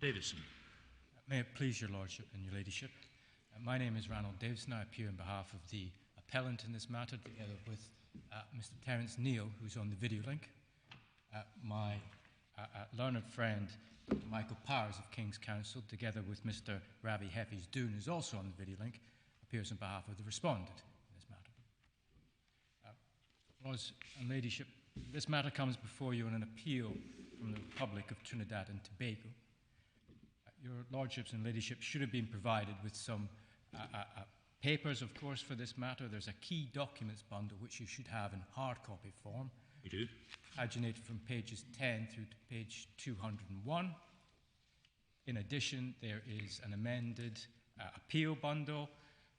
Davison. May it please your Lordship and your Ladyship. My name is Ranald Davison. I appear on behalf of the appellant in this matter, together with Mr. Terence Neal, who's on the video link. My learned friend, Michael Powers of King's Counsel, together with Mr. Ravi Hafiz Doon, who's also on the video link, appears on behalf of the respondent in this matter. Lords and Ladyship, this matter comes before you on an appeal from the Republic of Trinidad and Tobago. Your Lordships and Ladyship should have been provided with some papers, of course, for this matter. There's a key documents bundle which you should have in hard copy form. We do. Paginated from pages 10 through to page 201. In addition, there is an amended appeal bundle,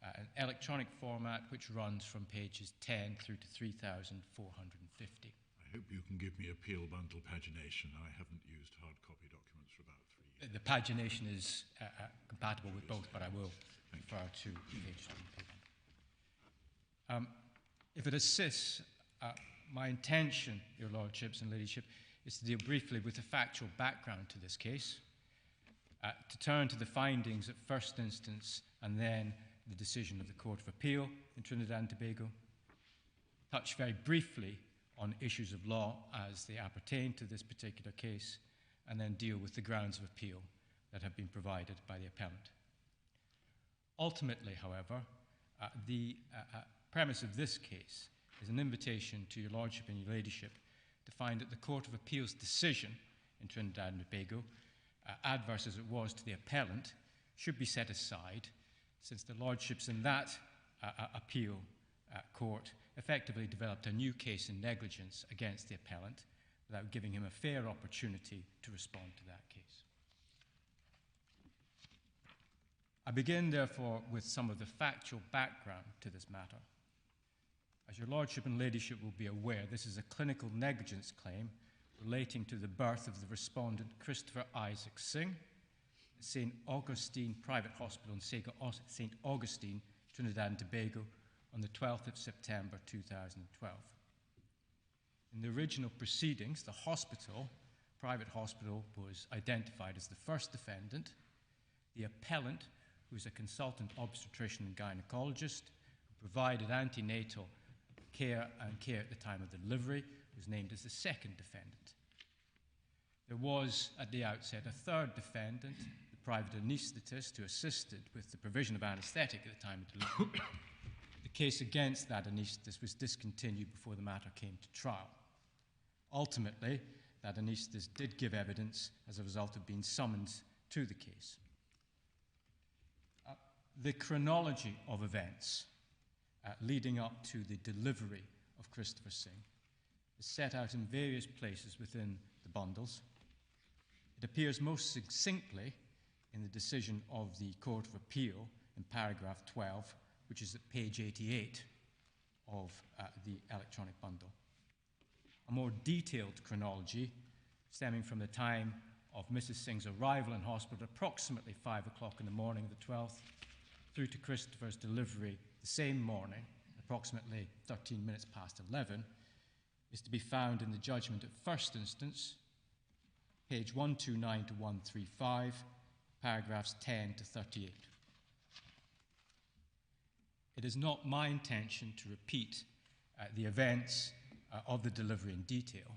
an electronic format which runs from pages 10 through to 3,450. I hope you can give me appeal bundle pagination. I haven't used hard copy documents for about 3 years. The pagination is compatible with both, but I will refer to page 1. If it assists, my intention, your Lordships and Ladyship, is to deal briefly with the factual background to this case, to turn to the findings at first instance and then the decision of the Court of Appeal in Trinidad and Tobago, touch very briefly on issues of law as they appertain to this particular case, and then deal with the grounds of appeal that have been provided by the appellant. Ultimately, however, the premise of this case is an invitation to your Lordship and your Ladyship to find that the Court of Appeal's decision in Trinidad and Tobago, adverse as it was to the appellant, should be set aside, since the Lordships in that appeal court effectively developed a new case in negligence against the appellant without giving him a fair opportunity to respond to that case. I begin, therefore, with some of the factual background to this matter. As your Lordship and Ladyship will be aware, this is a clinical negligence claim relating to the birth of the respondent Christopher Isaac Singh at St. Augustine Private Hospital in St. Augustine, Trinidad and Tobago, on the 12th of September 2012. In the original proceedings, the private hospital, was identified as the first defendant. The appellant, who is a consultant obstetrician and gynaecologist, who provided antenatal care at the time of the delivery, was named as the second defendant. There was, at the outset, a third defendant, the private anaesthetist, who assisted with the provision of anaesthetic at the time of delivery. The case against that anaesthetist was discontinued before the matter came to trial. Ultimately, that anaesthetist did give evidence as a result of being summoned to the case. The chronology of events leading up to the delivery of Christopher Singh is set out in various places within the bundles. It appears most succinctly in the decision of the Court of Appeal in paragraph 12, which is at page 88 of the electronic bundle. A more detailed chronology, stemming from the time of Mrs. Singh's arrival in hospital at approximately 5 o'clock in the morning of the 12th, through to Christopher's delivery the same morning, approximately 13 minutes past 11, is to be found in the judgment at first instance, page 129 to 135, paragraphs 10 to 38. It is not my intention to repeat the events of the delivery in detail.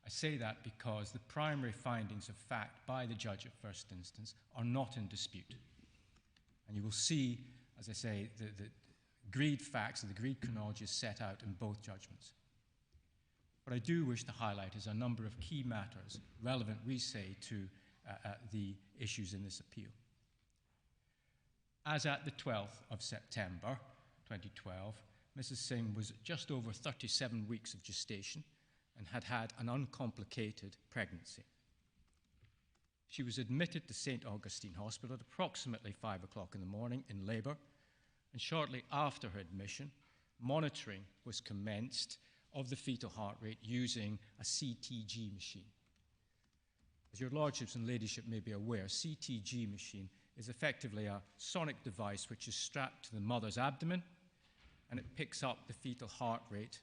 I say that because the primary findings of fact by the judge at first instance are not in dispute. And you will see, as I say, the agreed facts and the agreed chronology is set out in both judgments. What I do wish to highlight is a number of key matters relevant, we say, to the issues in this appeal. As at the 12th of September 2012, Mrs. Singh was just over 37 weeks of gestation and had had an uncomplicated pregnancy. She was admitted to St. Augustine Hospital at approximately 5 o'clock in the morning in labour, and shortly after her admission, monitoring was commenced of the fetal heart rate using a CTG machine. As your Lordships and Ladyship may be aware, a CTG machine is effectively a sonic device which is strapped to the mother's abdomen, and it picks up the fetal heart rate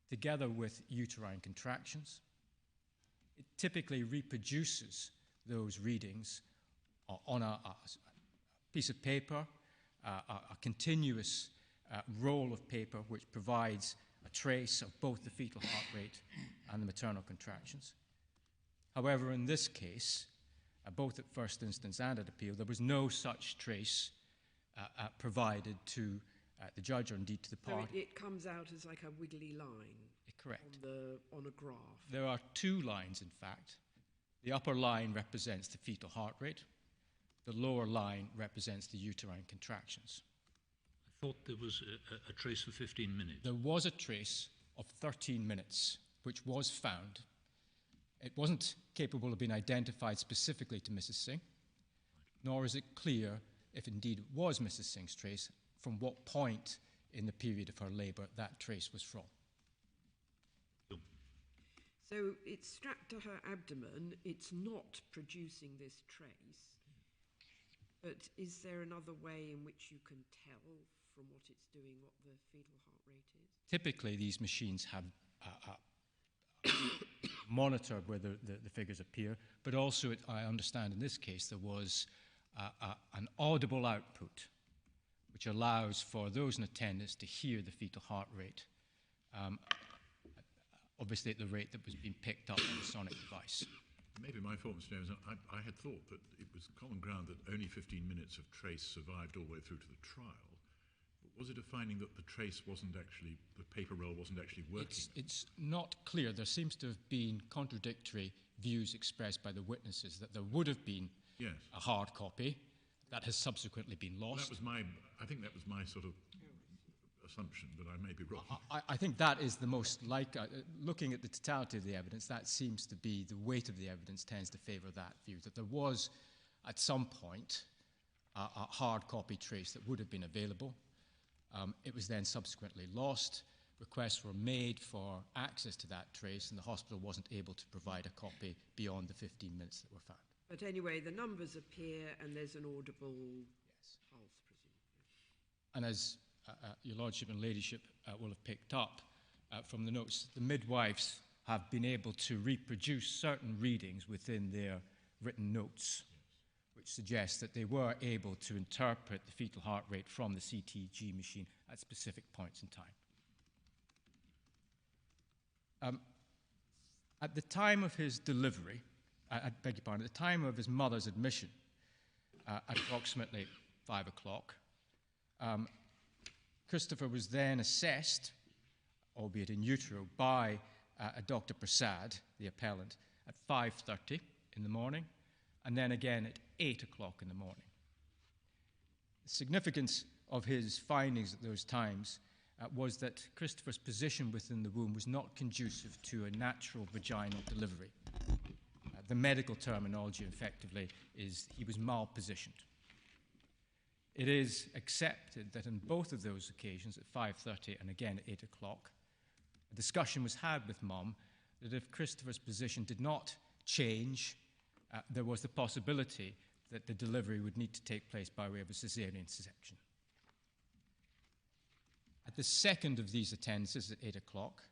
together with uterine contractions. It typically reproduces those readings on a piece of paper, a continuous roll of paper which provides a trace of both the fetal heart rate and the maternal contractions. However, in this case, both at first instance and at appeal, there was no such trace provided to the judge or indeed to the party. So it comes out as like a wiggly line. Correct. On a graph. There are two lines, in fact. The upper line represents the fetal heart rate. The lower line represents the uterine contractions. I thought there was a trace for 15 minutes. There was a trace of 13 minutes, which was found. It wasn't capable of being identified specifically to Mrs. Singh, nor is it clear, if indeed it was Mrs. Singh's trace, from what point in the period of her labour that trace was from. So it's strapped to her abdomen, it's not producing this trace, but is there another way in which you can tell from what it's doing what the fetal heart rate is? Typically, these machines have monitor where the figures appear, but also, I understand in this case, there was an audible output, which allows for those in attendance to hear the fetal heart rate, obviously at the rate that was being picked up on the sonic device. Maybe my fault, Mr. James. I had thought that it was common ground that only 15 minutes of trace survived all the way through to the trial. But was it a finding that the trace wasn't actually, the paper roll wasn't actually working? It's not clear. There seems to have been contradictory views expressed by the witnesses that there would have been a hard copy that has subsequently been lost. Well, I think that was my sort of assumption, but I may be wrong. I think that is the most looking at the totality of the evidence, that seems to be the weight of the evidence tends to favour that view, that there was at some point a hard copy trace that would have been available. It was then subsequently lost. Requests were made for access to that trace, and the hospital wasn't able to provide a copy beyond the 15 minutes that were found. But anyway, the numbers appear, and there's an audible pulse, presumably. And as your Lordship and Ladyship will have picked up from the notes, the midwives have been able to reproduce certain readings within their written notes, which suggests that they were able to interpret the fetal heart rate from the CTG machine at specific points in time. At the time of his delivery, I beg your pardon, at the time of his mother's admission, at approximately 5 o'clock, Christopher was then assessed, albeit in utero, by Dr Persad, the appellant, at 5:30 in the morning, and then again at 8 o'clock in the morning. The significance of his findings at those times was that Christopher's position within the womb was not conducive to a natural vaginal delivery. The medical terminology, effectively, is he was malpositioned. It is accepted that on both of those occasions, at 5:30 and again at 8 o'clock, a discussion was had with Mum that if Christopher's position did not change, there was the possibility that the delivery would need to take place by way of a caesarean section. At the second of these attendances at 8 o'clock,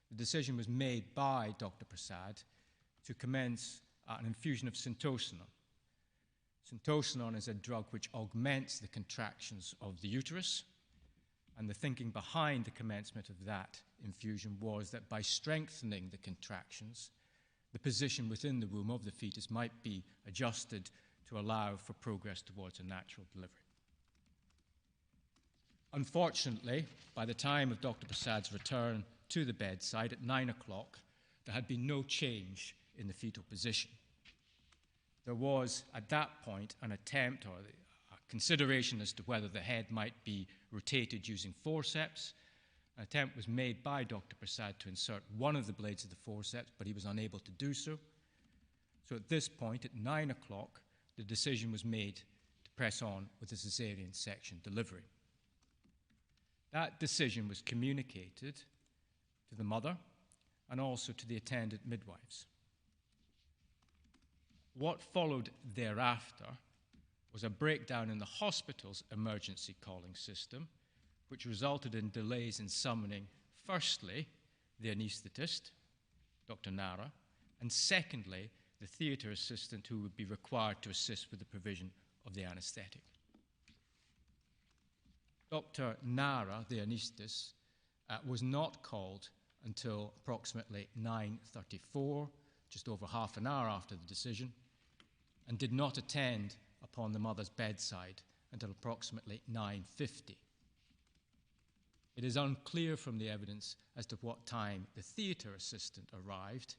the decision was made by Dr Persad to commence an infusion of syntocinon. Syntocinon is a drug which augments the contractions of the uterus, and the thinking behind the commencement of that infusion was that by strengthening the contractions, the position within the womb of the fetus might be adjusted to allow for progress towards a natural delivery. Unfortunately, by the time of Dr Persad's return to the bedside at 9 o'clock, there had been no change in the fetal position. There was, at that point, an attempt or a consideration as to whether the head might be rotated using forceps. An attempt was made by Dr Persad to insert one of the blades of the forceps, but he was unable to do so. So at this point, at 9 o'clock, the decision was made to press on with the caesarean section delivery. That decision was communicated to the mother and also to the attendant midwives. What followed thereafter was a breakdown in the hospital's emergency calling system, which resulted in delays in summoning, firstly, the anaesthetist, Dr Narra, and secondly, the theatre assistant who would be required to assist with the provision of the anaesthetic. Dr Narra, the anaesthetist, was not called until approximately 9:34, just over half an hour after the decision, and did not attend upon the mother's bedside until approximately 9:50. It is unclear from the evidence as to what time the theatre assistant arrived.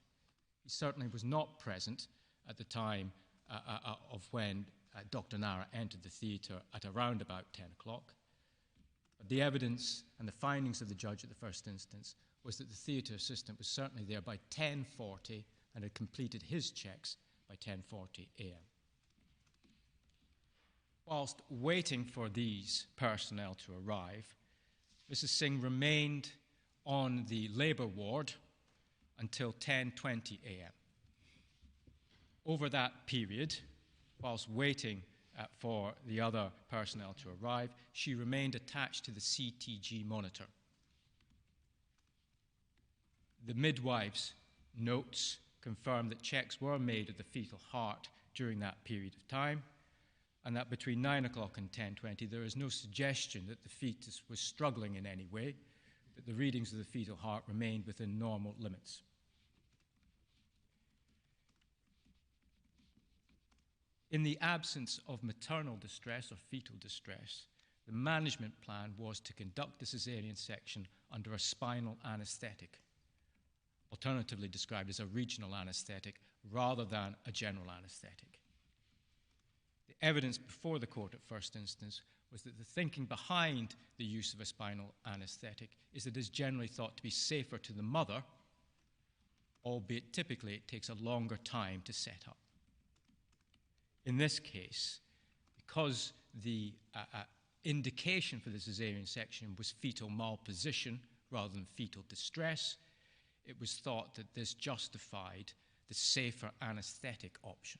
He certainly was not present at the time of when Dr Narra entered the theatre at around about 10 o'clock. But the evidence and the findings of the judge at the first instance was that the theatre assistant was certainly there by 10:40 and had completed his checks by 10:40 a.m. Whilst waiting for these personnel to arrive, Mrs. Singh remained on the labour ward until 10:20 a.m. Over that period, whilst waiting for the other personnel to arrive, she remained attached to the CTG monitor. The midwife's notes confirm that checks were made of the fetal heart during that period of time, and that between 9 o'clock and 10:20 there is no suggestion that the fetus was struggling in any way, that the readings of the fetal heart remained within normal limits. In the absence of maternal distress or fetal distress, the management plan was to conduct the caesarean section under a spinal anaesthetic, alternatively described as a regional anaesthetic rather than a general anaesthetic. The evidence before the court at first instance was that the thinking behind the use of a spinal anaesthetic is that it is generally thought to be safer to the mother, albeit typically it takes a longer time to set up. In this case, because the indication for the caesarean section was fetal malposition rather than fetal distress, it was thought that this justified the safer anaesthetic option.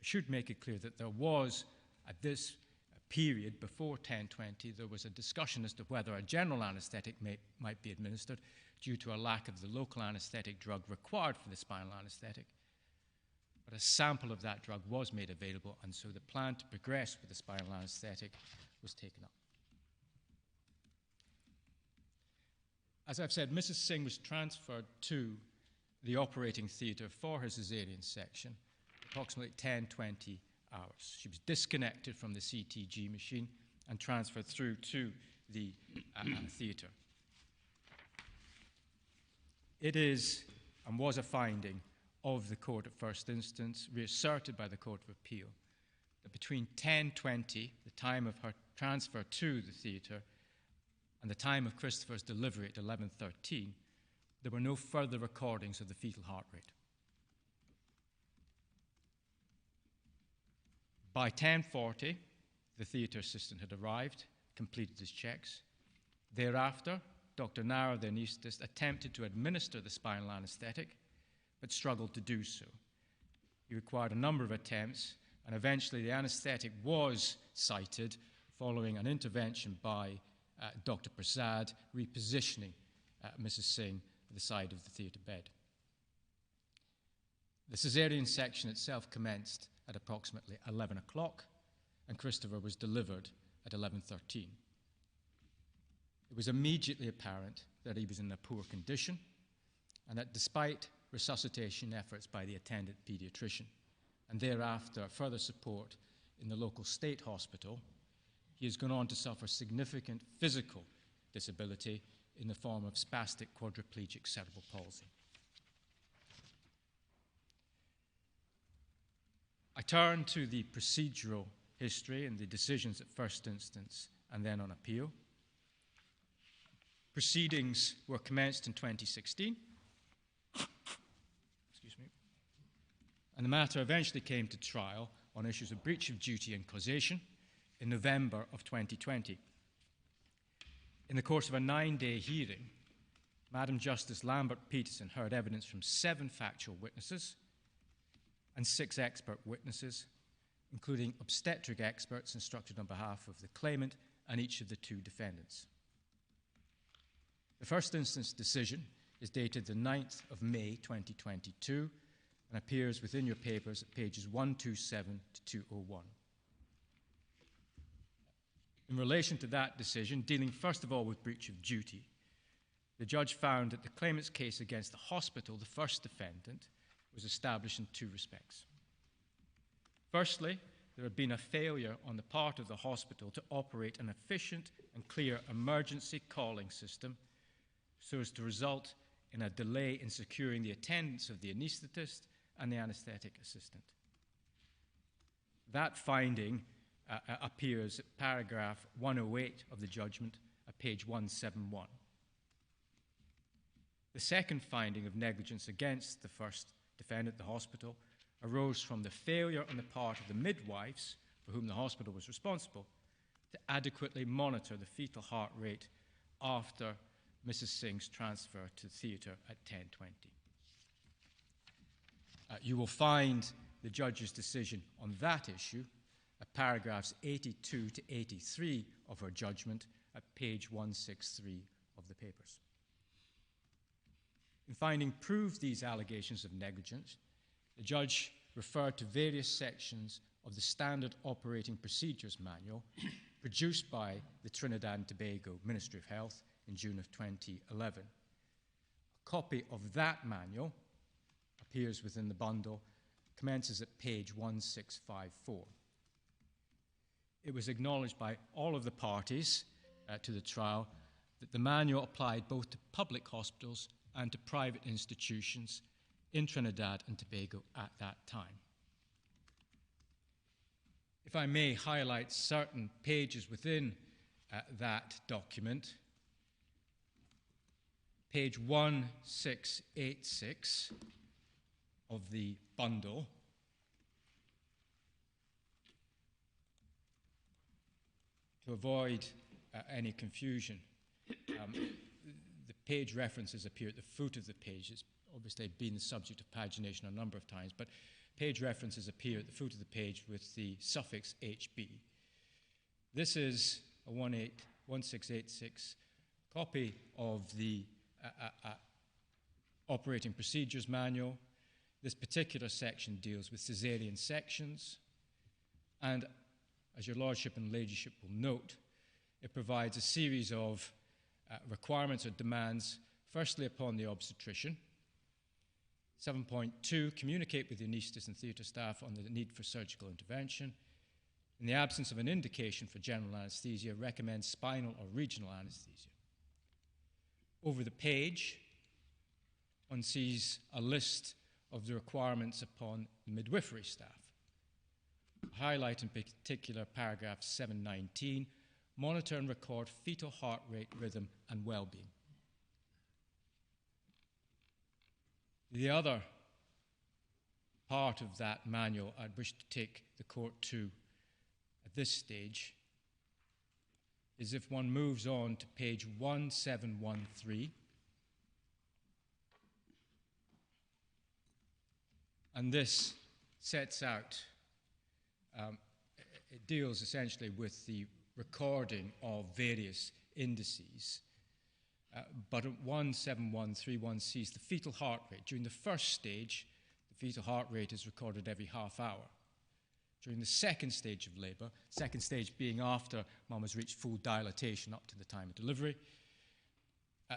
I should make it clear that there was, at this period before 10:20, there was a discussion as to whether a general anaesthetic might be administered due to a lack of the local anaesthetic drug required for the spinal anaesthetic. But a sample of that drug was made available, and so the plan to progress with the spinal anaesthetic was taken up. As I've said, Mrs. Singh was transferred to the operating theatre for her caesarean section approximately 10:20 hours. She was disconnected from the CTG machine and transferred through to the theatre. It is and was a finding of the court at first instance, reasserted by the Court of Appeal, that between 10:20, the time of her transfer to the theatre, and the time of Christopher's delivery at 11:13, there were no further recordings of the fetal heart rate. By 10:40, the theatre assistant had arrived, completed his checks. Thereafter, Dr Narra, the anaesthetist, attempted to administer the spinal anaesthetic, but struggled to do so. He required a number of attempts, and eventually the anaesthetic was cited following an intervention by Dr Persad, repositioning Mrs. Singh at the side of the theatre bed. The caesarean section itself commenced at approximately 11 o'clock, and Christopher was delivered at 11:13. It was immediately apparent that he was in a poor condition, and that despite resuscitation efforts by the attendant paediatrician, and thereafter further support in the local state hospital, he has gone on to suffer significant physical disability in the form of spastic quadriplegic cerebral palsy. I turn to the procedural history and the decisions at first instance and then on appeal. Proceedings were commenced in 2016. And the matter eventually came to trial on issues of breach of duty and causation in November of 2020. In the course of a 9-day hearing, Madam Justice Lambert Peterson heard evidence from 7 factual witnesses and 6 expert witnesses, including obstetric experts instructed on behalf of the claimant and each of the 2 defendants. The first instance decision is dated the 9th of May 2022, and appears within your papers at pages 127 to 201. In relation to that decision, dealing first of all with breach of duty, the judge found that the claimant's case against the hospital, the first defendant, was established in two respects. Firstly, there had been a failure on the part of the hospital to operate an efficient and clear emergency calling system so as to result in a delay in securing the attendance of the anaesthetist and the anaesthetic assistant. That finding appears at paragraph 108 of the judgment at page 171. The second finding of negligence against the first defendant, the hospital, arose from the failure on the part of the midwives, for whom the hospital was responsible, to adequately monitor the fetal heart rate after Mrs. Singh's transfer to theatre at 10:20. You will find the judge's decision on that issue at paragraphs 82 to 83 of her judgment at page 163 of the papers. In finding proved these allegations of negligence, the judge referred to various sections of the Standard Operating Procedures Manual produced by the Trinidad and Tobago Ministry of Health in June of 2011. A copy of that manual appears within the bundle, commences at page 1654. It was acknowledged by all of the parties to the trial that the manual applied both to public hospitals and to private institutions in Trinidad and Tobago at that time. If I may highlight certain pages within that document, page 1686 of the bundle to avoid any confusion. The page references appear at the foot of the page. It's obviously been the subject of pagination a number of times, but page references appear at the foot of the page with the suffix HB. This is a 1686 copy of the Operating Procedures Manual. This particular section deals with caesarean sections, and as your Lordship and Ladyship will note, it provides a series of requirements or demands, firstly upon the obstetrician. 7.2, communicate with the anaesthetist and theatre staff on the need for surgical intervention. In the absence of an indication for general anaesthesia, recommend spinal or regional anaesthesia. Over the page, one sees a list of the requirements upon the midwifery staff. Highlight in particular paragraph 719, monitor and record fetal heart rate, rhythm, and well-being. The other part of that manual I'd wish to take the court to at this stage is if one moves on to page 1713, and this sets out, it deals essentially with the recording of various indices. But at 1713, one sees the fetal heart rate. During the first stage, the fetal heart rate is recorded every half hour. During the second stage of labour, second stage being after mum has reached full dilatation up to the time of delivery,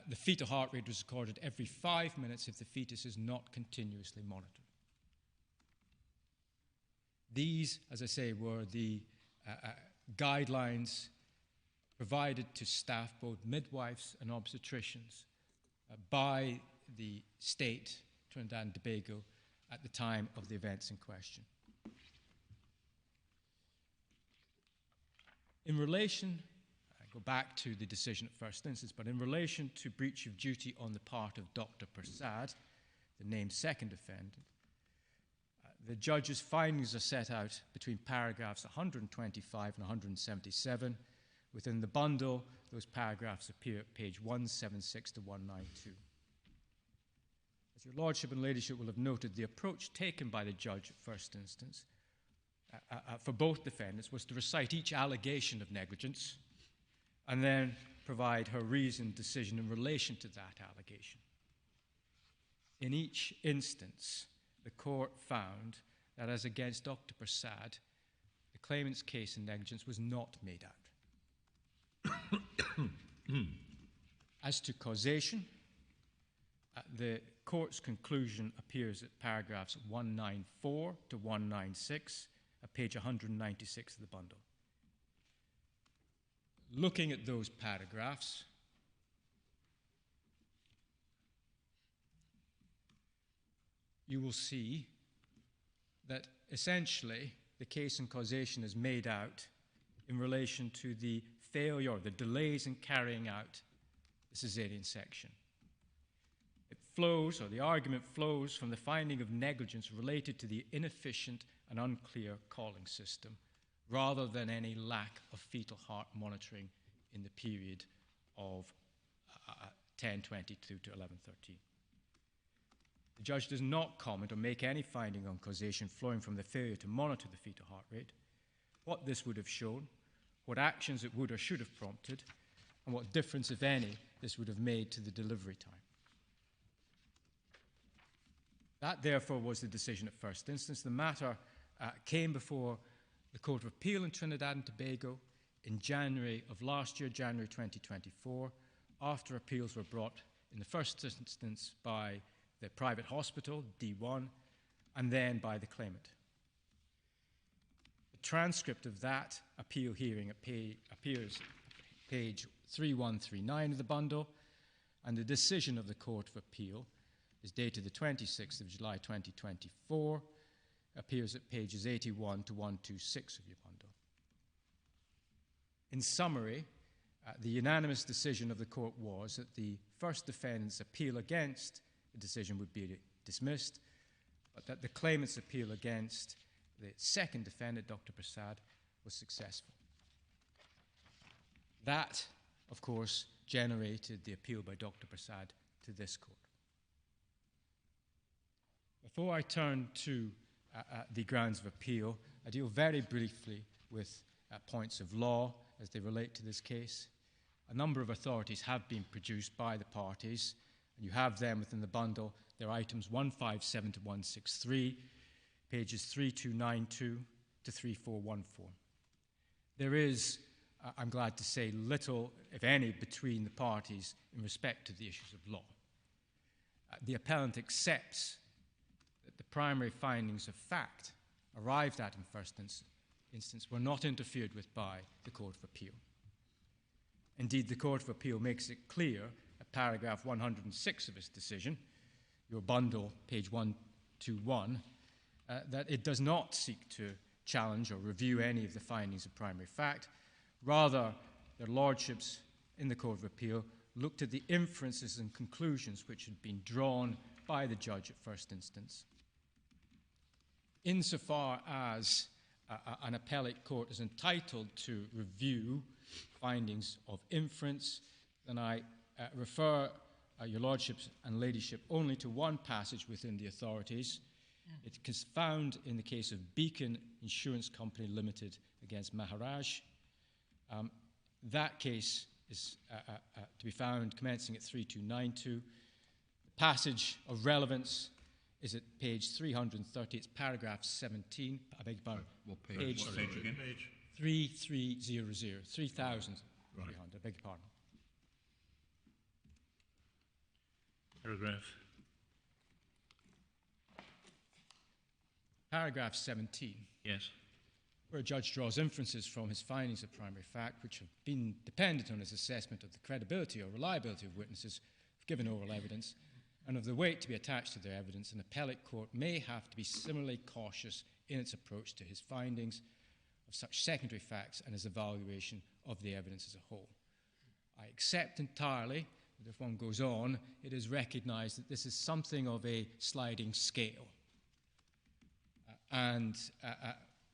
the fetal heart rate is recorded every 5 minutes if the fetus is not continuously monitored. These, as I say, were the guidelines provided to staff, both midwives and obstetricians, by the state, Trinidad and Tobago, at the time of the events in question. In relation, I go back to the decision at first instance, but in relation to breach of duty on the part of Dr Persad, the named second defendant, the judge's findings are set out between paragraphs 125 and 177. Within the bundle, those paragraphs appear at page 176 to 192. As your Lordship and Ladyship will have noted, the approach taken by the judge at first instance for both defendants was to recite each allegation of negligence and then provide her reasoned decision in relation to that allegation. In each instance, the court found that as against Dr Persad, the claimant's case in negligence was not made out. As to causation, the court's conclusion appears at paragraphs 194 to 196, at page 196 of the bundle. Looking at those paragraphs, you will see that essentially the case in causation is made out in relation to the failure, the delays in carrying out the caesarean section. It flows, or the argument flows, from the finding of negligence related to the inefficient and unclear calling system, rather than any lack of fetal heart monitoring in the period of 10:22 to 11:13. The judge does not comment or make any finding on causation flowing from the failure to monitor the fetal heart rate, what this would have shown, what actions it would or should have prompted, and what difference, if any, this would have made to the delivery time. That, therefore, was the decision at first instance. The matter came before the Court of Appeal in Trinidad and Tobago in January of last year, January 2024, after appeals were brought in the first instance by the private hospital, D1, and then by the claimant. The transcript of that appeal hearing appears page 3139 of the bundle, and the decision of the Court of Appeal is dated the 26th of July 2024, appears at pages 81 to 126 of your bundle. In summary, the unanimous decision of the court was that the first defendant's appeal against the decision would be dismissed, but that the claimant's appeal against the second defendant, Dr Persad, was successful. That, of course, generated the appeal by Dr Persad to this court. Before I turn to the grounds of appeal, I deal very briefly with points of law as they relate to this case. A number of authorities have been produced by the parties, and you have them within the bundle. They're items 157 to 163, pages 3292 to 3414. There is, I'm glad to say, little, if any, between the parties in respect to the issues of law. The appellant accepts that the primary findings of fact arrived at in first instance were not interfered with by the Court of Appeal. Indeed, the Court of Appeal makes it clear at paragraph 106 of its decision, your bundle, page 121, that it does not seek to challenge or review any of the findings of primary fact. Rather, their lordships in the Court of Appeal looked at the inferences and conclusions which had been drawn by the judge at first instance. Insofar as an appellate court is entitled to review findings of inference, then I refer your lordships and ladyship only to one passage within the authorities. It is found in the case of Beacon Insurance Company Limited against Maharaj. That case is to be found commencing at 3292. The passage of relevance is at page 330. It's paragraph 17. I beg your pardon. What page? Page, what page again? 3300. 3,300. Right. I beg your pardon. Paragraph. Paragraph 17. Yes. Where a judge draws inferences from his findings of primary fact, which have been dependent on his assessment of the credibility or reliability of witnesses given oral evidence, and of the weight to be attached to their evidence, an appellate court may have to be similarly cautious in its approach to his findings of such secondary facts and his evaluation of the evidence as a whole. I accept entirely that if one goes on, it is recognized that this is something of a sliding scale.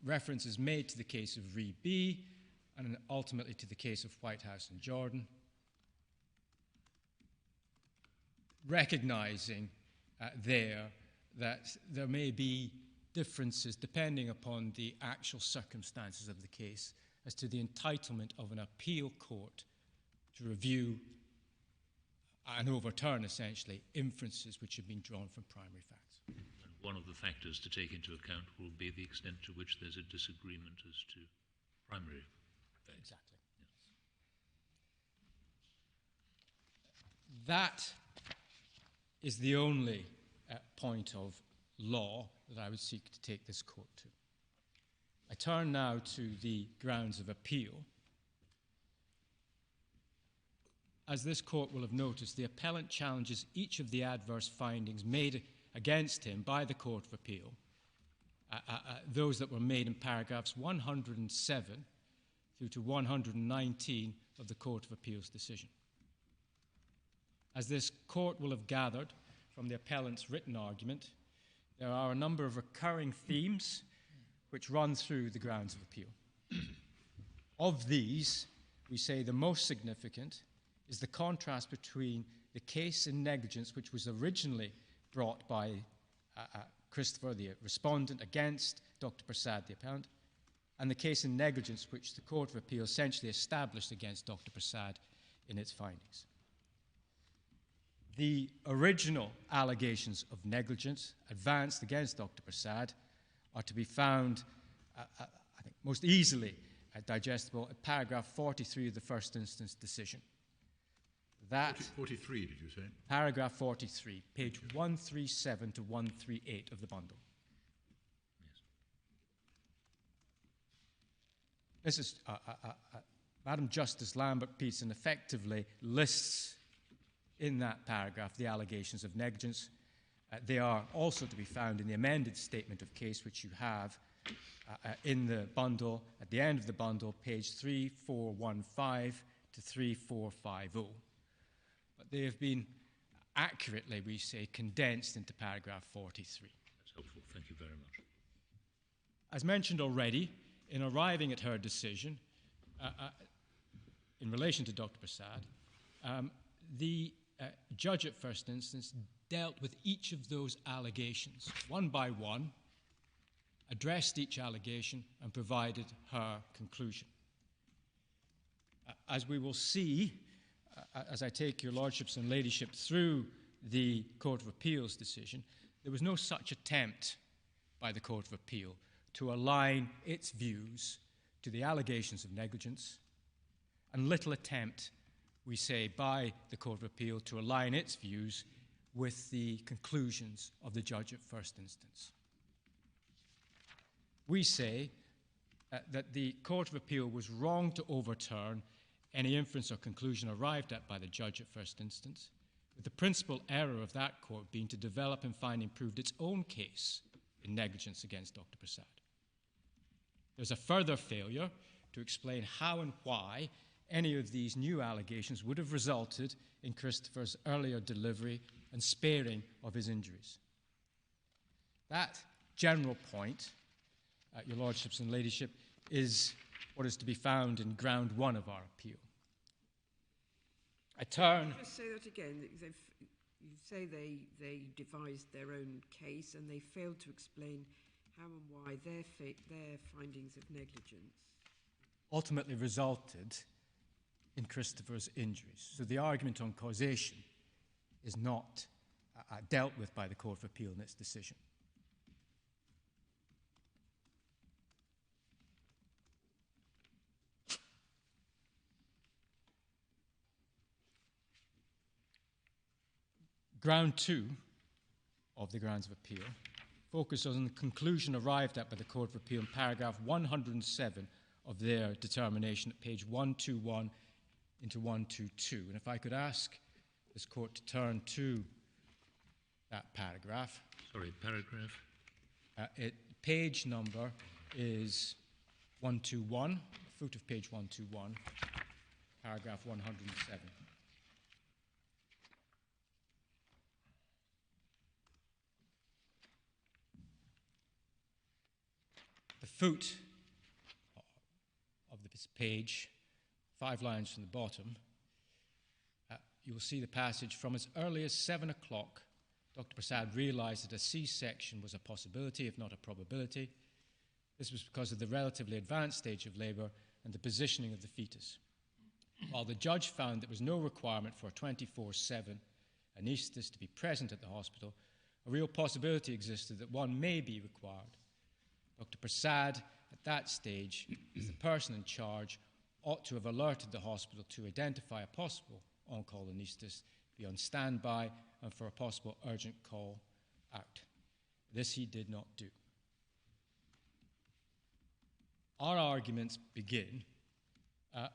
Reference is made to the case of Ree B and ultimately to the case of Whitehouse and Jordan, recognizing there that there may be differences depending upon the actual circumstances of the case as to the entitlement of an appeal court to review and overturn, essentially, inferences which have been drawn from primary facts. one of the factors to take into account will be the extent to which there's a disagreement as to primary facts. Exactly. Yes. That is the only point of law that I would seek to take this court to. I turn now to the grounds of appeal. As this court will have noticed, the appellant challenges each of the adverse findings made against him by the Court of Appeal, those that were made in paragraphs 107 through to 119 of the Court of Appeal's decision. As this court will have gathered from the appellant's written argument, there are a number of recurring themes which run through the grounds of appeal. Of these, we say the most significant is the contrast between the case in negligence, which was originally brought by Christopher, the respondent, against Dr Persad, the appellant, and the case in negligence, which the Court of Appeal essentially established against Dr Persad in its findings. The original allegations of negligence advanced against Dr Persad are to be found, I think, most easily digestible at paragraph 43 of the first instance decision. That 43, did you say? Paragraph 43, page 137 to 138 of the bundle. Yes. This is, Madam Justice Lambert-Peterson effectively lists in that paragraph the allegations of negligence. They are also to be found in the amended statement of case, which you have in the bundle, at the end of the bundle, page 3415 to 3450. But they have been accurately, we say, condensed into paragraph 43. That's helpful. Thank you very much. As mentioned already, in arriving at her decision, in relation to Dr Persad, the judge at first instance dealt with each of those allegations, one by one, addressed each allegation, and provided her conclusion. As we will see, as I take your lordships and ladyship through the Court of Appeal's decision, there was no such attempt by the Court of Appeal to align its views to the allegations of negligence, and little attempt, we say, by the Court of Appeal to align its views with the conclusions of the judge at first instance. We say that the Court of Appeal was wrong to overturn any inference or conclusion arrived at by the judge at first instance, with the principal error of that court being to develop and find improved its own case in negligence against Dr Persad. There's a further failure to explain how and why any of these new allegations would have resulted in Christopher's earlier delivery and sparing of his injuries. That general point, your lordships and ladyship, is what is to be found in ground one of our appeal. I turn... Just say that again. You say they devised their own case and they failed to explain how and why their findings of negligence ultimately resulted in Christopher's injuries. So the argument on causation is not dealt with by the Court of Appeal in its decision. Ground two of the grounds of appeal focuses on the conclusion arrived at by the Court of Appeal in paragraph 107 of their determination at page 121 into 122. And if I could ask this court to turn to that paragraph. Sorry, paragraph? Page number is 121, foot of page 121, paragraph 107. The foot of this page, 5 lines from the bottom, you will see the passage: from as early as 7 o'clock, Dr Persad realized that a C-section was a possibility, if not a probability. This was because of the relatively advanced stage of labor and the positioning of the fetus. While the judge found there was no requirement for a 24/7 anaesthetist to be present at the hospital, a real possibility existed that one may be required. Dr Persad, at that stage, as the person in charge, ought to have alerted the hospital to identify a possible on-call anaesthetist, be on standby, and for a possible urgent call out. This he did not do. Our arguments begin, I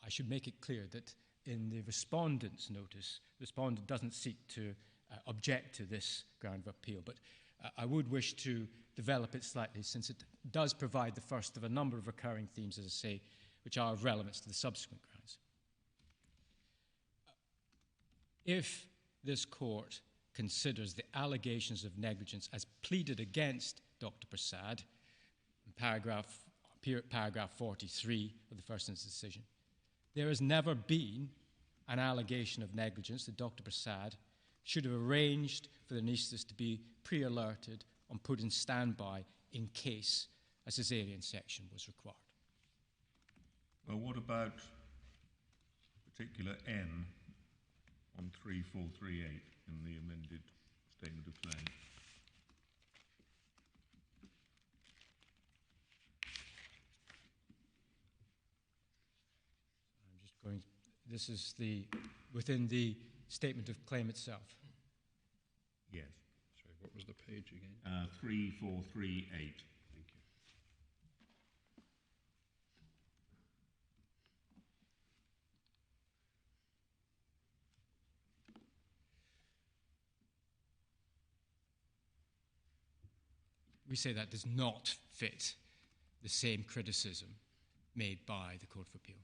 should make it clear that in the Respondent's notice, the Respondent doesn't seek to object to this ground of appeal, but I would wish to develop it slightly, since it does provide the first of a number of recurring themes, as I say, which are of relevance to the subsequent grounds. If this court considers the allegations of negligence as pleaded against Dr Persad, in paragraph 43 of the first instance decision, there has never been an allegation of negligence that Dr Persad should have arranged for the anaesthetist to be pre-alerted and put in standby in case a caesarean section was required. Well, what about particular N on 3438 in the amended statement of claim? I'm just going, this is within the statement of claim itself. Yes. Sorry, what was the page again? 3438. Thank you. We say that does not fit the same criticism made by the Court of Appeal.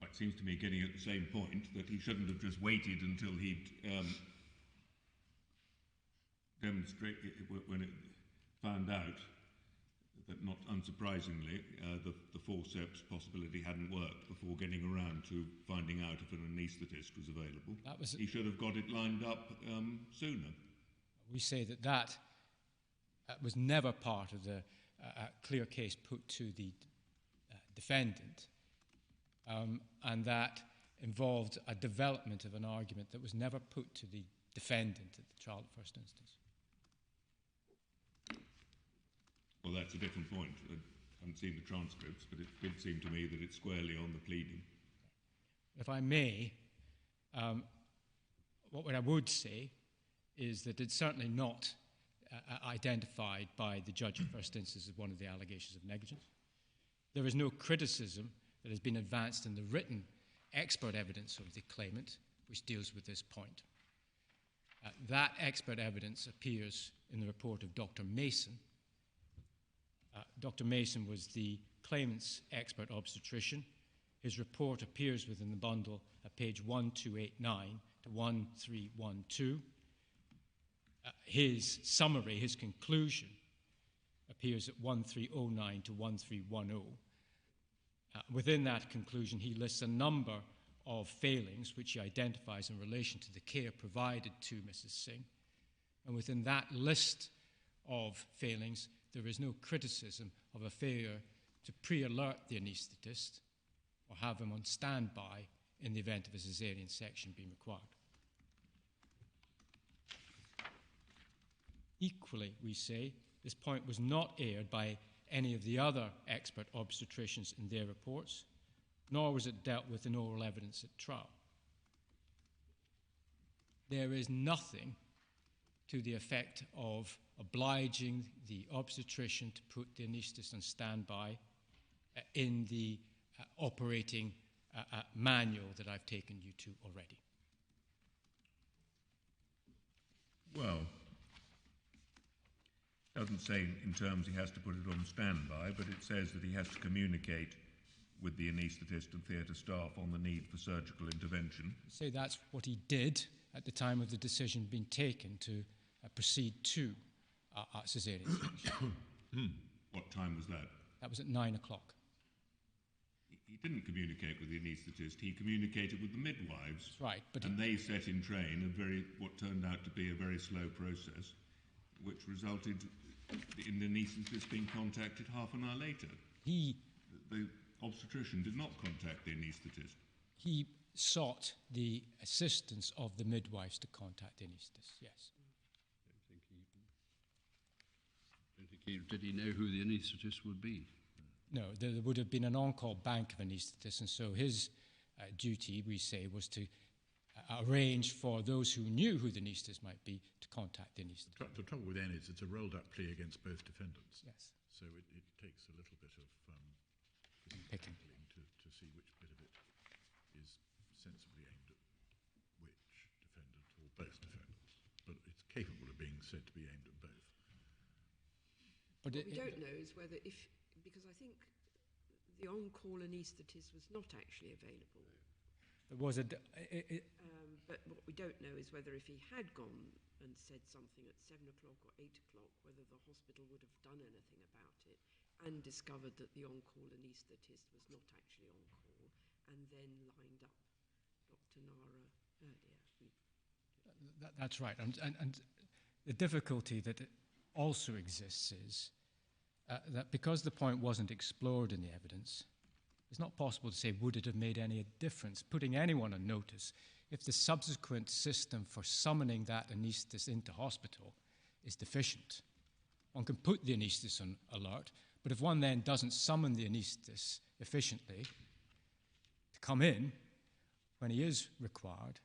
Well, it seems to me getting at the same point that he shouldn't have just waited until he'd demonstrated, when it found out that, not unsurprisingly, the forceps possibility hadn't worked before getting around to finding out if an anaesthetist was available. He should have got it lined up sooner. We say that was never part of the clear case put to the defendant, and that involved a development of an argument that was never put to the defendant at the trial at first instance. Well, that's a different point. I haven't seen the transcripts, but it did seem to me that it's squarely on the pleading. If I may, what I would say is that it's certainly not identified by the judge at first instance as one of the allegations of negligence. There is no criticism that has been advanced in the written expert evidence of the claimant which deals with this point. That expert evidence appears in the report of Dr Mason. Dr Mason was the claimant's expert obstetrician. His report appears within the bundle at page 1289 to 1312. His summary, his conclusion, appears at 1309 to 1310. Within that conclusion, he lists a number of failings which he identifies in relation to the care provided to Mrs. Singh. And within that list of failings, there is no criticism of a failure to pre-alert the anaesthetist or have him on standby in the event of a caesarean section being required. Equally, we say, this point was not aired by any of the other expert obstetricians in their reports, nor was it dealt with in oral evidence at trial. There is nothing to the effect of obliging the obstetrician to put the anaesthetist on standby in the operating manual that I've taken you to already. Well, it doesn't say in terms he has to put it on standby, but it says that he has to communicate with the anaesthetist and theatre staff on the need for surgical intervention. Say that's what he did at the time of the decision being taken to proceed to caesarean section. What time was that? That was at 9 o'clock. He didn't communicate with the anaesthetist, he communicated with the midwives. That's right. And they set in train what turned out to be a very slow process, which resulted in the anaesthetist being contacted half an hour later. The obstetrician did not contact the anaesthetist. he sought the assistance of the midwives to contact the anaesthetist, yes. Did he know who the anaesthetist would be? No, there would have been an on-call bank of anaesthetists, and so his duty, we say, was to arrange for those who knew who the anaesthetist might be to contact the anaesthetist. The trouble with N is it's a rolled-up plea against both defendants. Yes. So it takes a little bit of Picking. to see which bit of it is sensibly aimed at which defendant or both defendants. But it's capable of being said to be aimed at both. What we don't know is whether because I think the on-call anaesthetist was not actually available. There was a... but what we don't know is whether if he had gone and said something at 7 o'clock or 8 o'clock, whether the hospital would have done anything about it and discovered that the on-call anaesthetist was not actually on-call and then lined up Dr Narra earlier. That's right. And the difficulty that also exists is that because the point wasn't explored in the evidence, it's not possible to say, would it have made any difference, putting anyone on notice, if the subsequent system for summoning that anaesthetist into hospital is deficient. One can put the anaesthetist on alert, but if one then doesn't summon the anaesthetist efficiently to come in when he is required,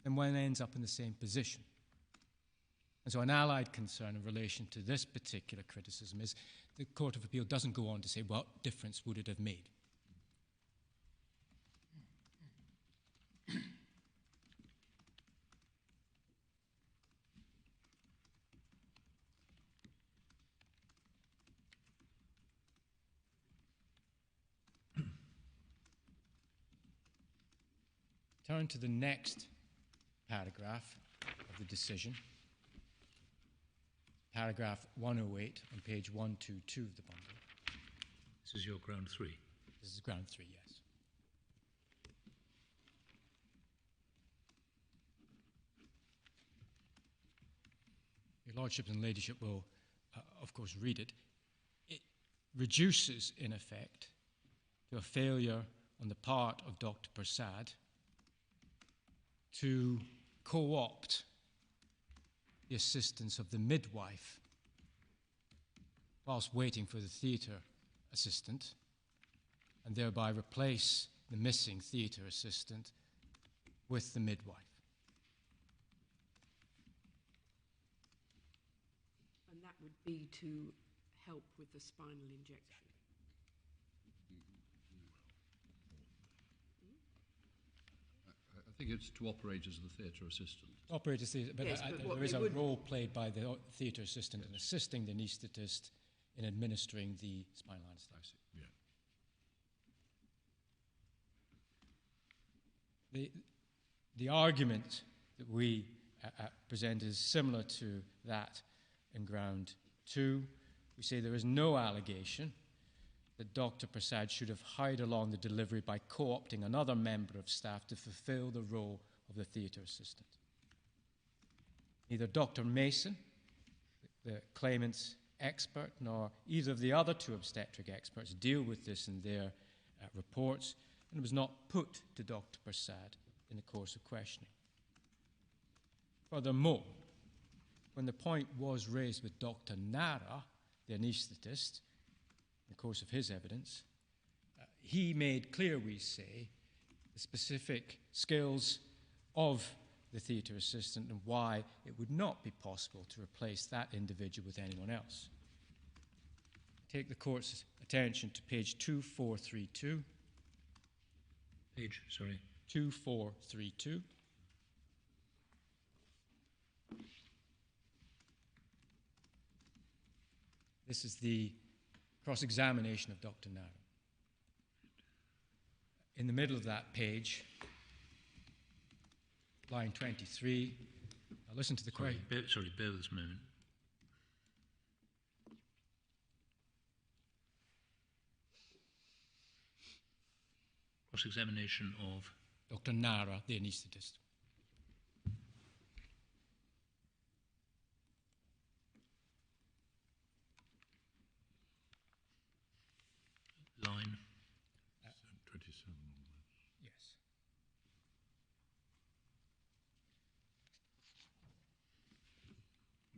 then one ends up in the same position. And so an allied concern in relation to this particular criticism is the Court of Appeal doesn't go on to say what difference would it have made. Turn to the next paragraph of the decision, paragraph 108 on page 122 of the bundle. This is your ground 3? This is ground 3, yes. Your Lordship and Ladyship will, of course, read it. It reduces, in effect, to a failure on the part of Dr Persad to co-opt the assistance of the midwife whilst waiting for the theatre assistant, and thereby replace the missing theatre assistant with the midwife. And that would be to help with the spinal injection. I think it's to operate as the theatre assistant. Operate as theatre, but, yes, but there is a role played by the theatre assistant in assisting the anaesthetist in administering the spinal anesthetic. Yeah. The argument that we present is similar to that in ground 2. We say there is no allegation that Dr Persad should have hurried along the delivery by co-opting another member of staff to fulfill the role of the theatre assistant. Neither Dr Mason, the claimant's expert, nor either of the other 2 obstetric experts deal with this in their reports, and it was not put to Dr Persad in the course of questioning. Furthermore, when the point was raised with Dr Narra, the anaesthetist, in the course of his evidence, he made clear, we say, the specific skills of the theatre assistant and why it would not be possible to replace that individual with anyone else. Take the court's attention to page 2432. Page, sorry. 2432. This is the cross-examination of Dr Narra. In the middle of that page, line 23, now listen to the question. Bear with us a moment. Cross-examination of Dr Narra, the anaesthetist. Line 27. Yes.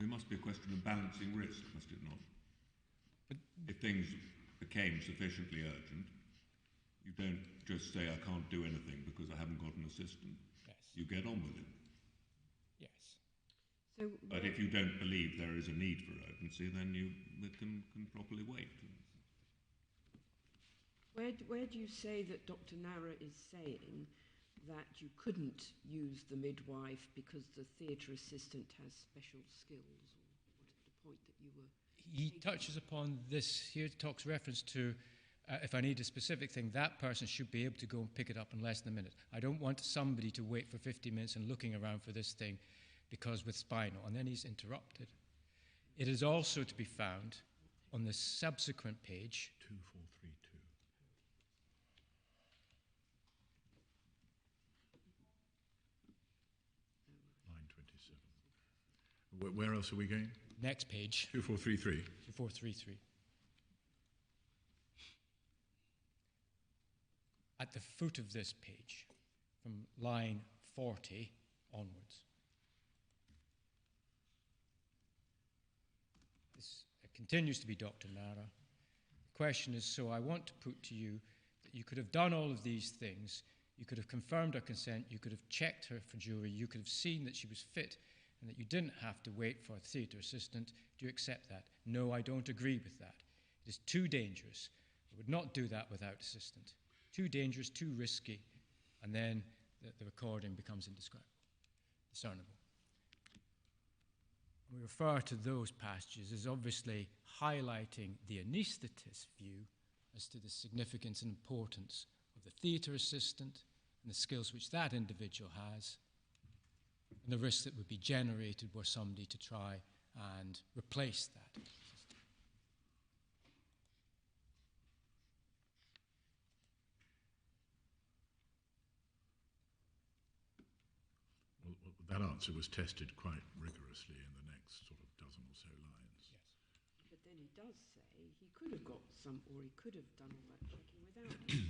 must be a question of balancing risk, must it not? If things became sufficiently urgent, you don't just say, I can't do anything because I haven't got an assistant. Yes. You get on with it. Yes. So But if you don't believe there is a need for urgency, then you can properly wait. where do you say that Dr Narra is saying that you couldn't use the midwife because the theatre assistant has special skills? Or what is the point that you were... He touches upon this here, talks reference to if I need a specific thing, that person should be able to go and pick it up in less than a minute. I don't want somebody to wait for 50 minutes and looking around for this thing because with spinal, and then he's interrupted. It is also to be found on the subsequent page. 2432. Line 27. Where else are we going? Next page. 2433. 2433. At the foot of this page, from line 40 onwards. This continues to be Dr. Narra. The question is, so I want to put to you that you could have done all of these things. You could have confirmed her consent. You could have checked her for jury. You could have seen that she was fit and that you didn't have to wait for a theatre assistant. Do you accept that? No, I don't agree with that. It is too dangerous. I would not do that without assistant. Too dangerous, too risky, and then the recording becomes discernible. We refer to those passages as obviously highlighting the anaesthetist's view as to the significance and importance of the theatre assistant and the skills which that individual has, and the risk that would be generated were somebody to try and replace that. That answer was tested quite rigorously in the next sort of dozen or so lines. Yes. But then he does say he could have got some, or he could have done all that checking without it.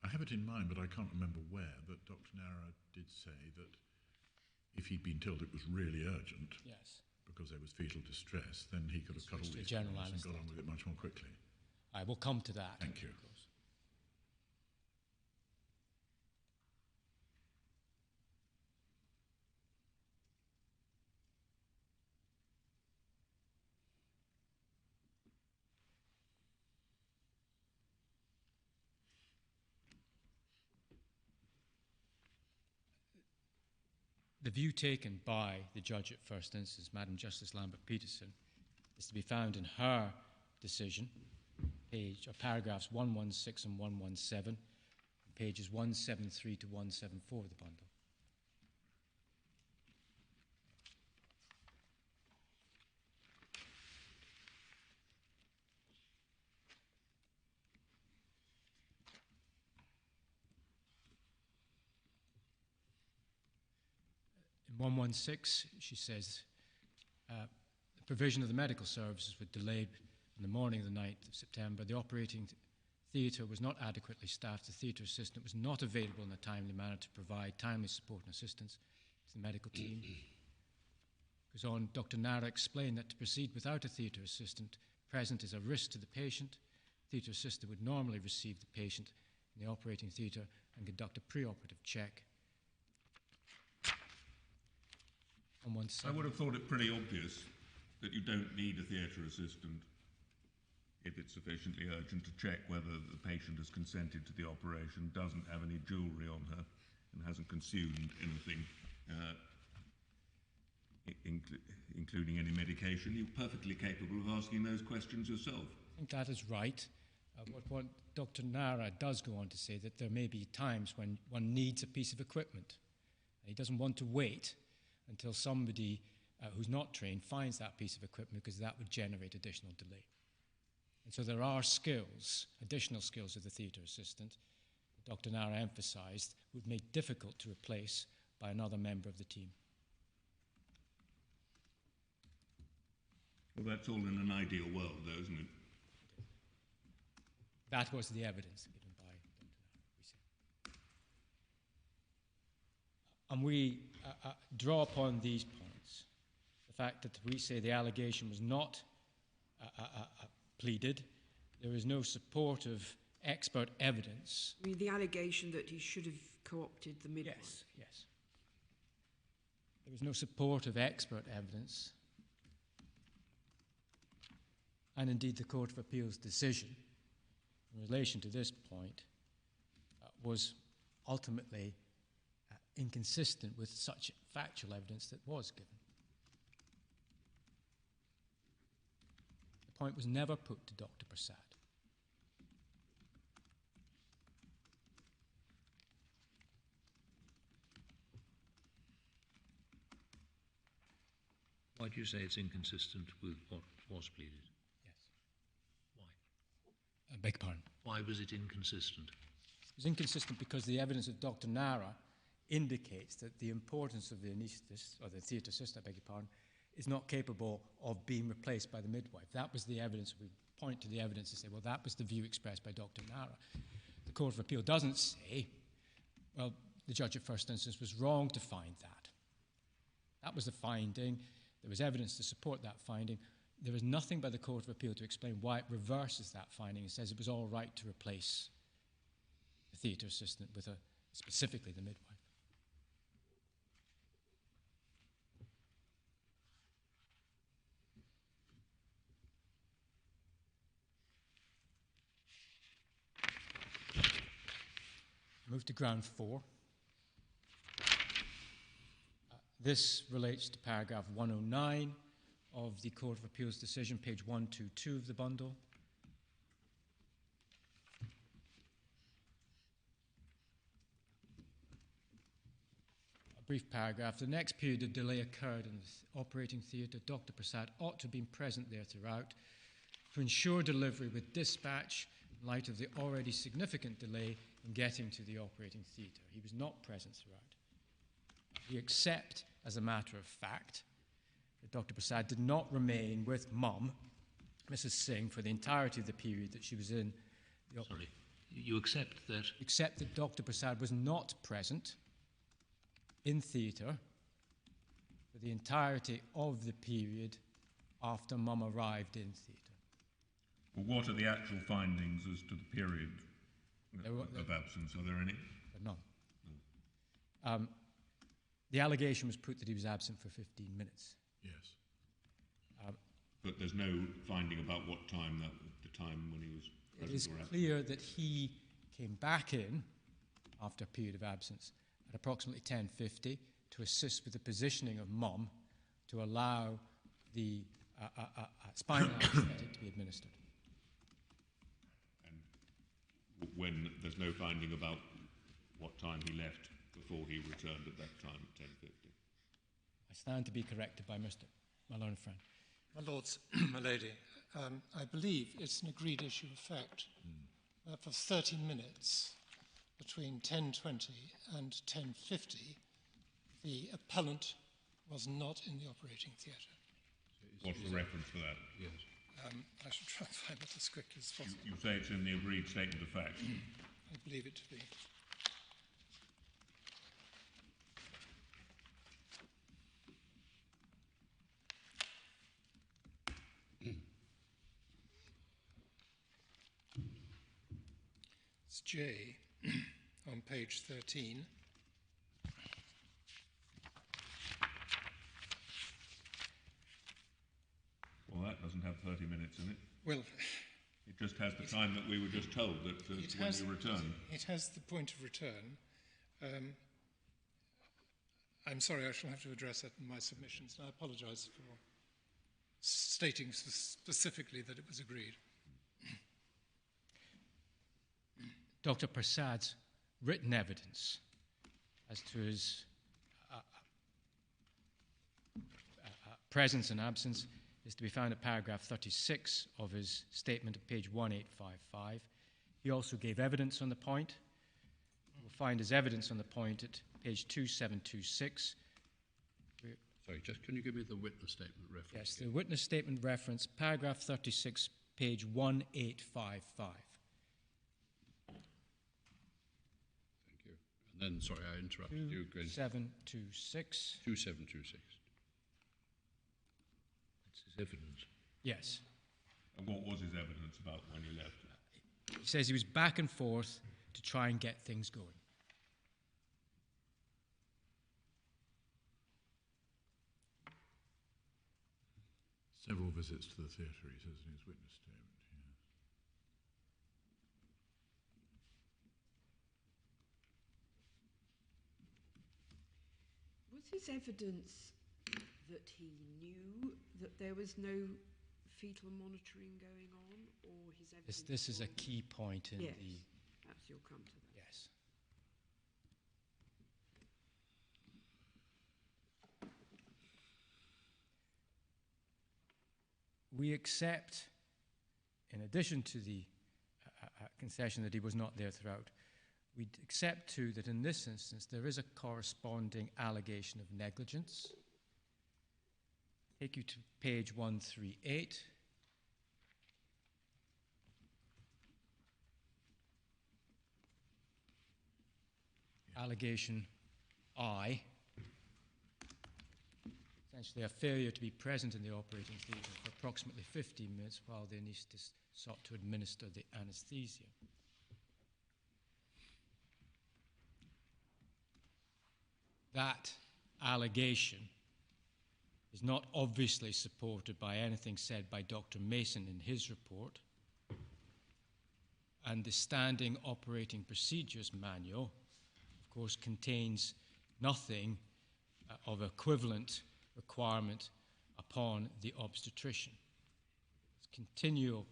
I have it in mind, but I can't remember where, that Dr Narra did say that if he'd been told it was really urgent, Yes. because there was fetal distress, then he could have cut all Switched to these general corners and got on anaesthetic. with it much more quickly. I will come to that. Thank you. Of course. The view taken by the judge at first instance, Madam Justice Lambert-Peterson, is to be found in her decision, paragraphs 116 and 117, pages 173 to 174 of the bundle. In 116, she says, the provision of the medical services was delayed on the morning of the 9th of September. The operating theatre was not adequately staffed. The theatre assistant was not available in a timely manner to provide timely support and assistance to the medical team. Goes on, Dr Narra explained that to proceed without a theatre assistant present is a risk to the patient. The theatre assistant would normally receive the patient in the operating theatre and conduct a pre-operative check. I would have thought it pretty obvious that you don't need a theatre assistant if it's sufficiently urgent to check whether the patient has consented to the operation, doesn't have any jewellery on her, and hasn't consumed anything, including any medication. You're perfectly capable of asking those questions yourself. I think that is right. What Dr Narra does go on to say that there may be times when one needs a piece of equipment. And he doesn't want to wait until somebody who's not trained finds that piece of equipment because that would generate additional delay. And so there are skills, additional skills of the theatre assistant, Dr Narra emphasised, would make difficult to replace by another member of the team. Well, that's all in an ideal world, though, isn't it? That was the evidence given by Dr. Narra, and we draw upon these points. The fact that we say the allegation was not pleaded, there is no support of expert evidence. I mean, the allegation that he should have co-opted the midwife. Yes. There was no support of expert evidence. And indeed, the Court of Appeal's decision in relation to this point was ultimately inconsistent with such factual evidence that was given. The point was never put to Dr. Persad. Why do you say it's inconsistent with what was pleaded? Yes. Why? I beg your pardon. Why was it inconsistent? It was inconsistent because the evidence of Dr. Narra indicates that the importance of the anaesthetist, or the theatre assistant, I beg your pardon, is not capable of being replaced by the midwife. That was the evidence. We point to the evidence and say, well, that was the view expressed by Dr. Narra. The Court of Appeal doesn't say, well, the judge at first instance was wrong to find that. That was the finding. There was evidence to support that finding. There is nothing by the Court of Appeal to explain why it reverses that finding and says it was all right to replace the theatre assistant with specifically the midwife. Move to ground 4. This relates to paragraph 109 of the Court of Appeal's decision, page 122 of the bundle. A brief paragraph. The next period of delay occurred in the operating theatre. Dr. Persad ought to have been present there throughout to ensure delivery with dispatch in light of the already significant delay in getting to the operating theatre. He was not present throughout. We accept, as a matter of fact, that Dr. Persad did not remain with Mum, Mrs. Singh, for the entirety of the period that she was in the Sorry, you accept that? Accept that Dr. Persad was not present in theatre for the entirety of the period after Mum arrived in theatre. Well, what are the actual findings as to the period of absence? Are there any? None. No. The allegation was put that he was absent for 15 minutes. Yes. But there's no finding about what time, the time when he was present It is or absent? clear that he came back in after a period of absence at approximately 10:50 to assist with the positioning of Mum to allow the spinal anaesthetic to be administered. And when there's no finding about what time he left before he returned at that time at 10:50? I stand to be corrected by my learned friend. My lords, my lady, I believe it's an agreed issue of fact that for 30 minutes between 10:20 and 10:50, the appellant was not in the operating theatre. What's the reference for that? Yes. I should try and find it as quickly as possible. You say it's in the agreed statement of fact. I believe it to be. It's J on page 13. Well, that doesn't have 30 minutes in it. Well, It just has the time that we were just told that when you return. It has the point of return. I'm sorry, I shall have to address that in my submissions, and I apologise for stating specifically that it was agreed. Dr. Persad's written evidence as to his presence and absence is to be found at paragraph 36 of his statement at page 1855. He also gave evidence on the point. We'll find his evidence on the point at page 2726, Sorry, just can you give me the witness statement reference? Yes, the witness statement reference, paragraph 36, page 1855. Thank you. And then, sorry, I interrupted you. 2726. 2726. That's his evidence. Yes. And what was his evidence about when he left? He says he was back and forth to try and get things going. Several visits to the theatre, he says in his witness statement. Was his evidence that he knew that there was no fetal monitoring going on, or his evidence? This is a key point in yes, the... perhaps you'll come to that. Yes. We accept, in addition to the concession that he was not there throughout, we accept too that in this instance there is a corresponding allegation of negligence. Take you to page 138. Allegation I. Essentially a failure to be present in the operating theatre for approximately 15 minutes while the anaesthetist sought to administer the anaesthesia. That allegation is not obviously supported by anything said by Dr. Mason in his report, and the Standing Operating Procedures Manual, of course, contains nothing of equivalent requirement upon the obstetrician. Its continual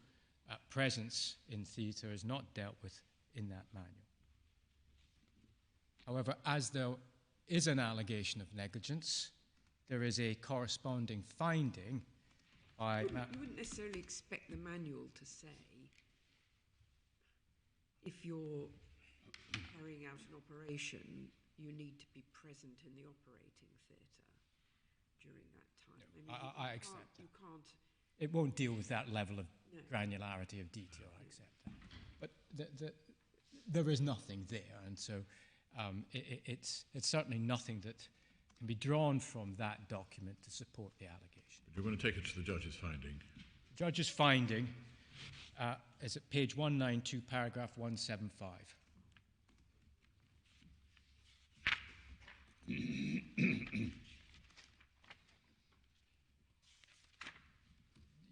presence in theatre is not dealt with in that manual. However, as there is an allegation of negligence, there is a corresponding finding by... You wouldn't necessarily expect the manual to say if you're carrying out an operation, you need to be present in the operating theatre during that time. I accept that. You can't... It won't deal with that level of granularity of detail, I accept that. But there is nothing there, and so it's certainly nothing that can be drawn from that document to support the allegation. But you're going to take it to the judge's finding. The judge's finding is at page 192, paragraph 175.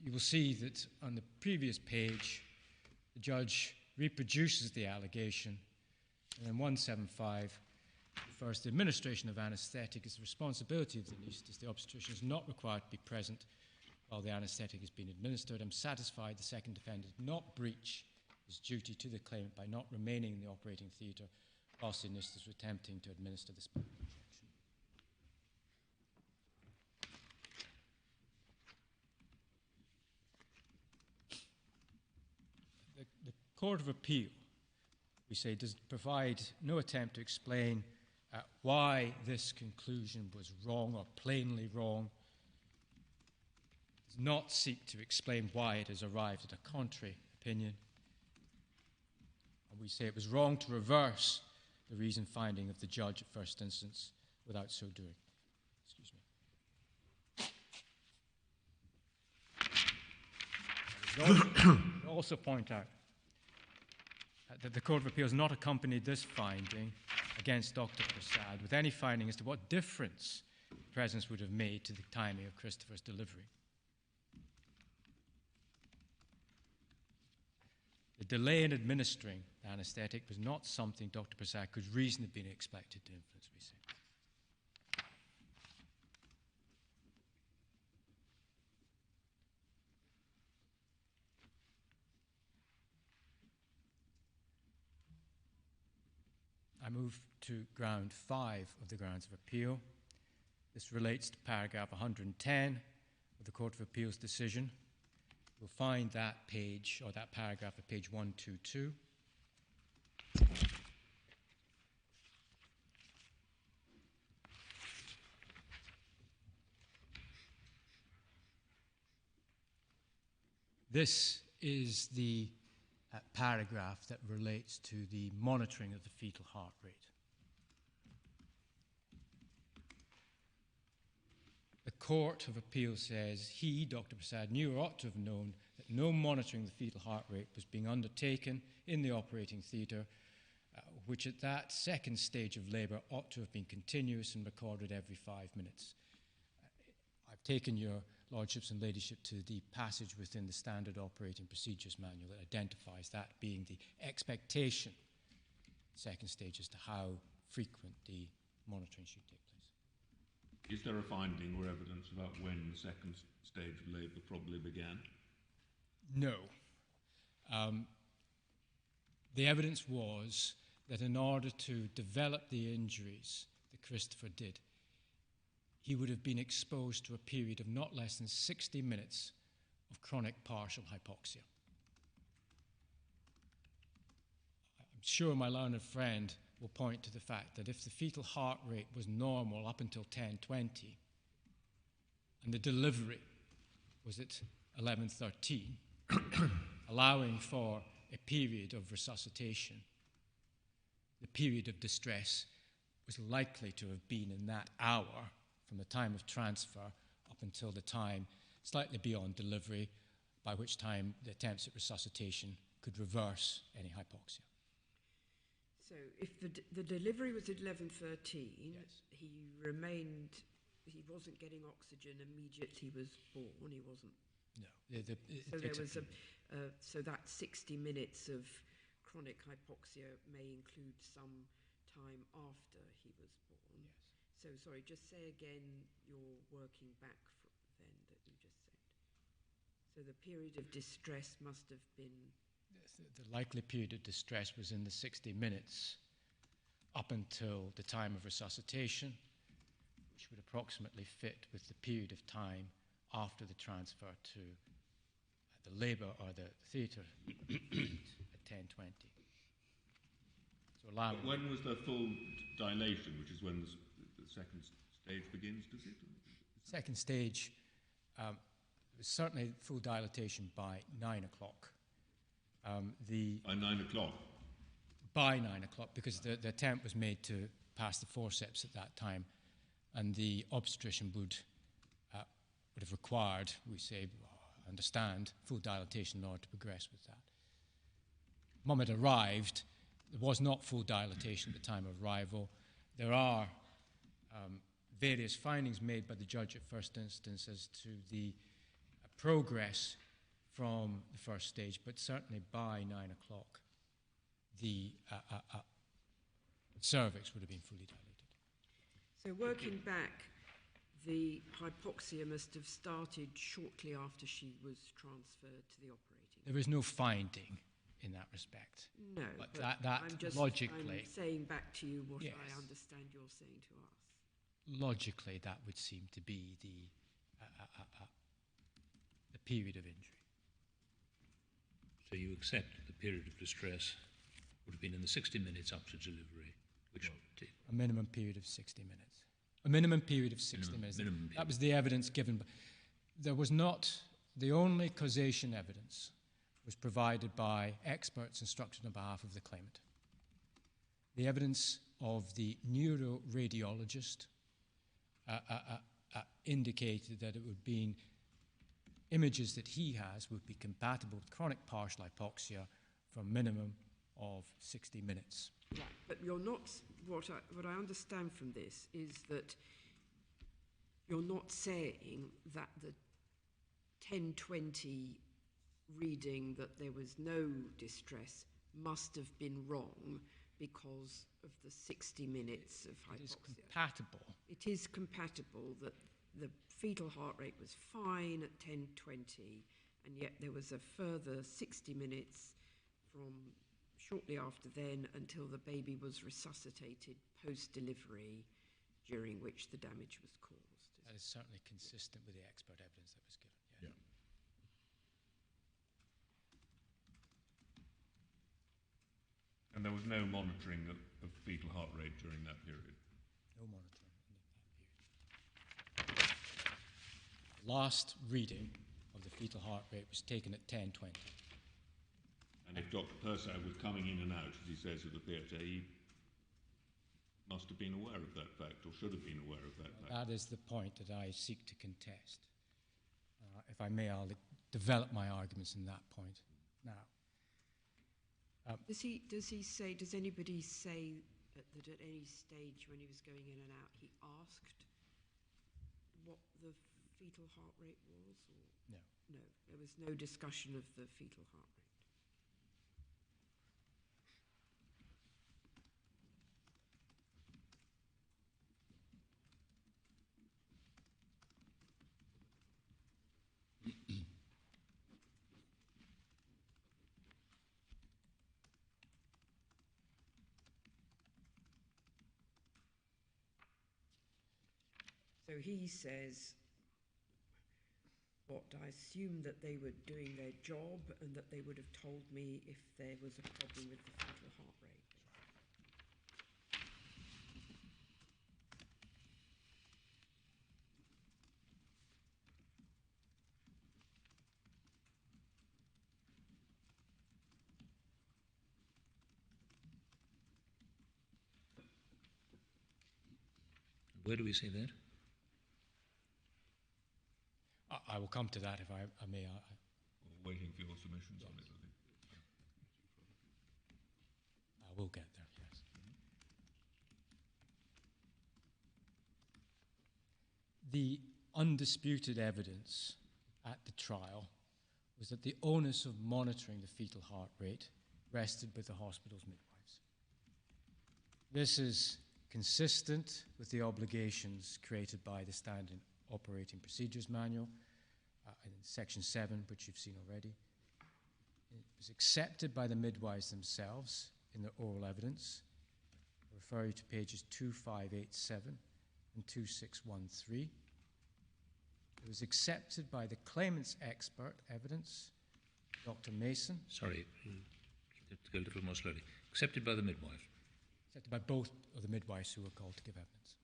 You will see that on the previous page, the judge reproduces the allegation, and in 175 refers to the administration of anaesthetic as the responsibility of the anaesthetist. The obstetrician is not required to be present while the anaesthetic is being administered. I'm satisfied the second defendant did not breach his duty to the claimant by not remaining in the operating theatre whilst the anaesthetist was attempting to administer the spinal injection. The Court of Appeal, we say, does provide no attempt to explain why this conclusion was wrong or plainly wrong. Does not seek to explain why it has arrived at a contrary opinion. And we say it was wrong to reverse the reasoned finding of the judge at first instance without so doing. Excuse me. I also point out that the Court of Appeal has not accompanied this finding against Dr. Persad with any finding as to what difference presence would have made to the timing of Christopher's delivery. The delay in administering the anaesthetic was not something Dr. Persad could reasonably be expected to influence, we say. I move to ground 5 of the grounds of appeal. This relates to paragraph 110 of the Court of Appeal's decision. You'll find that page, or that paragraph at page 122. This is the paragraph that relates to the monitoring of the fetal heart rate. The Court of Appeal says he, Dr Persad, knew or ought to have known that no monitoring of the fetal heart rate was being undertaken in the operating theatre, which at that second stage of labour ought to have been continuous and recorded every 5 minutes. I've taken your Lordships and Ladyship to the passage within the Standard Operating Procedures Manual that identifies that being the expectation, second stage, as to how frequent the monitoring should take place. Is there a finding or evidence about when the second stage of labour probably began? No. The evidence was that in order to develop the injuries that Christopher did, he would have been exposed to a period of not less than 60 minutes of chronic partial hypoxia. I'm sure my learned friend will point to the fact that if the fetal heart rate was normal up until 10:20 and the delivery was at 11:13, allowing for a period of resuscitation, the period of distress was likely to have been in that hour from the time of transfer up until the time slightly beyond delivery, by which time the attempts at resuscitation could reverse any hypoxia. So if the delivery was at 11:13, Yes. he wasn't getting oxygen immediately he was born, he wasn't. No. So there was so that 60 minutes of chronic hypoxia may include some time after he was born. Yes. So sorry, just say again you're working back from then that you just said. So the period of distress must have been... The likely period of distress was in the 60 minutes up until the time of resuscitation, which would approximately fit with the period of time after the transfer to the labour or the theatre at 10:20. So when was the full dilation, which is when the second stage begins, does it? Second stage was certainly full dilatation by 9 o'clock. By 9 o'clock? By 9 o'clock, because the attempt was made to pass the forceps at that time, and the obstetrician would have required, we say, understand, full dilatation in order to progress with that. The moment it arrived, there was not full dilatation at the time of arrival. There are various findings made by the judge at first instance as to the progress from the first stage, but certainly by 9 o'clock, the cervix would have been fully dilated. So working back, the hypoxia must have started shortly after she was transferred to the operating. There is no finding in that respect. No, but but that logically... I'm saying back to you what Yes. I understand you're saying to us. Logically, that would seem to be the period of injury. So you accept the period of distress would have been in the 60 minutes up to delivery, which... A minimum period of 60 minutes. A minimum period of 60 minutes. That was the evidence given. There was not... The only causation evidence was provided by experts instructed on behalf of the claimant. The evidence of the neuroradiologist indicated that it would be images that he has would be compatible with chronic partial hypoxia for a minimum of 60 minutes. Right, but you're not... What I understand from this is that you're not saying that the 10:20 reading that there was no distress must have been wrong because of the 60 minutes of hypoxia. It is compatible. It is compatible that the fetal heart rate was fine at 10:20, and yet there was a further 60 minutes from shortly after then until the baby was resuscitated post-delivery, during which the damage was caused. That is certainly consistent with the expert evidence that was given. Yeah. And there was no monitoring of fetal heart rate during that period? No monitoring in that period. The last reading of the fetal heart rate was taken at 10:20. And if Dr Persad was coming in and out, as he says at the theatre, he must have been aware of that fact, or should have been aware of that fact. That is the point that I seek to contest. If I may, I'll develop my arguments in that point now. Does anybody say that at any stage when he was going in and out, he asked what the fetal heart rate was? Or? No. No, there was no discussion of the fetal heart rate. So he says, I assume that they were doing their job and that they would have told me if there was a problem with the fetal heart rate. Where do we see that? I will come to that if I may. Waiting for your submissions on it, I think. I will get there, yes. The undisputed evidence at the trial was that the onus of monitoring the fetal heart rate rested with the hospital's midwives. This is consistent with the obligations created by the Standard Operating Procedures Manual in Section 7, which you've seen already. It was accepted by the midwives themselves in their oral evidence. I refer you to pages 2587 and 2613. It was accepted by the claimant's expert evidence, Dr. Mason. Sorry, to go a little more slowly. Accepted by the midwife. Accepted by both of the midwives who were called to give evidence.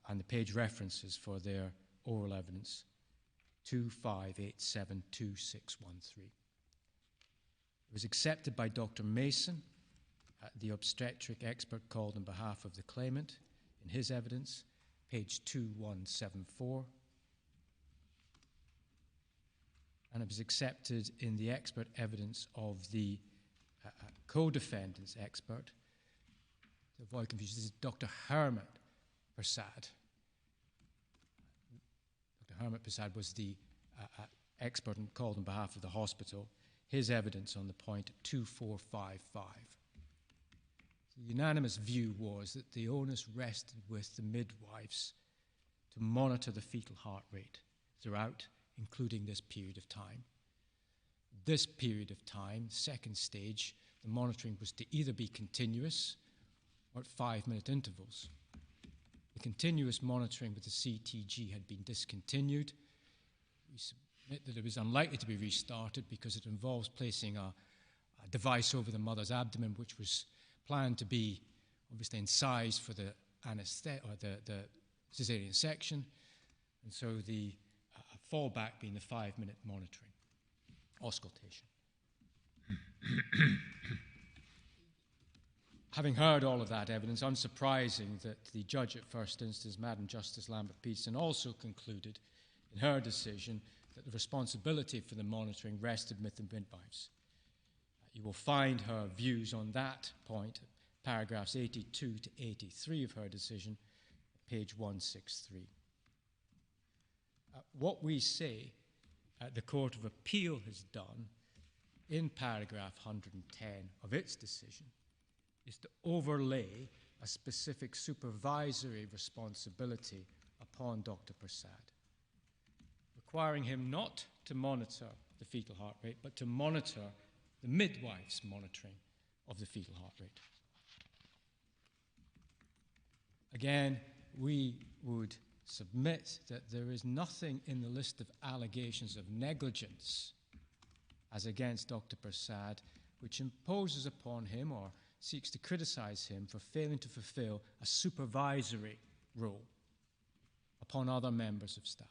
And the page references for their oral evidence, 2587, 2613. It was accepted by Dr. Mason, the obstetric expert called on behalf of the claimant, in his evidence, page 2174. And it was accepted in the expert evidence of the co-defendant's expert. To avoid confusion, this is Dr. Hermit Persad. Dr. Hermit Persad was the expert and called on behalf of the hospital. His evidence on the point, 2455. The unanimous view was that the onus rested with the midwives to monitor the fetal heart rate throughout, including this period of time. This period of time, second stage, the monitoring was to either be continuous or at 5-minute intervals. The continuous monitoring with the CTG had been discontinued. We submit that it was unlikely to be restarted because it involves placing a device over the mother's abdomen, which was planned to be obviously in size for the the cesarean section, and so the fallback being the 5-minute monitoring, auscultation. Having heard all of that evidence, unsurprising that the judge at first instance, Madam Justice Lambert-Peterson, also concluded in her decision that the responsibility for the monitoring rested with the midwives. You will find her views on that point, paragraphs 82 to 83 of her decision, page 163. What we say the Court of Appeal has done in paragraph 110 of its decision is to overlay a specific supervisory responsibility upon Dr. Persad, requiring him not to monitor the fetal heart rate, but to monitor the midwife's monitoring of the fetal heart rate. Again, we would submit that there is nothing in the list of allegations of negligence as against Dr. Persad which imposes upon him or seeks to criticize him for failing to fulfill a supervisory role upon other members of staff.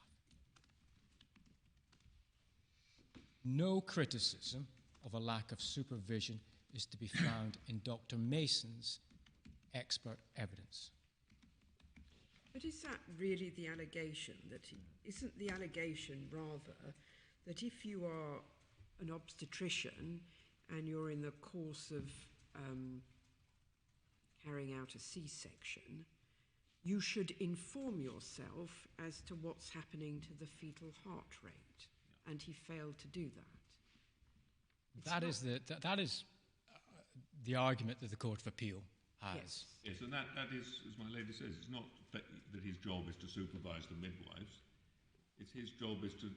No criticism of a lack of supervision is to be found in Dr. Mason's expert evidence. But is that really the allegation? Isn't the allegation rather that if you are an obstetrician and you're in the course of carrying out a C-section, you should inform yourself as to what's happening to the fetal heart rate, and he failed to do that. That is the argument that the Court of Appeal has. Yes, and that is, as my lady says, it's not that his job is to supervise the midwives. It's his job is to,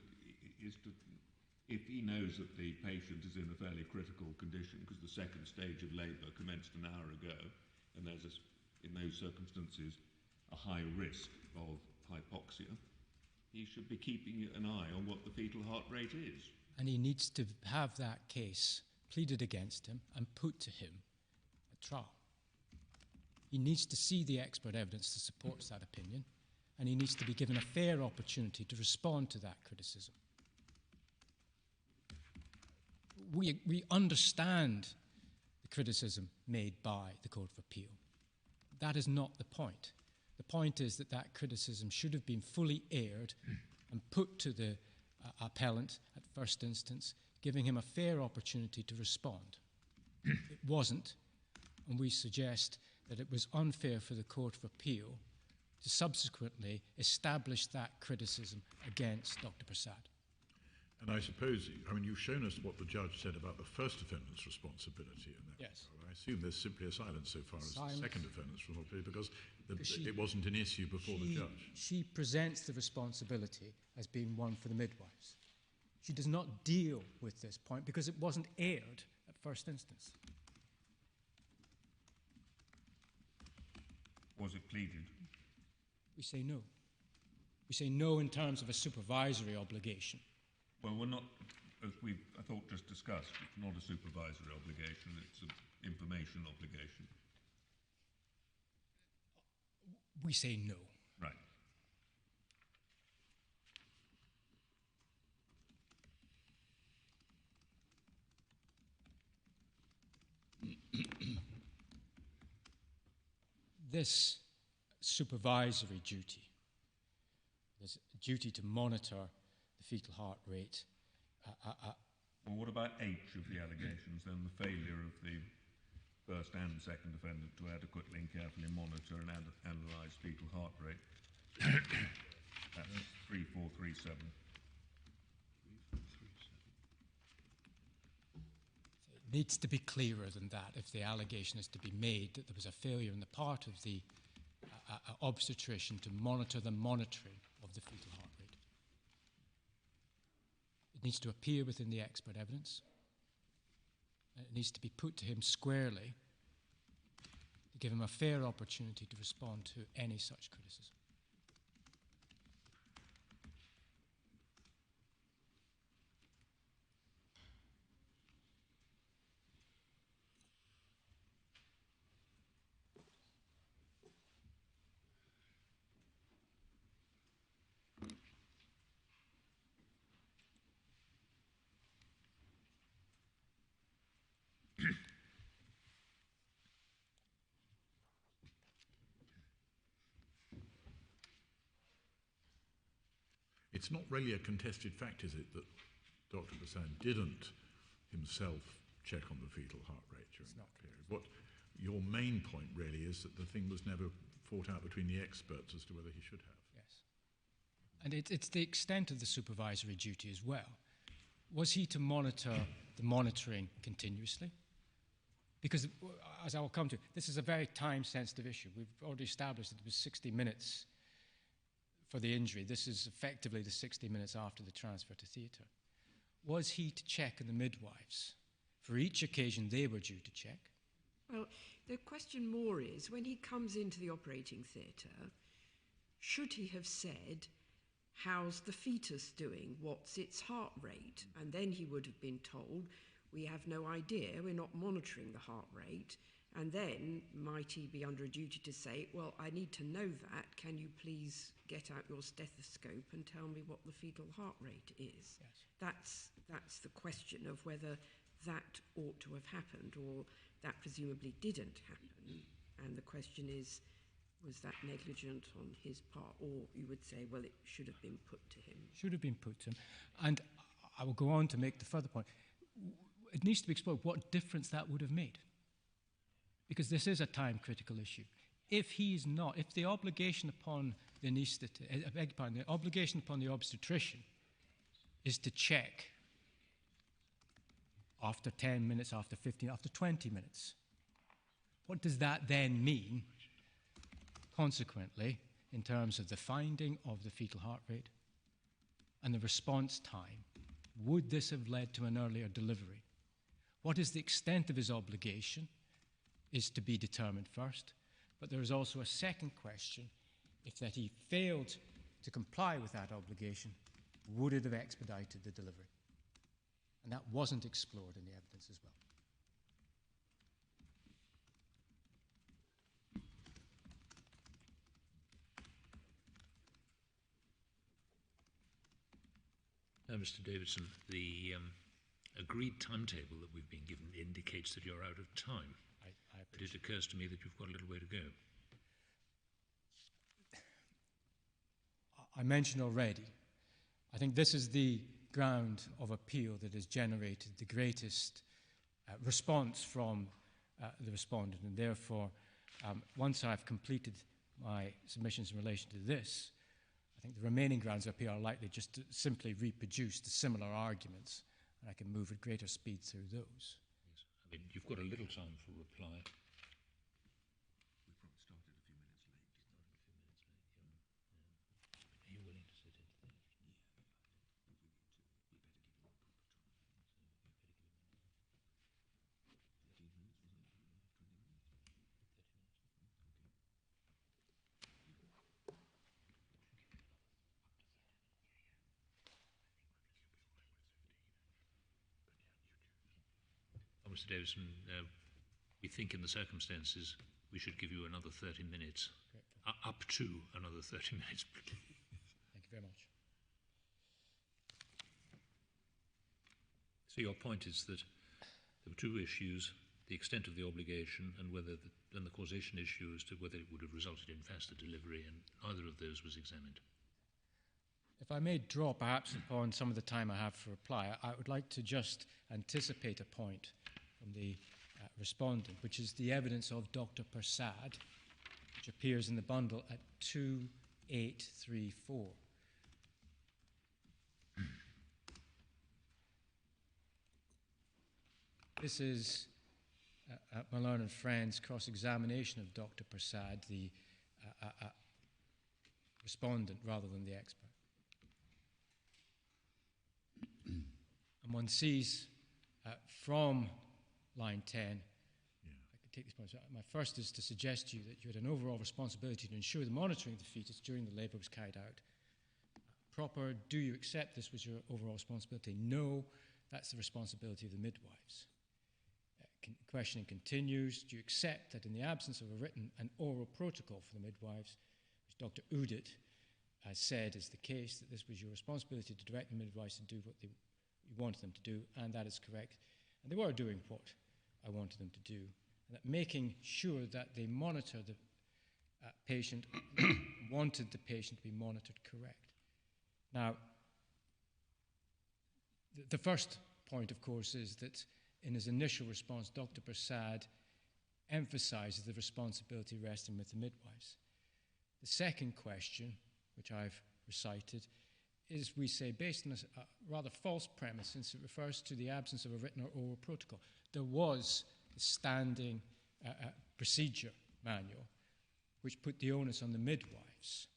if he knows that the patient is in a fairly critical condition, because the second stage of labour commenced an hour ago, and there's in those circumstances a high risk of hypoxia, he should be keeping an eye on what the fetal heart rate is. And he needs to have that case pleaded against him and put to him at trial. He needs to see the expert evidence that supports that opinion, and he needs to be given a fair opportunity to respond to that criticism. We understand the criticism made by the Court of Appeal. That is not the point. The point is that that criticism should have been fully aired and put to the appellant at first instance, giving him a fair opportunity to respond. It wasn't, and we suggest that it was unfair for the Court of Appeal to subsequently establish that criticism against Dr. Persad. And I suppose, you've shown us what the judge said about the first defendant's responsibility in that. Yes. I assume there's simply a silence so far as the second defendant's responsibility, because it wasn't an issue before the judge. She presents the responsibility as being one for the midwives. She does not deal with this point because it wasn't aired at first instance. Was it pleaded? We say no. We say no in terms of a supervisory obligation. Well, we're not, as we've, I thought, just discussed, it's not a supervisory obligation, it's an information obligation. We say no. Right. This supervisory duty, this duty to monitor the fetal heart rate. Well, what about H of the allegations, then? The failure of the first and second defendant to adequately and carefully monitor and analyse fetal heart rate. That's 3437. It needs to be clearer than that if the allegation is to be made that there was a failure on the part of the obstetrician to monitor the monitoring of the fetal heart rate. It needs to appear within the expert evidence. It needs to be put to him squarely to give him a fair opportunity to respond to any such criticism. It's not really a contested fact, is it, that Dr. Persad didn't himself check on the fetal heart rate during that period? What your main point really is that the thing was never fought out between the experts as to whether he should have. Yes. And it's the extent of the supervisory duty as well. Was he to monitor the monitoring continuously? Because, as I will come to, this is a very time-sensitive issue. We've already established that it was 60 minutes for the injury. This is effectively the 60 minutes after the transfer to theatre. Was he to check on the midwives? For each occasion they were due to check. Well, the question more is, when he comes into the operating theatre, should he have said, how's the fetus doing? What's its heart rate? And then he would have been told, we have no idea, we're not monitoring the heart rate, And then might he be under a duty to say, well, I need to know that. Can you please get out your stethoscope and tell me what the fetal heart rate is? Yes. That's the question of whether that ought to have happened or that presumably didn't happen. And the question is, was that negligent on his part? Or you would say, well, it should have been put to him. Should have been put to him. And I will go on to make the further point. It needs to be explored what difference that would have made. Because this is a time-critical issue. If the obligation upon the the obligation upon the obstetrician is to check after 10 minutes, after 15, after 20 minutes, what does that then mean, consequently, in terms of the finding of the fetal heart rate and the response time? Would this have led to an earlier delivery? What is the extent of his obligation is to be determined first. But there is also a second question. If that he failed to comply with that obligation, would it have expedited the delivery? And that wasn't explored in the evidence as well. Now, Mr. Davidson, the agreed timetable that we've been given indicates that you're out of time. But it occurs to me that you've got a little way to go. I mentioned already, I think this is the ground of appeal that has generated the greatest response from the respondent, and therefore, once I've completed my submissions in relation to this, I think the remaining grounds of appeal are likely just to simply reproduce the similar arguments, and I can move at greater speed through those. Yes. I mean, you've got a little time for reply. We probably started a few minutes late. Are you willing to sit in there? Mr. Davidson, we think in the circumstances we should give you another 30 minutes, up to another 30 minutes. Thank you very much. So your point is that there were two issues, the extent of the obligation and the causation issue as to whether it would have resulted in faster delivery, and neither of those was examined. If I may draw perhaps upon some of the time I have for reply, I would like to just anticipate a point from the respondent, which is the evidence of Dr Persad, which appears in the bundle at 2834. This is my learned friend's cross-examination of Dr Persad, the respondent rather than the expert. And one sees from line 10, I can take these points. My first is to suggest to you that you had an overall responsibility to ensure the monitoring of the fetus during the labour was carried out. Proper, do you accept this was your overall responsibility? No, that's the responsibility of the midwives. Questioning continues. Do you accept that in the absence of a written and oral protocol for the midwives, which Dr Udit has said is the case, that this was your responsibility to direct the midwives to do what you wanted them to do, and that is correct. And they were doing what I wanted them to do, and that making sure that they monitor the patient, wanted the patient to be monitored correct. Now, the first point, of course, is that in his initial response, Dr Persad emphasizes the responsibility resting with the midwives. The second question, which I've recited, is, we say, based on a rather false premise, since it refers to the absence of a written or oral protocol. There was a standing procedure manual which put the onus on the midwives.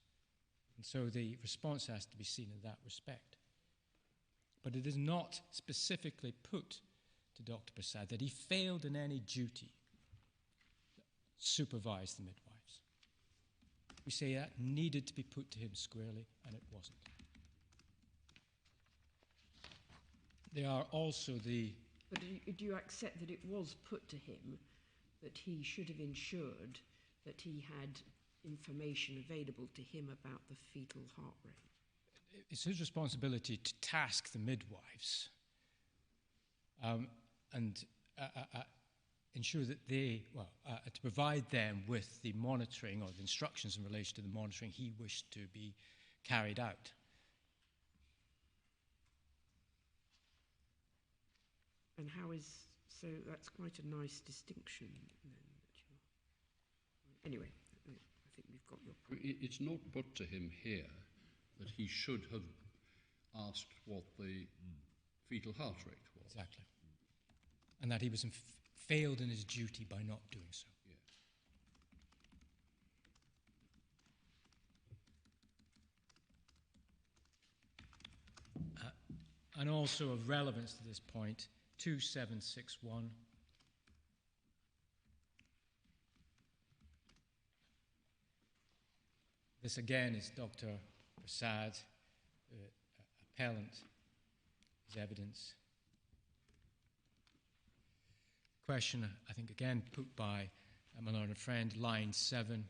And so the response has to be seen in that respect. But it is not specifically put to Dr Persad that he failed in any duty to supervise the midwives. We say that needed to be put to him squarely, and it wasn't. They are also the... But do you accept that it was put to him, that he should have ensured that he had information available to him about the fetal heart rate? It's his responsibility to task the midwives and ensure that they, to provide them with the monitoring or the instructions in relation to the monitoring he wished to be carried out. And how is, so that's quite a nice distinction then. Anyway, I think we've got your point. It's not put to him here that he should have asked what the fetal heart rate was. Exactly. And that he was failed in his duty by not doing so. Yeah. And also of relevance to this point, 2761. This again is Dr. Persad, appellant, his evidence. Question, I think again put by my learned friend, line 7.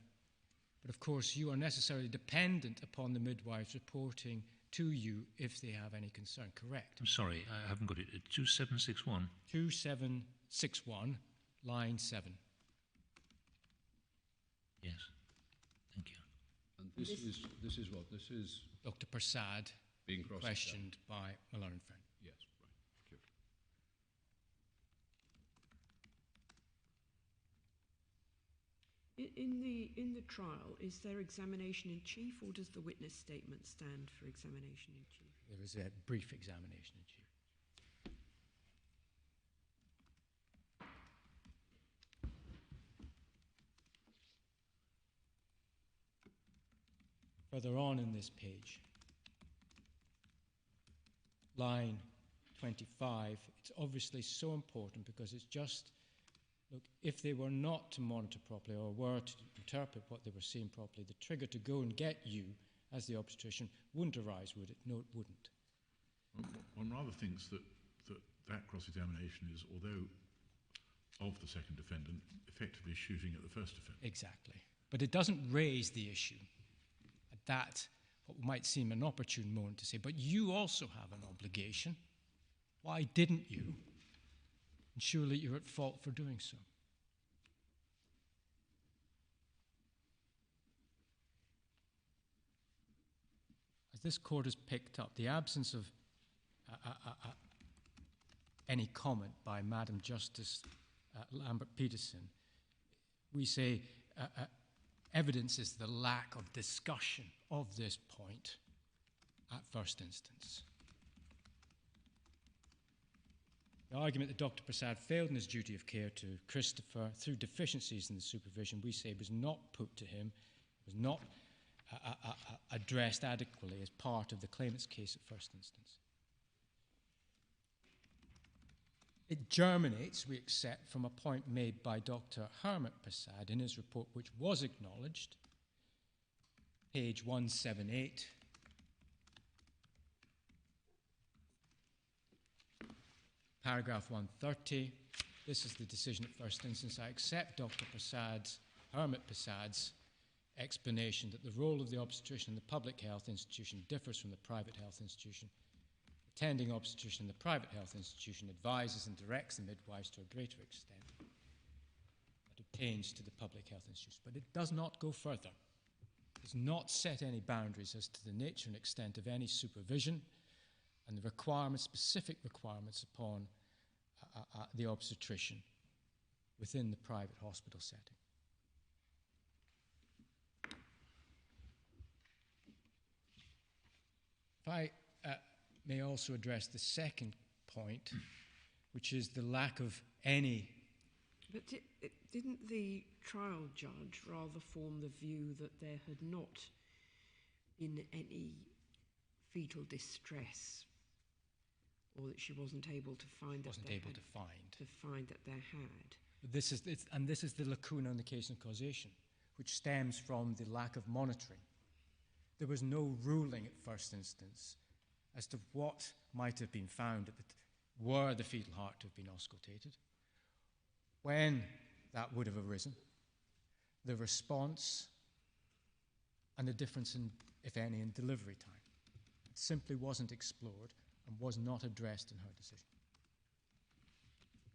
But of course, you are necessarily dependent upon the midwives reporting to you if they have any concern, correct? I'm sorry, I haven't got it. 2761? 2761, line 7. Yes, thank you. And this is what? This is Dr. Persad being questioned by my learned friend. Yes, right. Thank you. In the trial, is there examination in chief, or does the witness statement stand for examination in chief? There is a brief examination in chief. Further on in this page, line 25, it's obviously so important because it's just, look, if they were not to monitor properly or were to interpret what they were seeing properly, the trigger to go and get you as the obstetrician wouldn't arise, would it? No, it wouldn't. One rather thinks that cross-examination is, although of the second defendant, effectively shooting at the first defendant. Exactly. But it doesn't raise the issue at that, what might seem an opportune moment to say, but you also have an obligation. Why didn't you? And surely you're at fault for doing so. As this court has picked up, the absence of any comment by Madam Justice Lambert-Peterson, we say evidence is the lack of discussion of this point at first instance. The argument that Dr. Persad failed in his duty of care to Christopher through deficiencies in the supervision, we say, was not put to him, was not addressed adequately as part of the claimant's case at first instance. It germinates, we accept, from a point made by Dr. Hermit Persad in his report, which was acknowledged, page 178. Paragraph 130. This is the decision at first instance. I accept Dr. Persad's, Hermit Persad's, explanation that the role of the obstetrician in the public health institution differs from the private health institution. Attending obstetrician in the private health institution advises and directs the midwives to a greater extent that obtains to the public health institution. But it does not go further. It does not set any boundaries as to the nature and extent of any supervision and the requirements, specific requirements upon the obstetrician within the private hospital setting. If I may also address the second point, which is the lack of any... But didn't the trial judge rather form the view that there had not been any fetal distress, or that she wasn't able to find that that there had? This is the lacuna in the case of causation, which stems from the lack of monitoring. There was no ruling at first instance as to what might have been found were the fetal heart to have been auscultated. When that would have arisen, the response, and the difference in, if any, in delivery time. It simply wasn't explored and was not addressed in her decision.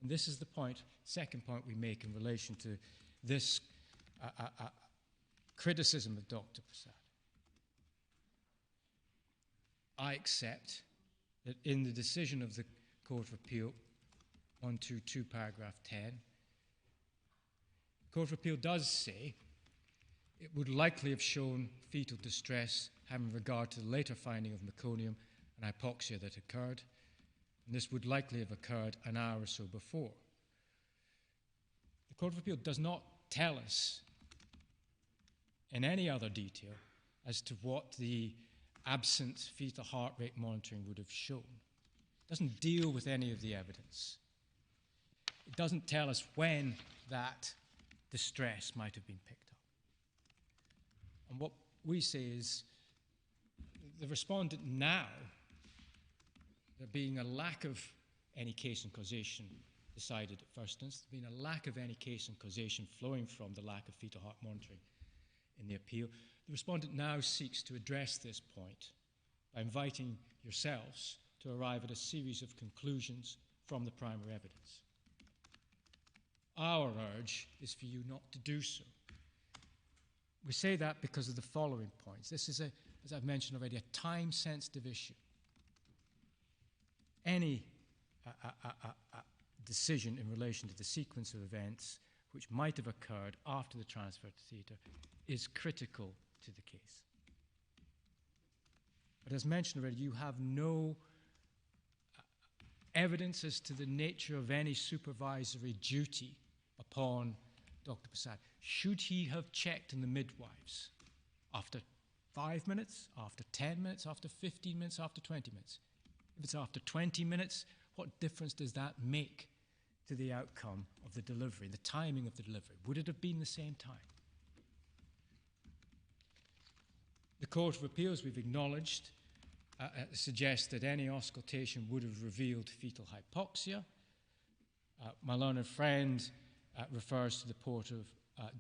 And this is the point, second point we make in relation to this criticism of Dr. Persad. I accept that in the decision of the Court of Appeal, 122 paragraph 10, the Court of Appeal does say it would likely have shown fetal distress having regard to the later finding of meconium and hypoxia that occurred, and this would likely have occurred an hour or so before. The Court of Appeal does not tell us in any other detail as to what the absent fetal heart rate monitoring would have shown. It doesn't deal with any of the evidence. It doesn't tell us when that distress might have been picked up. And what we say is the respondent now, there being a lack of any case and causation decided at first instance, being a lack of any case and causation flowing from the lack of fetal heart monitoring in the appeal, the respondent now seeks to address this point by inviting yourselves to arrive at a series of conclusions from the primary evidence. Our urge is for you not to do so. We say that because of the following points. This is, as I've mentioned already, a time-sensitive issue. Any decision in relation to the sequence of events which might have occurred after the transfer to theatre is critical to the case. But as mentioned already, you have no evidence as to the nature of any supervisory duty upon Dr. Persad. Should he have checked in the midwives after 5 minutes, after 10 minutes, after 15 minutes, after 20 minutes? If it's after 20 minutes, what difference does that make to the outcome of the delivery, the timing of the delivery? Would it have been the same time? The Court of Appeals, we've acknowledged, suggests that any auscultation would have revealed fetal hypoxia. My learned friend refers to the report of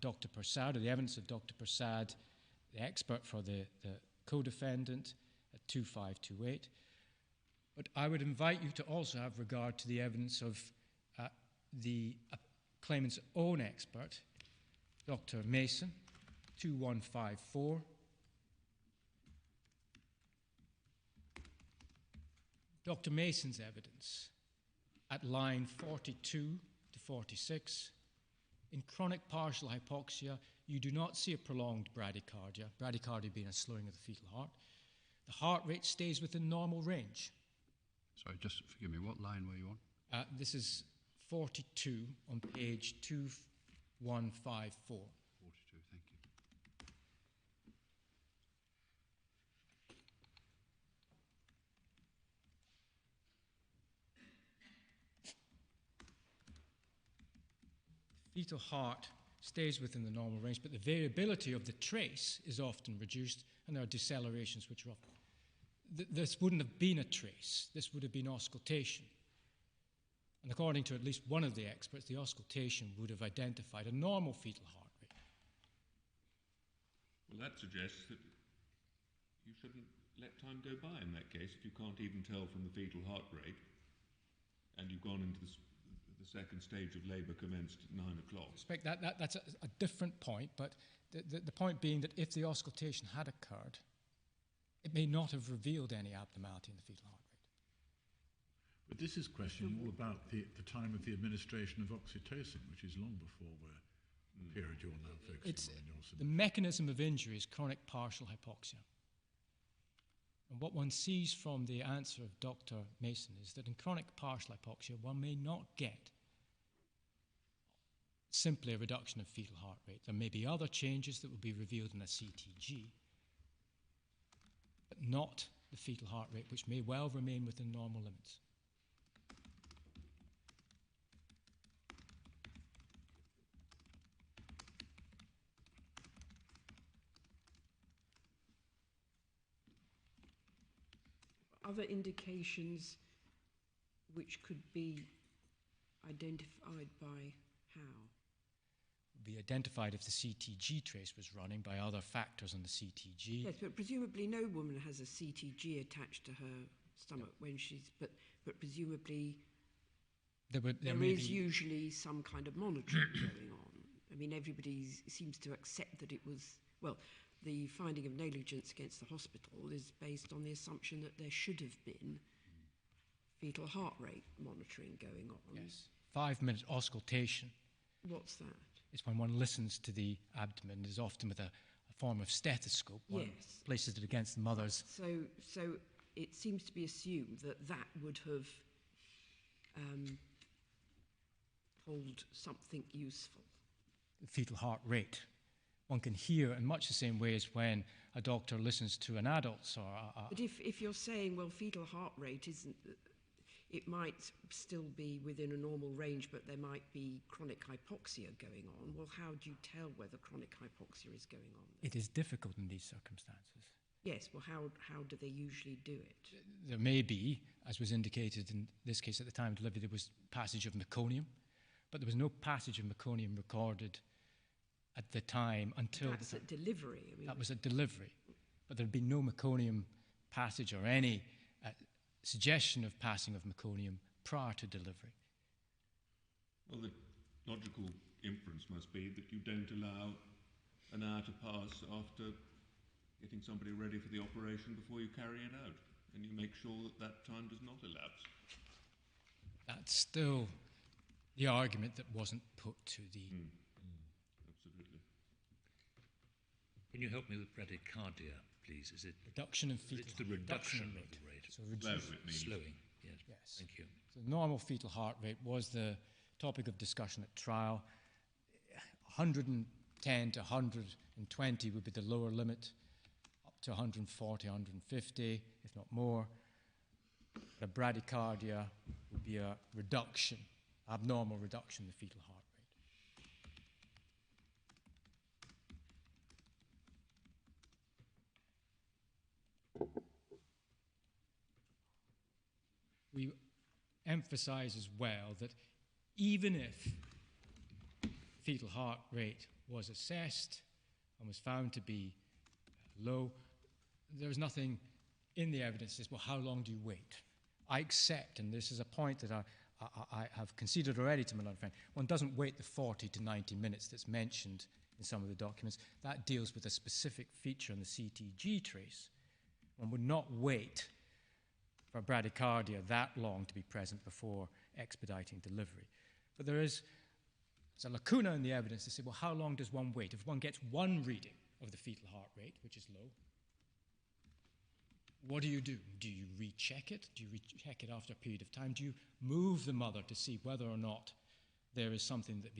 Dr. Persad, or the evidence of Dr. Persad, the expert for the co-defendant, at 2528. But I would invite you to also have regard to the evidence of the claimant's own expert, Dr. Mason, 2154. Dr. Mason's evidence at line 42 to 46. In chronic partial hypoxia, you do not see a prolonged bradycardia, bradycardia being a slowing of the fetal heart. The heart rate stays within normal range. Sorry, just forgive me, what line were you on? This is 42 on page 2154. 42, thank you. Fetal heart stays within the normal range, but the variability of the trace is often reduced, and there are decelerations which are often. This wouldn't have been a trace. This would have been auscultation. And according to at least one of the experts, the auscultation would have identified a normal fetal heart rate. Well, that suggests that you shouldn't let time go by in that case if you can't even tell from the fetal heart rate and you've gone into the second stage of labour commenced at 9 o'clock. I suspect that's a different point, but the point being that if the auscultation had occurred, it may not have revealed any abnormality in the fetal heart rate. But this is questioning all about the time of the administration of oxytocin, which is long before the period you're now focusing on in your the mechanism of injury is chronic partial hypoxia. And what one sees from the answer of Dr. Mason is that in chronic partial hypoxia, one may not get simply a reduction of fetal heart rate. There may be other changes that will be revealed in a CTG, but not the fetal heart rate, which may well remain within normal limits. Other indications which could be identified by how? be identified if the CTG trace was running by other factors on the CTG. Yes, but presumably no woman has a CTG attached to her stomach when she's, but presumably there is usually some kind of monitoring going on. I mean, everybody seems to accept that it was, well, the finding of negligence against the hospital is based on the assumption that there should have been fetal heart rate monitoring going on. Yes. 5-minute auscultation. What's that? It's when one listens to the abdomen. Is often with a form of stethoscope. One places it against the mother's. So it seems to be assumed that that would have told something useful. The fetal heart rate. One can hear in much the same way as when a doctor listens to an adult. But if you're saying, well, fetal heart rate isn't, it might still be within a normal range, but there might be chronic hypoxia going on. Well, how do you tell whether chronic hypoxia is going on? It is difficult in these circumstances. Yes, well, how do they usually do it? There may be, as was indicated in this case at the time of delivery, there was passage of meconium, but there was no passage of meconium recorded at the time until... That's at delivery. I mean, that was at delivery. But there had been no meconium passage or any suggestion of passing of meconium prior to delivery. Well, the logical inference must be that you don't allow an hour to pass after getting somebody ready for the operation before you carry it out, and you make sure that that time does not elapse. That's still the argument that wasn't put to the... Absolutely. Can you help me with bradycardia, please? Is it reduction in fetal... It's the reduction of the rate. So slowing, yes. Thank you. So normal fetal heart rate was the topic of discussion at trial. 110 to 120 would be the lower limit, up to 140, 150, if not more. A bradycardia would be a reduction, abnormal reduction in the fetal heart rate. We emphasize as well that even if fetal heart rate was assessed and was found to be low, there's nothing in the evidence that says, well, how long do you wait? I accept, and this is a point that I have conceded already to my learned friend, one doesn't wait the 40 to 90 minutes that's mentioned in some of the documents. That deals with a specific feature on the CTG trace. One would not wait for bradycardia that long to be present before expediting delivery. But there's a lacuna in the evidence to say, well, how long does one wait? If one gets one reading of the fetal heart rate, which is low, what do you do? Do you recheck it? Do you recheck it after a period of time? Do you move the mother to see whether or not there is something that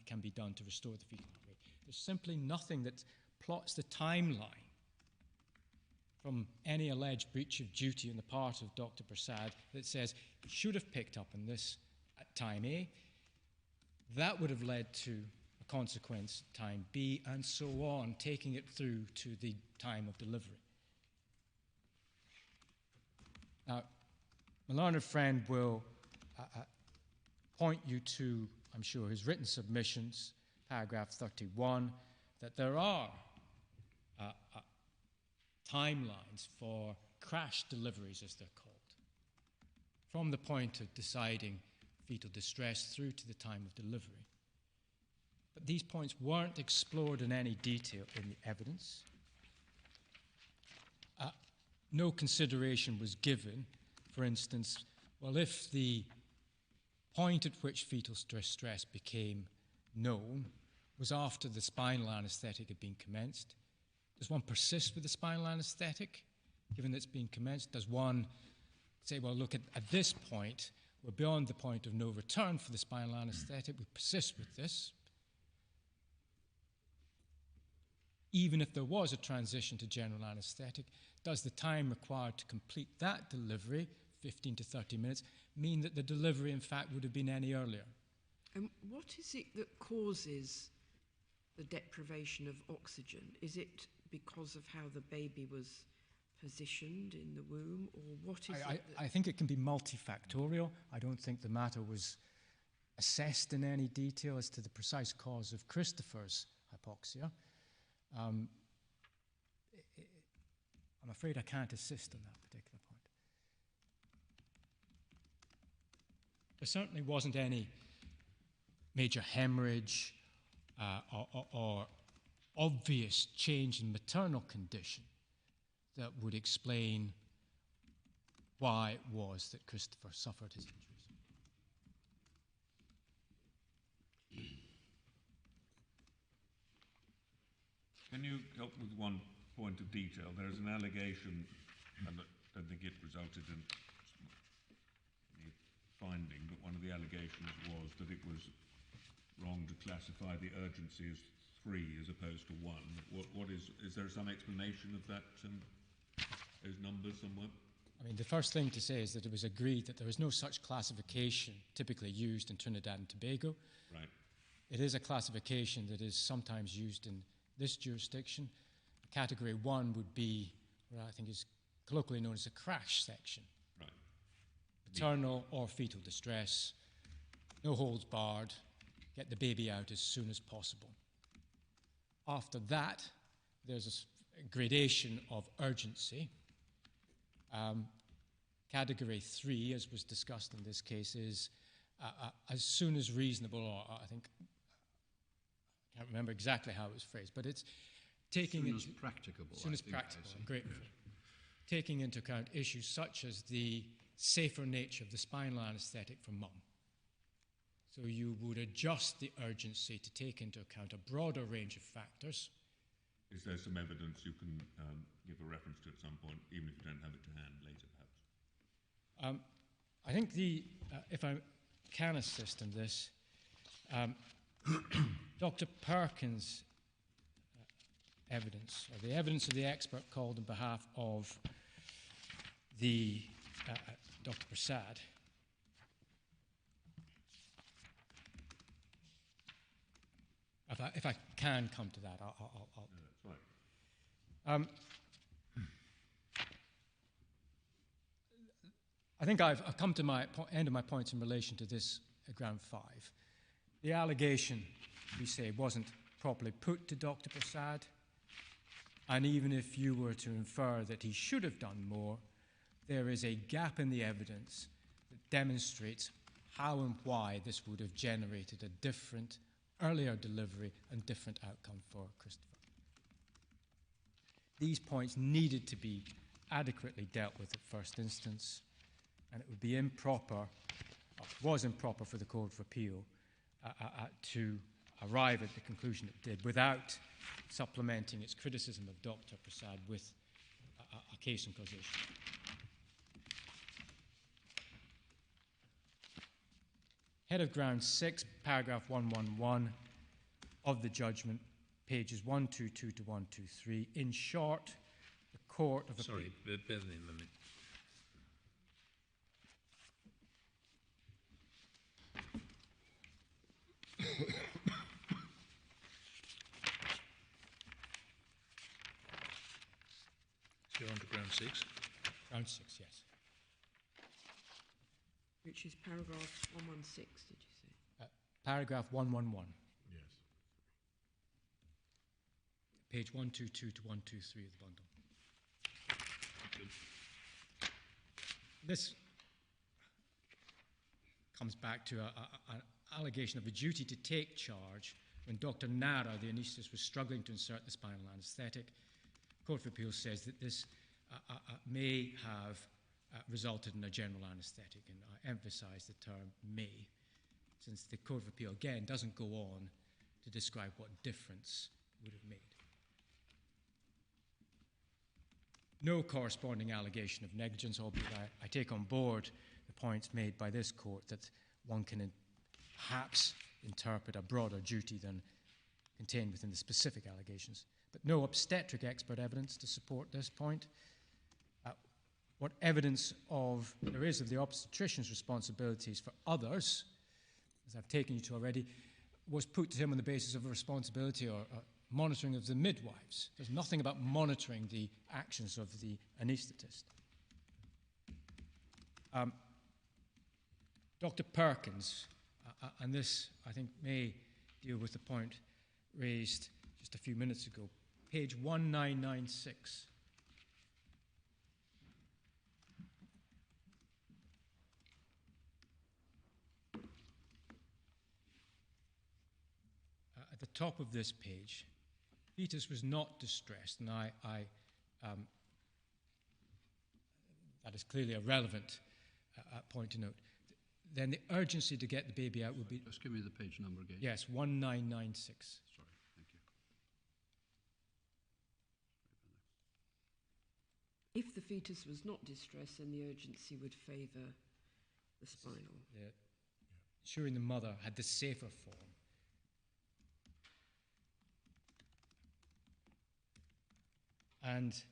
can be done to restore the fetal heart rate? There's simply nothing that plots the timeline from any alleged breach of duty on the part of Dr Persad that says he should have picked up on this at time A. That would have led to a consequence at time B, and so on, taking it through to the time of delivery. Now, my learned friend will point you to, I'm sure, his written submissions, paragraph 31, that there are timelines for crash deliveries, as they're called, from the point of deciding fetal distress through to the time of delivery. But these points weren't explored in any detail in the evidence. No consideration was given, for instance, well, if the point at which fetal distress became known was after the spinal anaesthetic had been commenced, does one persist with the spinal anaesthetic, given that it's been commenced? Does one say, well, look, at this point, we're beyond the point of no return for the spinal anaesthetic, we persist with this? Even if there was a transition to general anaesthetic, does the time required to complete that delivery, 15 to 30 minutes, mean that the delivery, in fact, would have been any earlier? And what is it that causes the deprivation of oxygen? Is it because of how the baby was positioned in the womb, or what is it? I think it can be multifactorial. I don't think the matter was assessed in any detail as to the precise cause of Christopher's hypoxia. I'm afraid I can't assist on that particular point. There certainly wasn't any major hemorrhage or obvious change in maternal condition that would explain why it was that Christopher suffered his injuries. Can you help with one point of detail? There is an allegation, and I don't think it resulted in any finding, but one of the allegations was that it was wrong to classify the urgency as 3 as opposed to 1. What is there some explanation of that, those numbers somewhere? I mean, the first thing to say is that it was agreed that there is no such classification typically used in Trinidad and Tobago. Right. It is a classification that is sometimes used in this jurisdiction. Category 1 would be what I think is colloquially known as a crash section. Right. Maternal or fetal distress, no holds barred, get the baby out as soon as possible. After that, there's a gradation of urgency. Category 3, as was discussed in this case, is as soon as reasonable, or I think, I can't remember exactly how it was phrased, but it's taking as soon as practicable. As soon as practicable, I'm grateful. Taking into account issues such as the safer nature of the spinal anaesthetic for mum. So you would adjust the urgency to take into account a broader range of factors. Is there some evidence you can give a reference to at some point, even if you don't have it to hand later, perhaps? I think if I can assist in this, Dr Perkins' evidence, or the evidence of the expert called on behalf of the Dr Persad, if I can come to that, I'll no, that's right. I think I've come to my end of my points in relation to this ground 5. The allegation, we say, wasn't properly put to Dr Persad, and even if you were to infer that he should have done more, there is a gap in the evidence that demonstrates how and why this would have generated a different earlier delivery and different outcome for Christopher. These points needed to be adequately dealt with at first instance, and it would be improper, or was improper for the Court of Appeal to arrive at the conclusion it did without supplementing its criticism of Dr Persad with a case on causation. Head of ground 6, paragraph 111 of the judgment, pages 122 to 123. In short, the Court of Appeal... Sorry, bear with me a moment. So you're on to ground 6? Ground 6, yes. Which is paragraph 116, did you say? Paragraph 111. Yes. Page 122 to 123 of the bundle. Good. This comes back to an allegation of a duty to take charge when Dr Narra, the anaesthetist, was struggling to insert the spinal anaesthetic. The Court of Appeal says that this may have resulted in a general anaesthetic, and I emphasise the term may, since the Court of Appeal, again, doesn't go on to describe what difference would have made. No corresponding allegation of negligence, albeit I take on board the points made by this court that one can perhaps interpret a broader duty than contained within the specific allegations. But no obstetric expert evidence to support this point. What evidence there is of the obstetrician's responsibilities for others, as I've taken you to already, was put to him on the basis of a responsibility or monitoring of the midwives. There's nothing about monitoring the actions of the anaesthetist. Dr Perkins, and this, I think, may deal with the point raised just a few minutes ago. Page 1996. At the top of this page, fetus was not distressed, and that is clearly a relevant point to note. Then the urgency to get the baby out would be... Just give me the page number again. Yes, 1996. Sorry, thank you. If the fetus was not distressed, then the urgency would favour the spinal. Yeah. Ensuring the mother had the safer form. And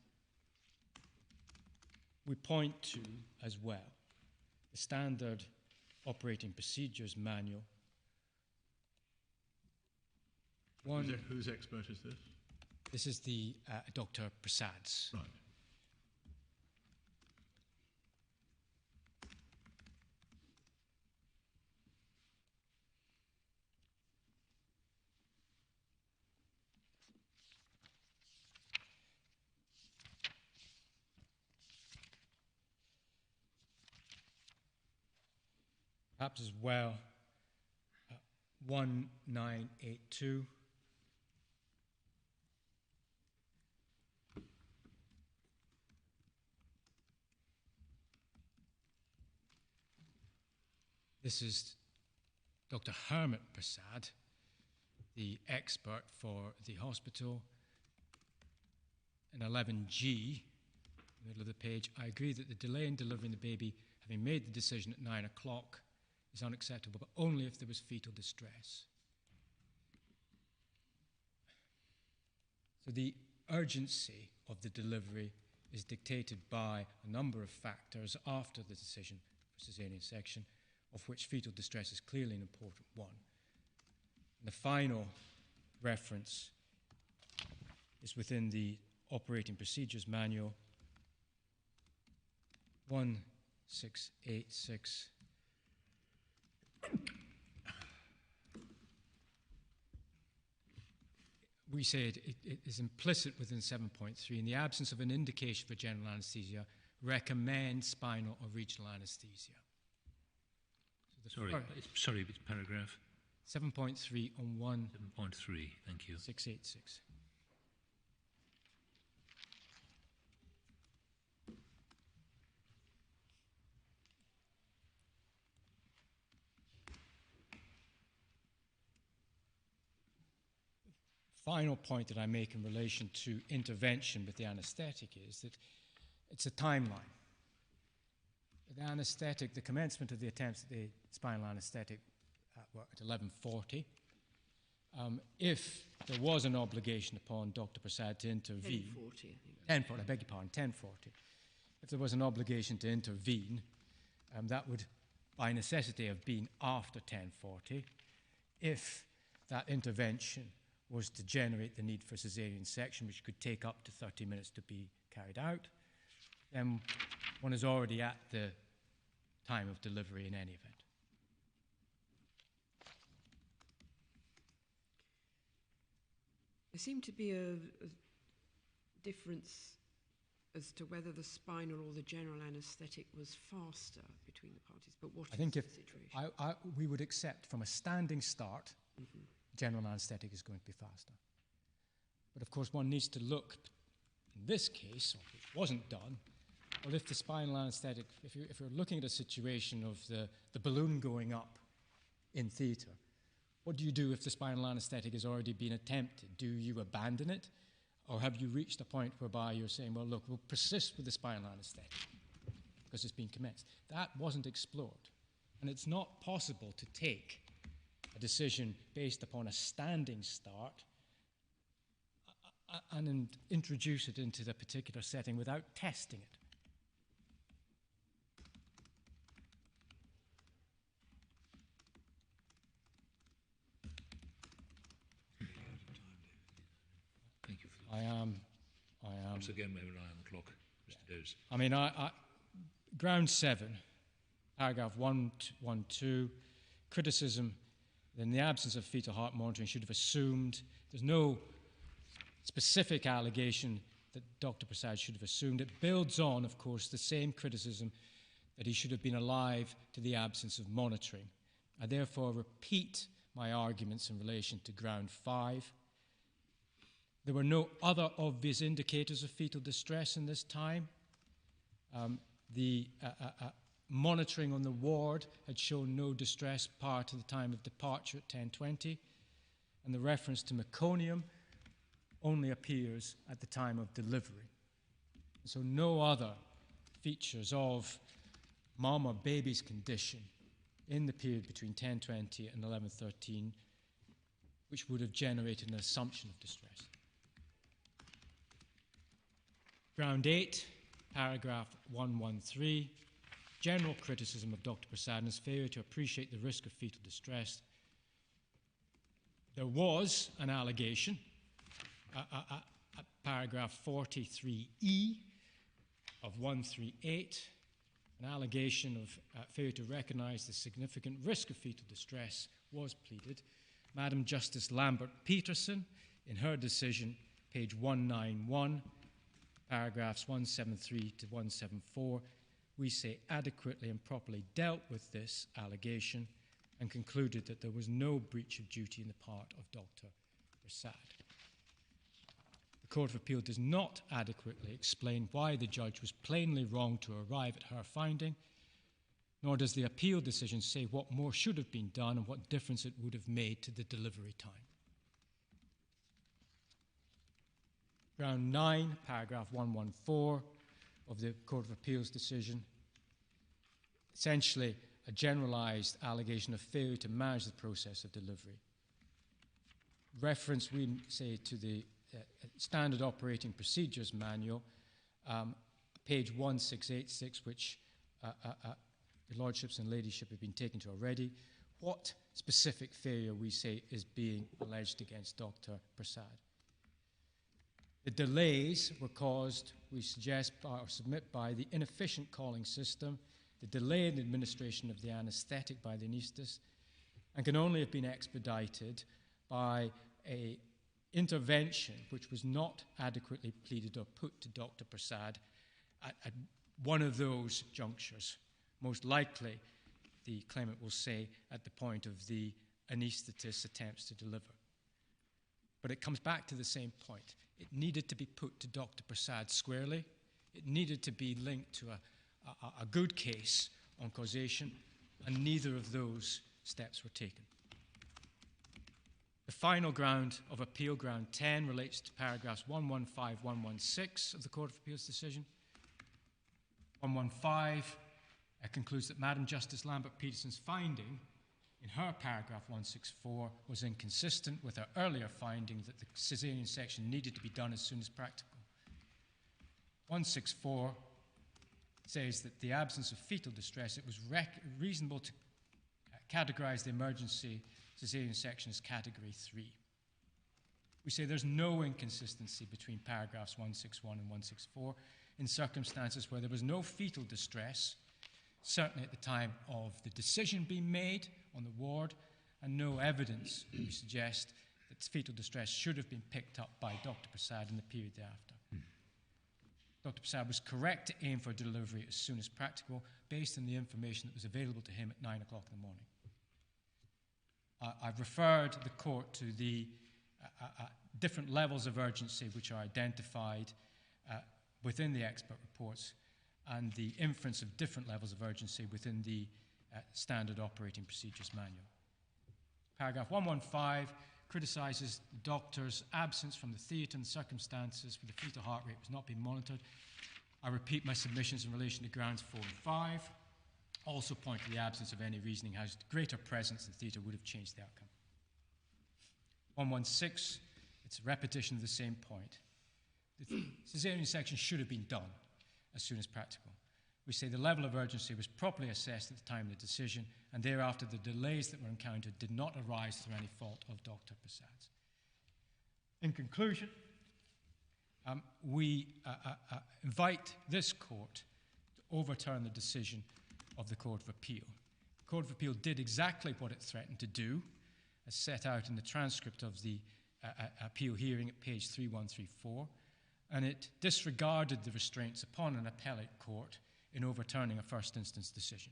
we point to, as well, the standard operating procedures manual. Whose expert is this? This is the Dr Persad's. Right. Perhaps as well, 1982. This is Dr Hermit Persad, the expert for the hospital. In 11G, middle of the page, I agree that the delay in delivering the baby, having made the decision at 9 o'clock, is unacceptable, but only if there was fetal distress. So the urgency of the delivery is dictated by a number of factors after the decision for caesarean section, of which fetal distress is clearly an important one. And the final reference is within the operating procedures manual 1686. We say it is implicit within 7.3, in the absence of an indication for general anaesthesia, recommend spinal or regional anaesthesia. So sorry, it's paragraph 7.3 on 7.3. Thank you. 686. Final point that I make in relation to intervention with the anaesthetic is that it's a timeline. The anaesthetic, the commencement of the attempts at the spinal anaesthetic were at 11:40. If there was an obligation upon Dr Persad to intervene... 10:40, I think. 10:40, I beg your pardon, 10:40. If there was an obligation to intervene, that would, by necessity, have been after 10:40. If that intervention was to generate the need for caesarean section, which could take up to 30 minutes to be carried out, then one is already at the time of delivery in any event. There seemed to be a difference as to whether the spinal or the general anaesthetic was faster between the parties, but what I think is if the situation? we would accept from a standing start, general anaesthetic is going to be faster. But of course one needs to look, in this case, or it wasn't done, well, if the spinal anaesthetic, if you're looking at a situation of the balloon going up in theatre, what do you do if the spinal anaesthetic has already been attempted? Do you abandon it? Or have you reached a point whereby you're saying, well, look, we'll persist with the spinal anaesthetic because it's been commenced? That wasn't explored. And it's not possible to take a decision based upon a standing start and introduce it into the particular setting without testing it. Thank you for that. I am. Once again, we rely on the clock, Mr. Dose. I mean, ground 7, paragraph 112, criticism that in the absence of fetal heart monitoring should have assumed. There's no specific allegation that Dr. Persad should have assumed. It builds on, of course, the same criticism that he should have been alive to the absence of monitoring. I therefore repeat my arguments in relation to ground 5. There were no other obvious indicators of fetal distress in this time. The monitoring on the ward had shown no distress prior to the time of departure at 10:20, and the reference to meconium only appears at the time of delivery. So no other features of mom or baby's condition in the period between 10:20 and 11:13 which would have generated an assumption of distress. Ground 8, paragraph 113, general criticism of Dr. Persad and his failure to appreciate the risk of fetal distress. There was an allegation, paragraph 43E of 138, an allegation of failure to recognize the significant risk of fetal distress was pleaded. Madam Justice Lambert-Peterson, in her decision, page 191, paragraphs 173 to 174, we say adequately and properly dealt with this allegation and concluded that there was no breach of duty on the part of Dr. Persad. The Court of Appeal does not adequately explain why the judge was plainly wrong to arrive at her finding, nor does the appeal decision say what more should have been done and what difference it would have made to the delivery time. Ground 9, paragraph 114 of the Court of Appeal's decision, essentially a generalized allegation of failure to manage the process of delivery. Reference, we say, to the Standard Operating Procedures Manual, page 1686, which your Lordships and Ladyship have been taken to already. What specific failure, we say, is being alleged against Dr. Persad? The delays were caused, we suggest or submit, by the inefficient calling system, the delay in the administration of the anaesthetic by the anaesthetist, and can only have been expedited by an intervention which was not adequately pleaded or put to Dr. Persad at one of those junctures. Most likely, the claimant will say, at the point of the anaesthetist's attempts to deliver. But it comes back to the same point. It needed to be put to Dr. Persad squarely. It needed to be linked to a good case on causation, and neither of those steps were taken. The final ground of appeal, ground 10, relates to paragraphs 115, 116 of the Court of Appeal's decision. 115 concludes that Madam Justice Lambert-Peterson's finding in her paragraph 164 was inconsistent with her earlier finding that the caesarean section needed to be done as soon as practical. 164 says that the absence of fetal distress, it was reasonable to categorize the emergency caesarean section as category 3. We say there's no inconsistency between paragraphs 161 and 164 in circumstances where there was no fetal distress, certainly at the time of the decision being made on the ward, and no evidence, we suggest, that fetal distress should have been picked up by Dr. Persad in the period thereafter. Dr. Persad was correct to aim for delivery as soon as practical, based on the information that was available to him at 9 o'clock in the morning. I've referred the court to the different levels of urgency which are identified within the expert reports, and the inference of different levels of urgency within the Standard Operating Procedures Manual. Paragraph 115 criticises the doctor's absence from the theatre and circumstances where the fetal heart rate was not being monitored. I repeat my submissions in relation to grounds 4 and 5. Also point to the absence of any reasoning how greater presence in theatre would have changed the outcome. 116, it's a repetition of the same point. The caesarean section should have been done as soon as practical. We say the level of urgency was properly assessed at the time of the decision, and thereafter the delays that were encountered did not arise through any fault of Dr. Persad's. In conclusion, we invite this court to overturn the decision of the Court of Appeal. Court of Appeal did exactly what it threatened to do, as set out in the transcript of the appeal hearing at page 3134, and it disregarded the restraints upon an appellate court in overturning a first instance decision.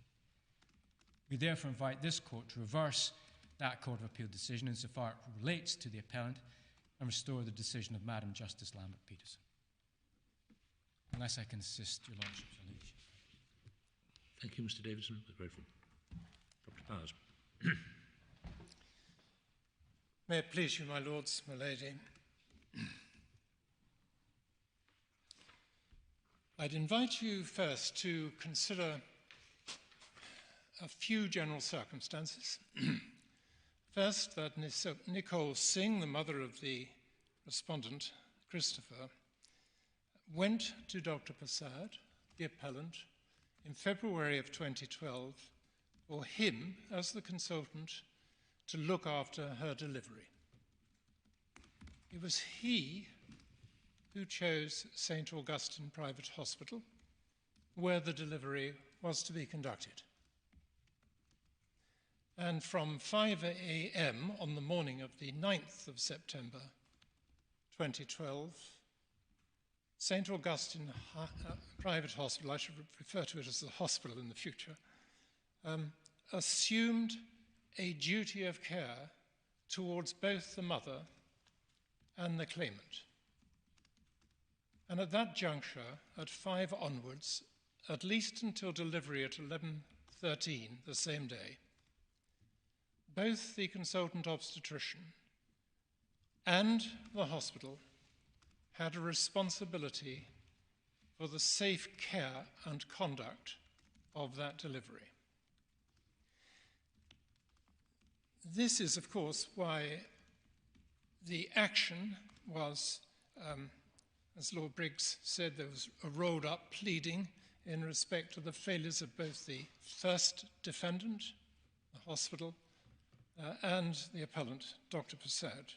We therefore invite this court to reverse that Court of Appeal decision insofar it relates to the appellant and restore the decision of Madam Justice Lambert-Peterson. Unless I can assist your Lordship's liege. Thank you, Mr. Davidson. We're grateful. Dr. Powers. May it please you, my lords, my lady. I'd invite you first to consider a few general circumstances. First, that Nicole Singh, the mother of the respondent, Christopher, went to Dr Persad, the appellant, in February of 2012 for him, as the consultant, to look after her delivery. It was he who chose St. Augustine Private Hospital, where the delivery was to be conducted. And from 5 a.m. on the morning of the 9th of September 2012, St. Augustine Private Hospital, I should refer to it as the hospital in the future, assumed a duty of care towards both the mother and the claimant. And at that juncture, at 5 onwards, at least until delivery at 11:13 the same day, both the consultant obstetrician and the hospital had a responsibility for the safe care and conduct of that delivery. This is, of course, why the action was, as Lord Briggs said, there was a rolled-up pleading in respect to the failures of both the first defendant, the hospital, and the appellant, Dr Persad.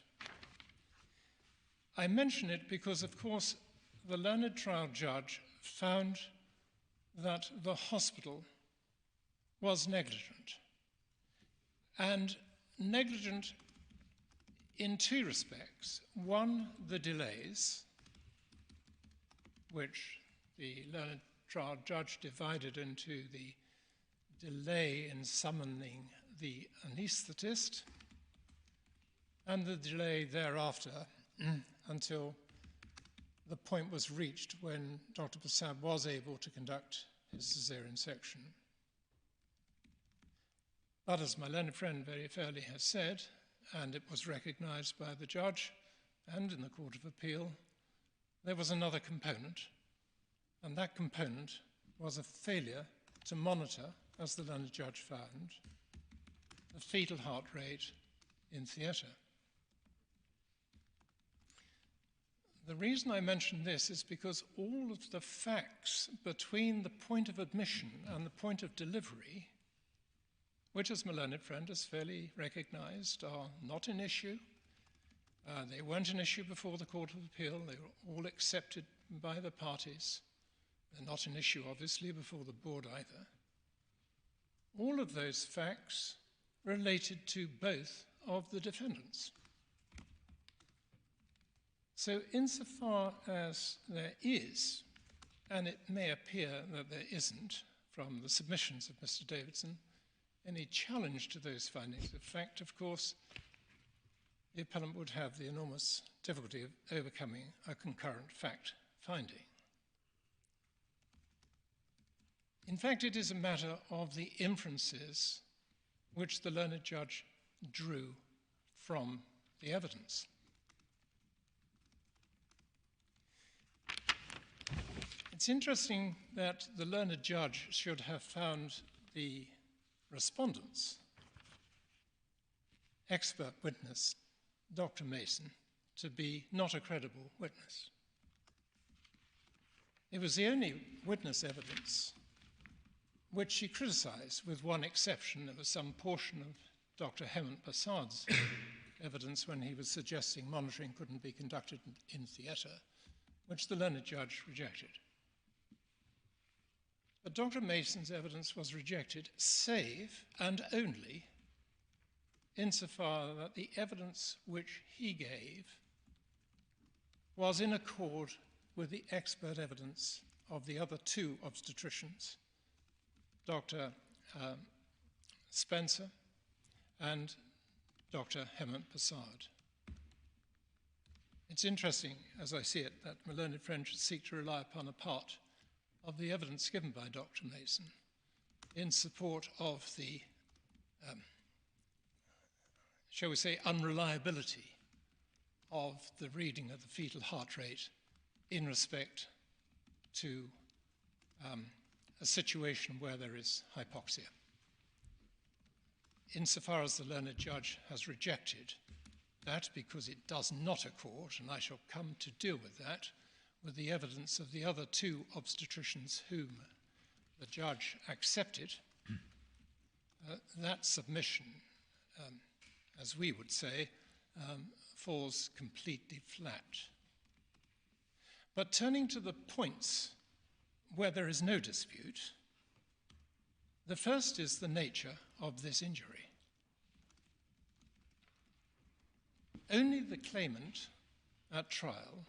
I mention it because, of course, the learned trial judge found that the hospital was negligent. And negligent in two respects. One, the delays, which the learned trial judge divided into the delay in summoning the anaesthetist and the delay thereafter until the point was reached when Dr Persad was able to conduct his caesarean section. But as my learned friend very fairly has said, and it was recognized by the judge and in the Court of Appeal, there was another component, and that component was a failure to monitor, as the learned judge found, the fetal heart rate in theatre. The reason I mention this is because all of the facts between the point of admission and the point of delivery, which, as my learned friend has fairly recognized, are not an issue. They weren't an issue before the Court of Appeal. They were all accepted by the parties. They're not an issue, obviously, before the board either. All of those facts related to both of the defendants. So insofar as there is, and it may appear that there isn't from the submissions of Mr. Davidson, any challenge to those findings of fact, of course, the appellant would have the enormous difficulty of overcoming a concurrent fact finding. In fact, it is a matter of the inferences which the learned judge drew from the evidence. It's interesting that the learned judge should have found the respondent's expert witness, Dr. Mason, to be not a credible witness. It was the only witness evidence which she criticized, with one exception. There was some portion of Dr. Persad's evidence when he was suggesting monitoring couldn't be conducted in theatre, which the learned judge rejected. But Dr. Mason's evidence was rejected, save and only insofar that the evidence which he gave was in accord with the expert evidence of the other two obstetricians, Dr. Spencer and Dr. Persad. It's interesting, as I see it, that my learned friend should seek to rely upon a part of the evidence given by Dr. Mason in support of the, shall we say, unreliability of the reading of the fetal heart rate in respect to a situation where there is hypoxia. Insofar as the learned judge has rejected that because it does not accord, and I shall come to deal with that, with the evidence of the other two obstetricians whom the judge accepted, that submission, as we would say, falls completely flat. But turning to the points where there is no dispute, the first is the nature of this injury. Only the claimant at trial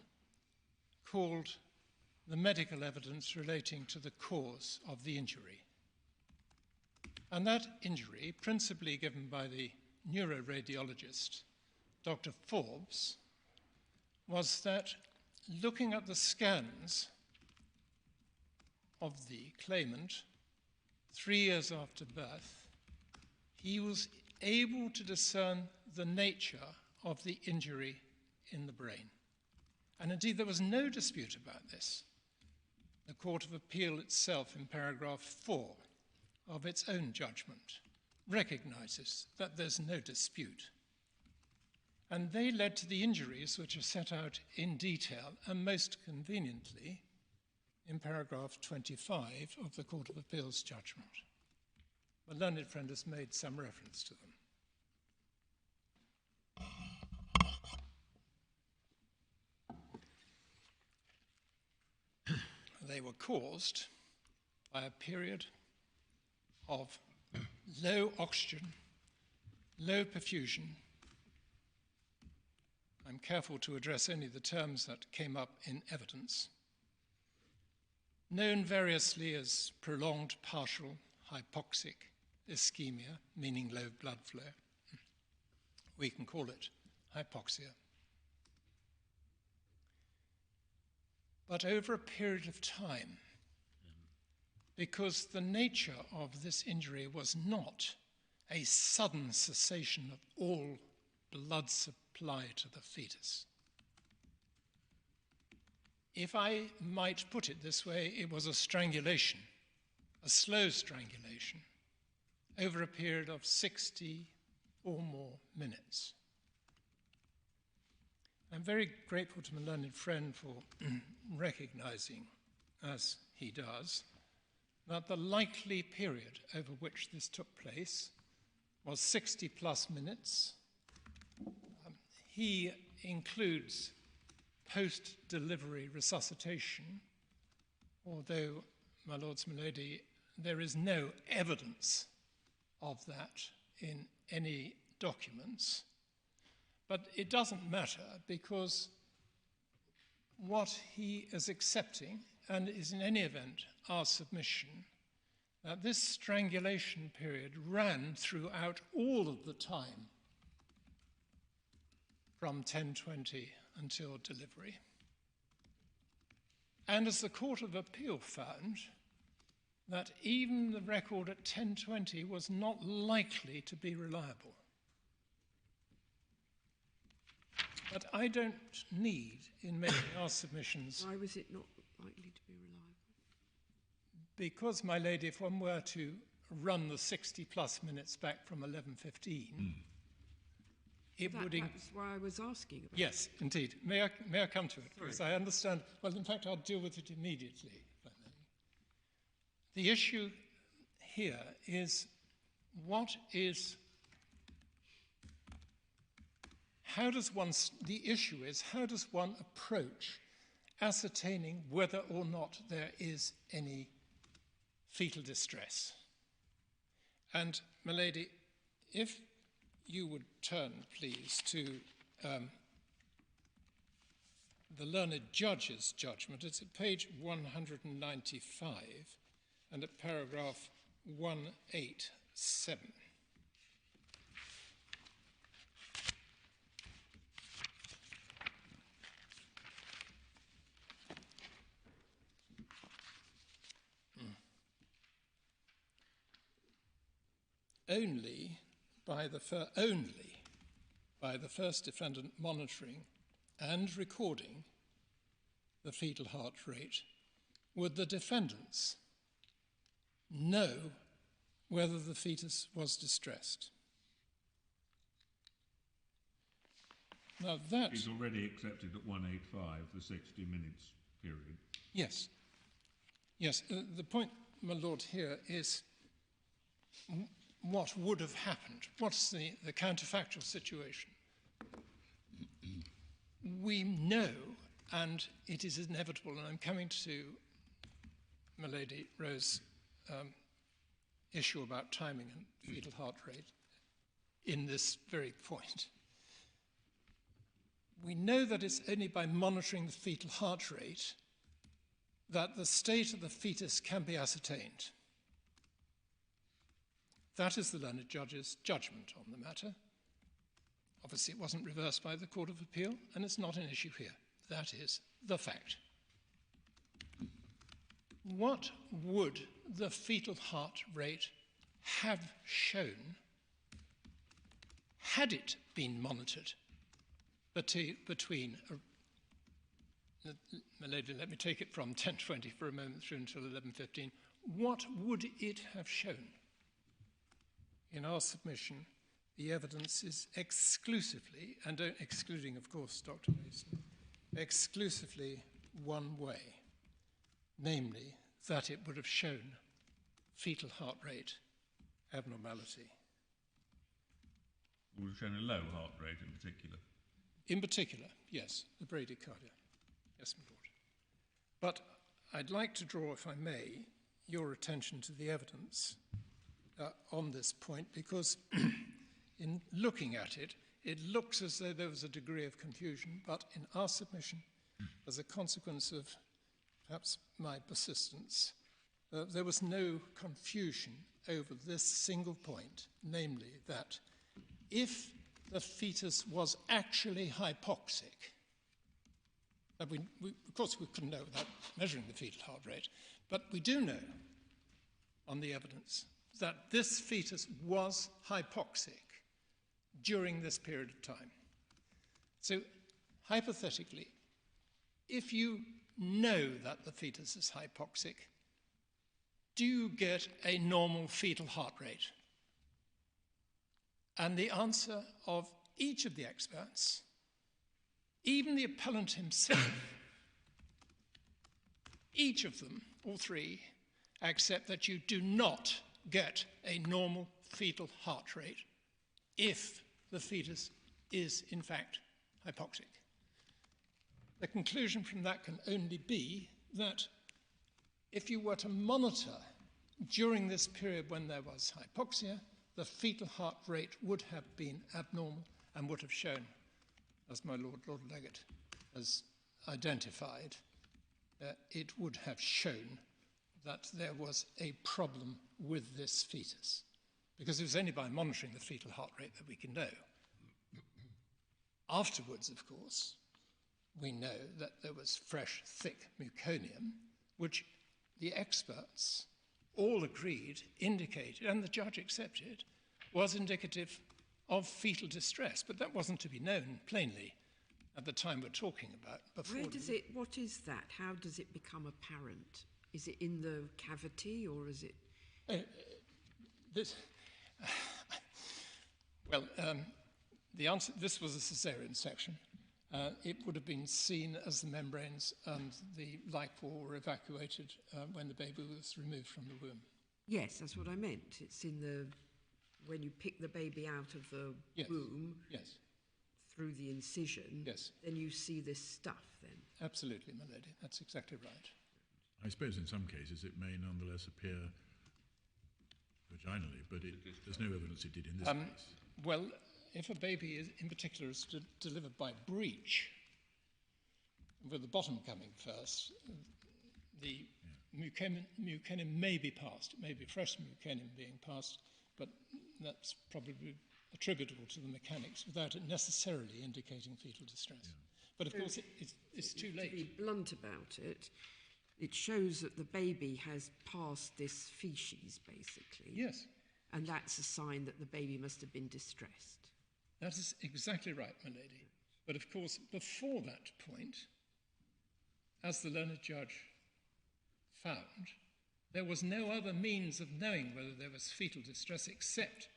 called the medical evidence relating to the cause of the injury. And that injury, principally given by the neuroradiologist, Dr. Forbes, was that looking at the scans of the claimant 3 years after birth, he was able to discern the nature of the injury in the brain. And indeed, there was no dispute about this. The Court of Appeal itself, in paragraph 4 of its own judgment, recognizes that there's no dispute. And they led to the injuries which are set out in detail and most conveniently in paragraph 25 of the Court of Appeal's judgment. My learned friend has made some reference to them. They were caused by a period of low oxygen, low perfusion. I'm careful to address only the terms that came up in evidence, known variously as prolonged partial hypoxic ischemia, meaning low blood flow. We can call it hypoxia. But over a period of time, because the nature of this injury was not a sudden cessation of all blood supply to the fetus. If I might put it this way, it was a strangulation, a slow strangulation, over a period of 60 or more minutes. I'm very grateful to my learned friend for recognizing, as he does, that the likely period over which this took place was 60 plus minutes. He includes post-delivery resuscitation, although, my lords, my lady, there is no evidence of that in any documents. But it doesn't matter, because what he is accepting, and is in any event our submission, that this strangulation period ran throughout all of the time from 10:20 until delivery. And as the Court of Appeal found, that even the record at 10:20 was not likely to be reliable. But I don't need, in making our submissions... Why was it not likely to be reliable? Because, my lady, if one were to run the 60 plus minutes back from 11:15, it would... That's why I was asking about Yes, indeed. May I come to it? Sorry. Because I understand... Well, in fact, I'll deal with it immediately. The issue here is how does one approach ascertaining whether or not there is any fetal distress. And, my lady, if you would turn, please, to the learned judge's judgment. It's at page 195 and at paragraph 187. Only by the first defendant monitoring and recording the fetal heart rate would the defendants know whether the fetus was distressed. Now that... He's already accepted at 185, the 60 minutes period. Yes. Yes, the point, my lord, here is what would have happened. What's the counterfactual situation? We know, and it is inevitable, and I'm coming to my lady Rose's issue about timing and fetal heart rate in this very point. We know that it's only by monitoring the fetal heart rate that the state of the fetus can be ascertained. That is the learned judge's judgment on the matter. Obviously, it wasn't reversed by the Court of Appeal, and it's not an issue here. That is the fact. What would the fetal heart rate have shown had it been monitored between, my lady, let me take it from 10:20 for a moment through until 11:15. What would it have shown? In our submission, the evidence is exclusively, and excluding, of course, Dr. Mason, exclusively one way, namely that it would have shown fetal heart rate abnormality. Would have shown a low heart rate in particular. In particular, yes, the bradycardia. Yes, my lord. But I'd like to draw, if I may, your attention to the evidence on this point, because in looking at it, it looks as though there was a degree of confusion, but in our submission, as a consequence of perhaps my persistence, there was no confusion over this single point, namely that if the fetus was actually hypoxic, of course we couldn't know without measuring the fetal heart rate, but we do know on the evidence that this fetus was hypoxic during this period of time. So, hypothetically, if you know that the fetus is hypoxic, do you get a normal fetal heart rate? And the answer of each of the experts, even the appellant himself, each of them, all three, accept that you do not get a normal fetal heart rate if the fetus is, in fact, hypoxic. The conclusion from that can only be that if you were to monitor during this period when there was hypoxia, the fetal heart rate would have been abnormal and would have shown, as my Lord Legate has identified, it would have shown that there was a problem with this fetus, because it was only by monitoring the fetal heart rate that we can know. Afterwards, of course, we know that there was fresh, thick meconium, which the experts all agreed, indicated, and the judge accepted, was indicative of fetal distress, but that wasn't to be known plainly at the time we're talking about. What is that? How does it become apparent? Is it in the cavity, or is it... The answer, this was a caesarean section. It would have been seen as the membranes and the liquor were evacuated when the baby was removed from the womb. Yes, that's what I meant. It's in the... when you pick the baby out of the womb, yes, through the incision, yes, then you see this stuff then. Absolutely, my lady. That's exactly right. I suppose in some cases it may nonetheless appear vaginally, but there's no evidence it did in this case. Well, if a baby is, in particular is delivered by breech, with the bottom coming first, the mucinin may be passed. It may be fresh mucinin being passed, but that's probably attributable to the mechanics without it necessarily indicating fetal distress. Yeah. But of course, it's too late. To be blunt about it, it shows that the baby has passed this feces, basically. Yes. And that's a sign that the baby must have been distressed. That is exactly right, my lady. But of course, before that point, as the learned judge found, there was no other means of knowing whether there was fetal distress except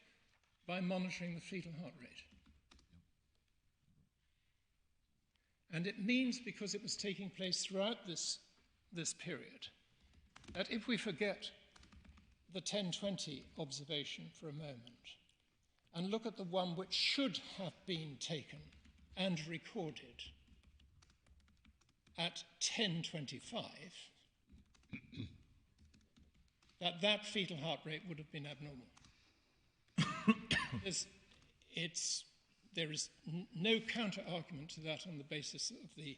by monitoring the fetal heart rate. And it means, because it was taking place throughout this period, that if we forget the 10:20 observation for a moment and look at the one which should have been taken and recorded at 10:25, that fetal heart rate would have been abnormal. There is no counter-argument to that on the basis of the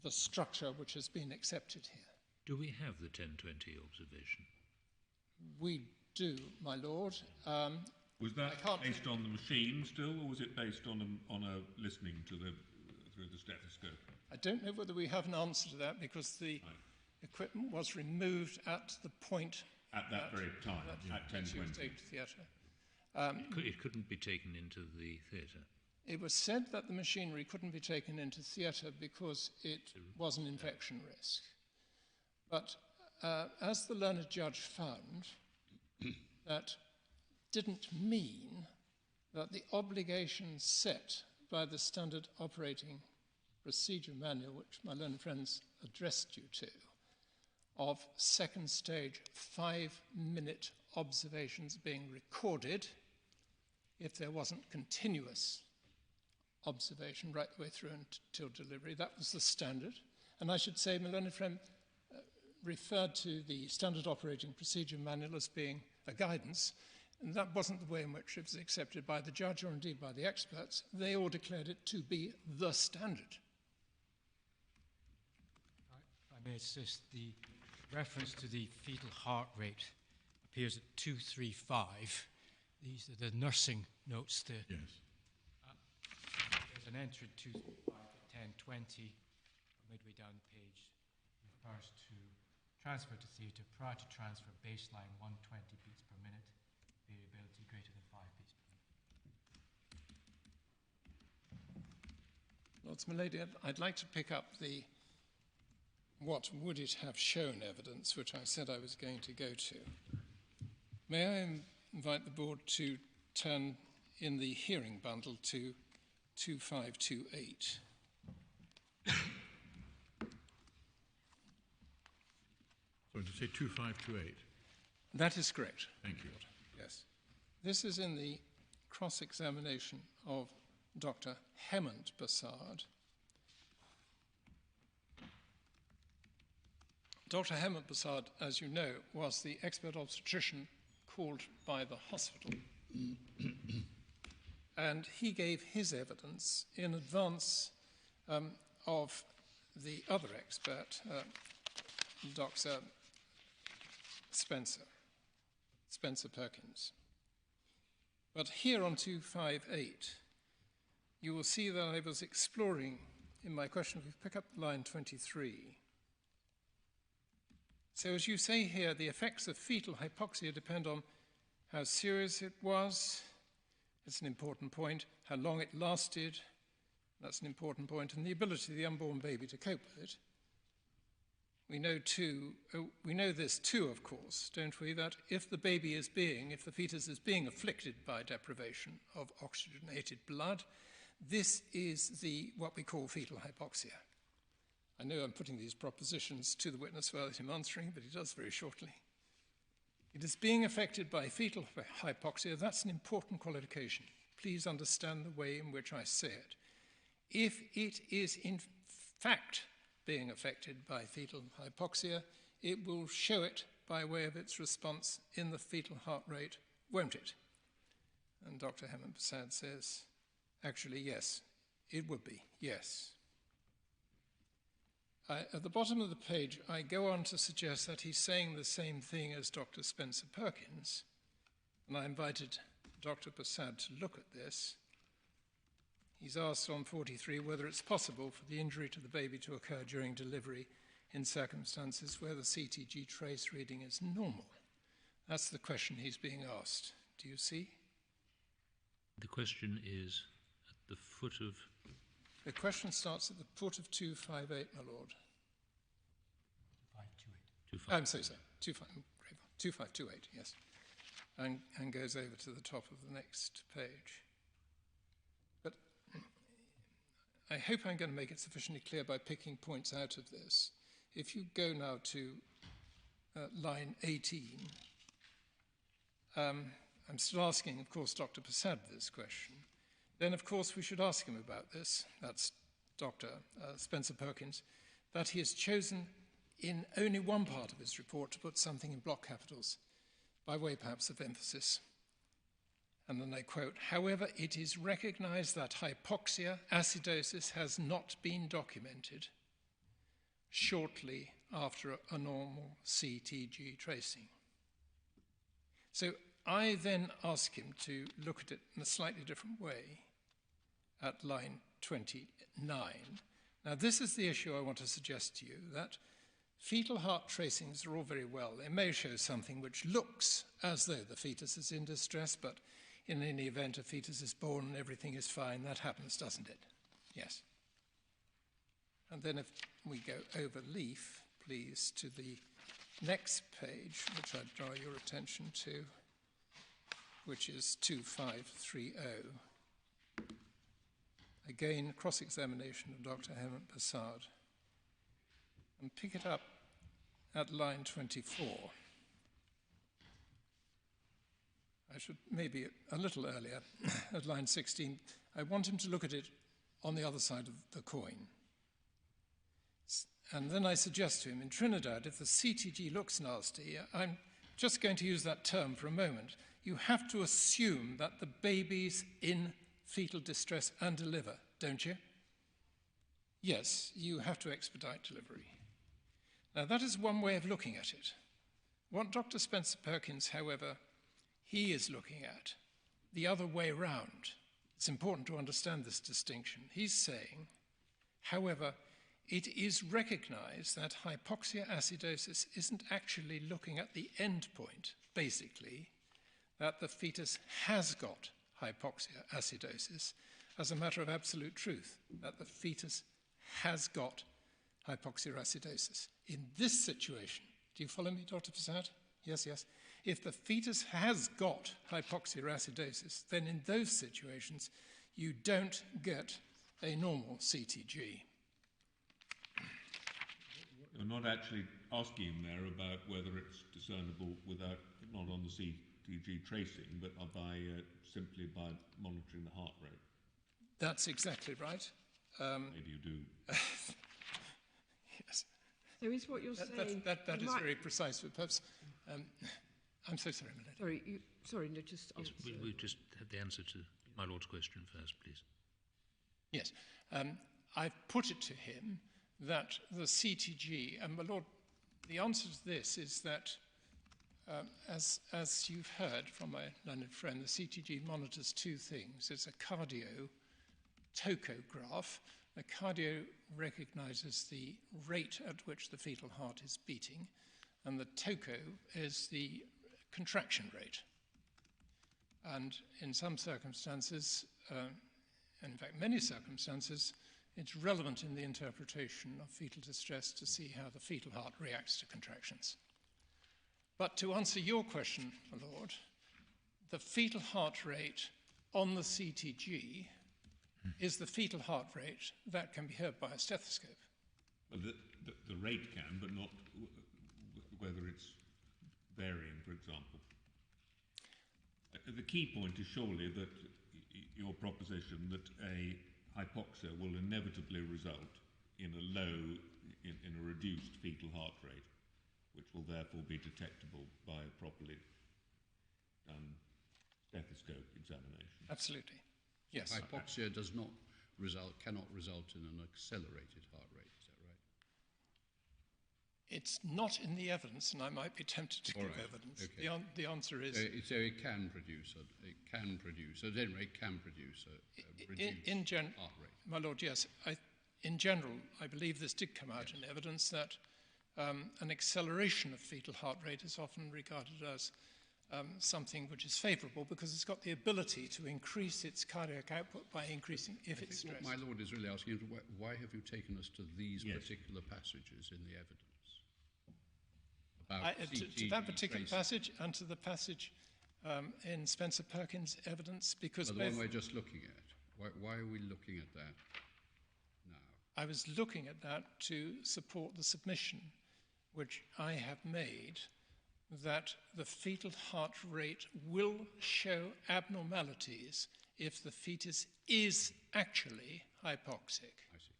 structure which has been accepted here. Do we have the 10:20 observation? We do, my lord. Was that based on the machine still, or was it based on a listening to through the stethoscope? I don't know whether we have an answer to that, because the equipment was removed at the point at that very time, at 10:20. It couldn't be taken into the theatre. It was said that the machinery couldn't be taken into theatre because it was an infection risk. But as the learned judge found, that didn't mean that the obligations set by the standard operating procedure manual, which my learned friends addressed you to, of second stage 5-minute observations being recorded if there wasn't continuous observation right the way through until delivery. That was the standard. And I should say, my learned friend referred to the standard operating procedure manual as being a guidance, and that wasn't the way in which it was accepted by the judge or indeed by the experts. They all declared it to be the standard. If I may insist, the reference to the fetal heart rate appears at 235. These are the nursing notes. Yes. There's an entry 235 at 10:20, midway down the page, refers to transfer to theatre, prior to transfer, baseline 120 beats per minute, variability greater than 5 beats per minute. Lords, my lady, I'd like to pick up the what would it have shown evidence, which I said I was going to go to. May I invite the board to turn in the hearing bundle to 2528. So to say 2528? That is correct. Thank you. Yes. This is in the cross-examination of Dr Persad. Dr Persad, as you know, was the expert obstetrician called by the hospital. And he gave his evidence in advance of the other expert, Dr Spencer Perkins. But here on 258, you will see that I was exploring in my question, if we pick up line 23. So as you say here, the effects of fetal hypoxia depend on how serious it was. It's an important point. How long it lasted. That's an important point. And the ability of the unborn baby to cope with it. We know this too, of course, don't we, that if the fetus is being afflicted by deprivation of oxygenated blood, this is what we call fetal hypoxia. I know I'm putting these propositions to the witness without him answering, but he does very shortly. It is being affected by fetal hypoxia. That's an important qualification. Please understand the way in which I say it. If it is in fact being affected by fetal hypoxia, it will show it by way of its response in the fetal heart rate, won't it? And Dr. Persad says, actually, yes, it would be, yes. At the bottom of the page, I go on to suggest that he's saying the same thing as Dr. Spencer Perkins, and I invited Dr. Persad to look at this. He's asked on 43 whether it's possible for the injury to the baby to occur during delivery in circumstances where the CTG trace reading is normal. That's the question he's being asked. Do you see? The question is at the foot of... The question starts at the foot of 258, my lord. 528. I'm so sorry. 2528, yes. And goes over to the top of the next page. But I hope I'm going to make it sufficiently clear by picking points out of this. If you go now to line 18, I'm still asking, of course, Dr. Persad this question. Then, of course, we should ask him about this, that's Dr. Spencer Perkins, that he has chosen in only one part of his report to put something in block capitals, by way perhaps of emphasis. And then I quote, however, it is recognized that hypoxia acidosis has not been documented shortly after a normal CTG tracing. So I then ask him to look at it in a slightly different way at line 29. Now, this is the issue I want to suggest to you, that fetal heart tracings are all very well. They may show something which looks as though the fetus is in distress, but in any event, a fetus is born and everything is fine. That happens, doesn't it? Yes. And then if we go over leaf, please, to the next page, which I draw your attention to, which is 2530. Again, cross-examination of Dr. Persad. And pick it up at line 24. I should maybe a little earlier, at line 16. I want him to look at it on the other side of the coin. And then I suggest to him, in Trinidad, if the CTG looks nasty, I'm just going to use that term for a moment. You have to assume that the baby's in fetal distress and deliver, don't you? Yes, you have to expedite delivery. Now, that is one way of looking at it. What Dr. Spencer Perkins, however, he is looking at the other way round. It's important to understand this distinction. He's saying, however, it is recognized that hypoxia acidosis isn't actually looking at the end point, basically, that the fetus has got hypoxia acidosis as a matter of absolute truth, that the fetus has got hypoxia acidosis. In this situation, do you follow me, Dr. Persad? Yes, yes. If the fetus has got hypoxia acidosis, then in those situations, you don't get a normal CTG. You're not actually asking him there about whether it's discernible without, not on the CTG tracing, but simply by monitoring the heart rate. That's exactly right. Maybe you do. Yes. So is what you're saying... That is very precise for purpose. I'm so sorry, my lord. Sorry, no, just... Yes, we just had the answer to my lord's question first, please. Yes. I've put it to him that the CTG, and my lord, the answer to this is that, as you've heard from my learned friend, the CTG monitors two things. It's a cardio tachograph. The cardio recognizes the rate at which the fetal heart is beating, and the tacho is the contraction rate. And in some circumstances, and in fact many circumstances, it's relevant in the interpretation of fetal distress to see how the fetal heart reacts to contractions. But to answer your question, my lord, the fetal heart rate on the CTG is the fetal heart rate that can be heard by a stethoscope. Well, the rate can, but not whether it's varying, for example. The key point is surely that your proposition that a hypoxia will inevitably result in a reduced fetal heart rate, which will therefore be detectable by a properly done stethoscope examination. Absolutely. Yes. Hypoxia cannot result in an accelerated heart rate, is that right? It's not in the evidence, and I might be tempted to give evidence. Okay. The answer is... So it can produce, at any rate, can produce a reduced heart rate. My Lord, yes. In general, I believe this did come out in evidence that an acceleration of fetal heart rate is often regarded as something which is favourable because it's got the ability to increase its cardiac output by increasing if it's stressed. What my Lord is really asking is why have you taken us to these particular passages in the evidence? To that particular passage and to the passage in Spencer Perkins' evidence, because the one we're just looking at. Why are we looking at that now? I was looking at that to support the submission which I have made that the fetal heart rate will show abnormalities if the fetus is actually hypoxic. I see.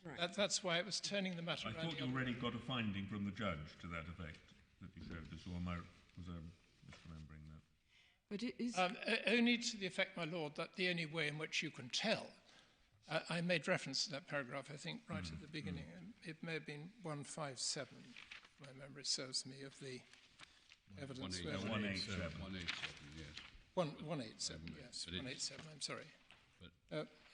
Right. That's why it was turning the matter around. I thought you already got a finding from the judge to that effect that you showed us, or was I misremembering that? But it is... only to the effect, my Lord, that the only way in which you can tell, I made reference to that paragraph, I think, right at the beginning. It may have been 157, if my memory serves me, of the evidence. 187, yes. 187, yes. 187, I'm sorry.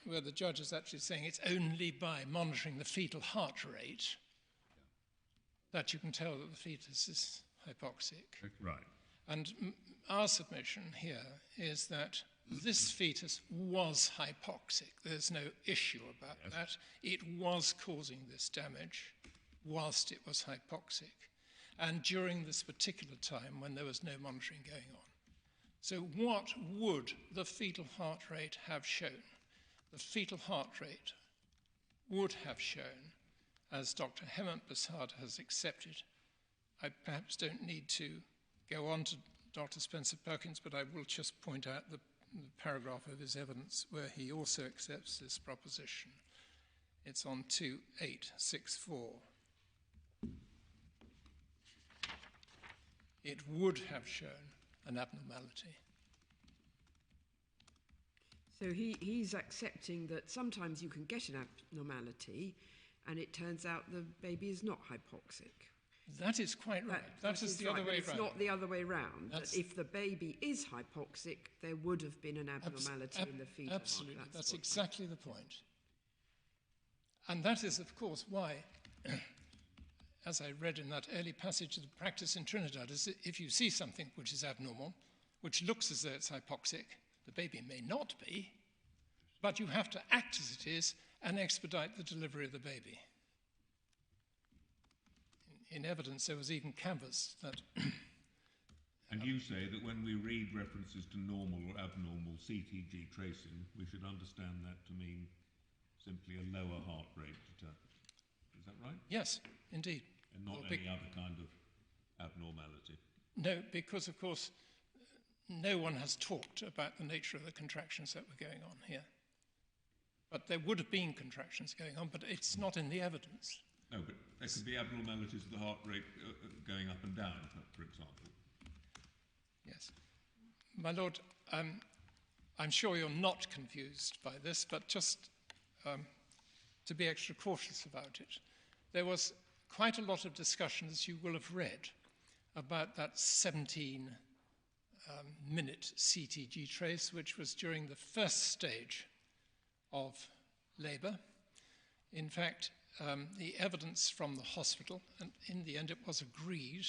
Where the judge is actually saying it's only by monitoring the fetal heart rate that you can tell that the fetus is hypoxic. Right. And our submission here is that this fetus was hypoxic. There's no issue about that. It was causing this damage whilst it was hypoxic, and during this particular time when there was no monitoring going on. So what would the fetal heart rate have shown? The fetal heart rate would have shown, as Dr Hemant Persad has accepted. I perhaps don't need to go on to Dr Spencer Perkins, but I will just point out the paragraph of his evidence where he also accepts this proposition. It's on 2864. It would have shown an abnormality. So he's accepting that sometimes you can get an abnormality and it turns out the baby is not hypoxic. That is quite right. That is the other way round. It's not the other way round. That if the baby is hypoxic, there would have been an abnormality in the fetal heart. Absolutely. That's exactly the point. And that is, of course, why, as I read in that early passage of the practice in Trinidad, is that if you see something which is abnormal, which looks as though it's hypoxic, the baby may not be, but you have to act as it is and expedite the delivery of the baby. In evidence, there was even canvass that... And you say that when we read references to normal or abnormal CTG tracing, we should understand that to mean simply a lower heart rate determined. Is that right? Yes, indeed. And not any other kind of abnormality? No, because, of course, no one has talked about the nature of the contractions that were going on here. But there would have been contractions going on, but it's not in the evidence. No, but there could be abnormalities of the heart rate going up and down, for example. Yes. My Lord, I'm sure you're not confused by this, but just to be extra cautious about it, there was quite a lot of discussion, as you will have read, about that 17-minute CTG trace, which was during the first stage of labour. In fact, the evidence from the hospital, and in the end it was agreed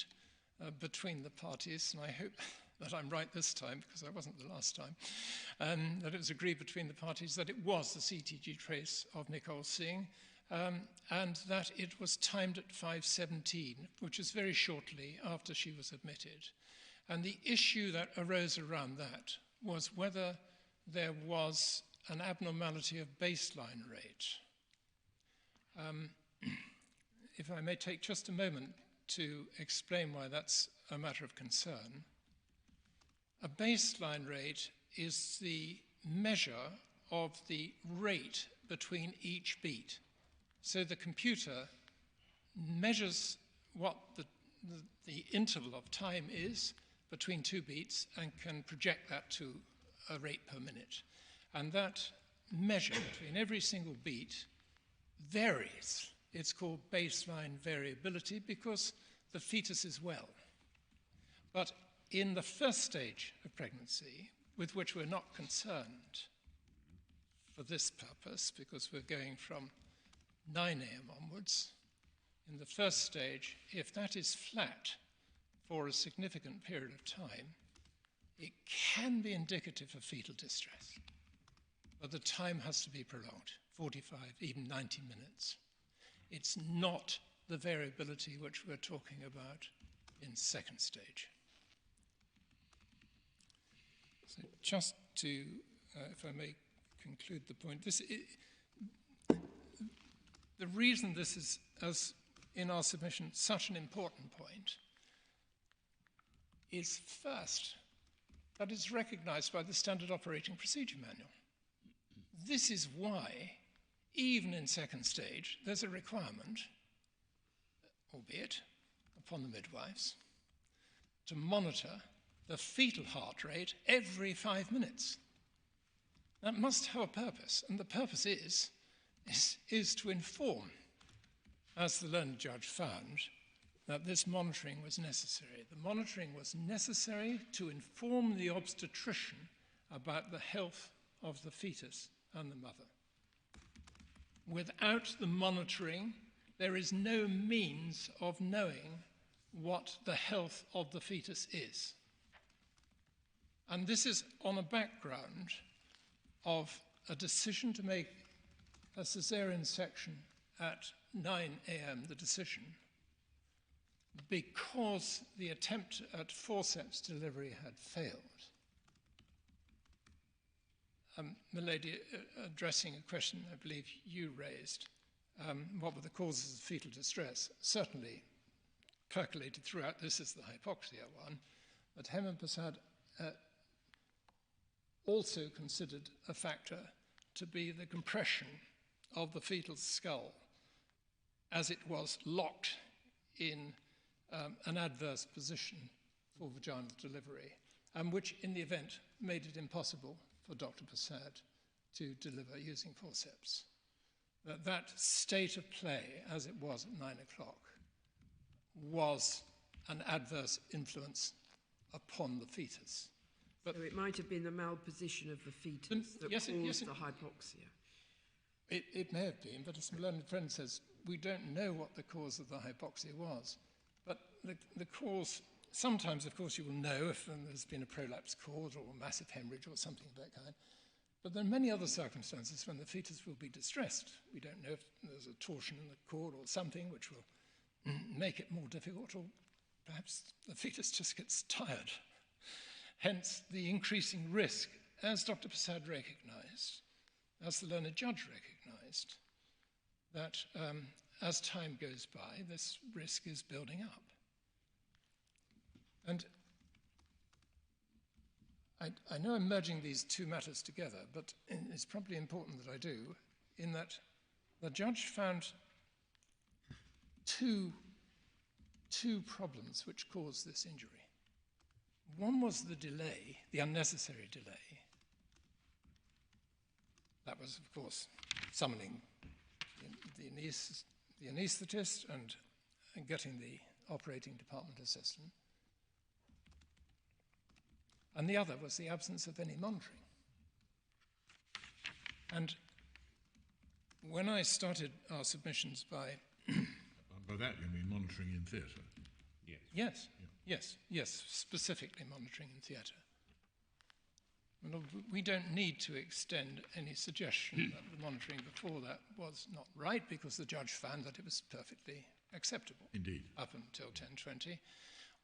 between the parties, and I hope that I'm right this time, because I wasn't the last time, that it was agreed between the parties that it was the CTG trace of Nicole Singh, and that it was timed at 5:17, which is very shortly after she was admitted. And the issue that arose around that was whether there was an abnormality of baseline rate. If I may take just a moment to explain why that's a matter of concern. A baseline rate is the measure of the rate between each beat. So the computer measures what the interval of time is between 2 beats and can project that to a rate per minute. And that measure between every single beat varies. It's called baseline variability because the fetus is well. But in the first stage of pregnancy, with which we're not concerned for this purpose, because we're going from 9 a.m. onwards, in the first stage, if that is flat for a significant period of time, it can be indicative of fetal distress. But the time has to be prolonged, 45, even 90 minutes. It's not the variability which we're talking about in second stage. So just to, if I may conclude the point, the reason this is, as in our submission, such an important point is first that it's recognized by the Standard Operating Procedure Manual. This is why, even in second stage, there's a requirement, albeit upon the midwives, to monitor the fetal heart rate every 5 minutes. That must have a purpose, and the purpose is to inform, as the learned judge found, that this monitoring was necessary. The monitoring was necessary to inform the obstetrician about the health of the fetus and the mother. Without the monitoring, there is no means of knowing what the health of the fetus is. And this is on a background of a decision to make a caesarean section at 9 a.m., the decision, because the attempt at forceps delivery had failed. Milady, addressing a question I believe you raised, what were the causes of fetal distress? Certainly percolated throughout, this is the hypoxia one, but Persad also considered a factor to be the compression of the fetal skull as it was locked in an adverse position for vaginal delivery, and which in the event made it impossible for Dr. Persad to deliver using forceps. That state of play, as it was at 9 o'clock, was an adverse influence upon the fetus. So it might have been the malposition of the fetus that caused the hypoxia. It may have been, but as my learned friend says, we don't know what the cause of the hypoxia was. But the cause, sometimes, of course, you will know if there's been a prolapsed cord or a massive hemorrhage or something of that kind. But there are many other circumstances when the fetus will be distressed. We don't know if there's a torsion in the cord or something which will make it more difficult, or perhaps the fetus just gets tired. Hence the increasing risk, as Dr. Persad recognized, as the learned judge recognized, that as time goes by, this risk is building up. And I know I'm merging these two matters together, but it's probably important that I do, in that the judge found two problems which caused this injury. One was the delay, the unnecessary delay. That was, of course, summoning the anaesthetist and getting the operating department assistant. And the other was the absence of any monitoring. And when I started our submissions by that you mean monitoring in theatre? Yes, specifically monitoring in theatre. We don't need to extend any suggestion that the monitoring before that was not right, because the judge found that it was perfectly acceptable. Indeed. Up until 1020,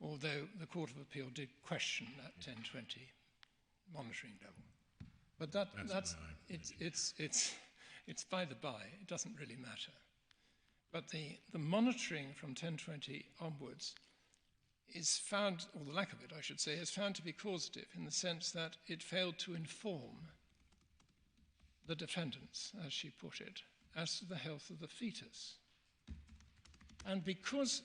although the Court of Appeal did question that 1020 monitoring level. But it's by the by, it doesn't really matter. But the monitoring from 1020 onwards is found, or the lack of it, I should say, is found to be causative in the sense that it failed to inform the defendants, as she put it, as to the health of the fetus. And because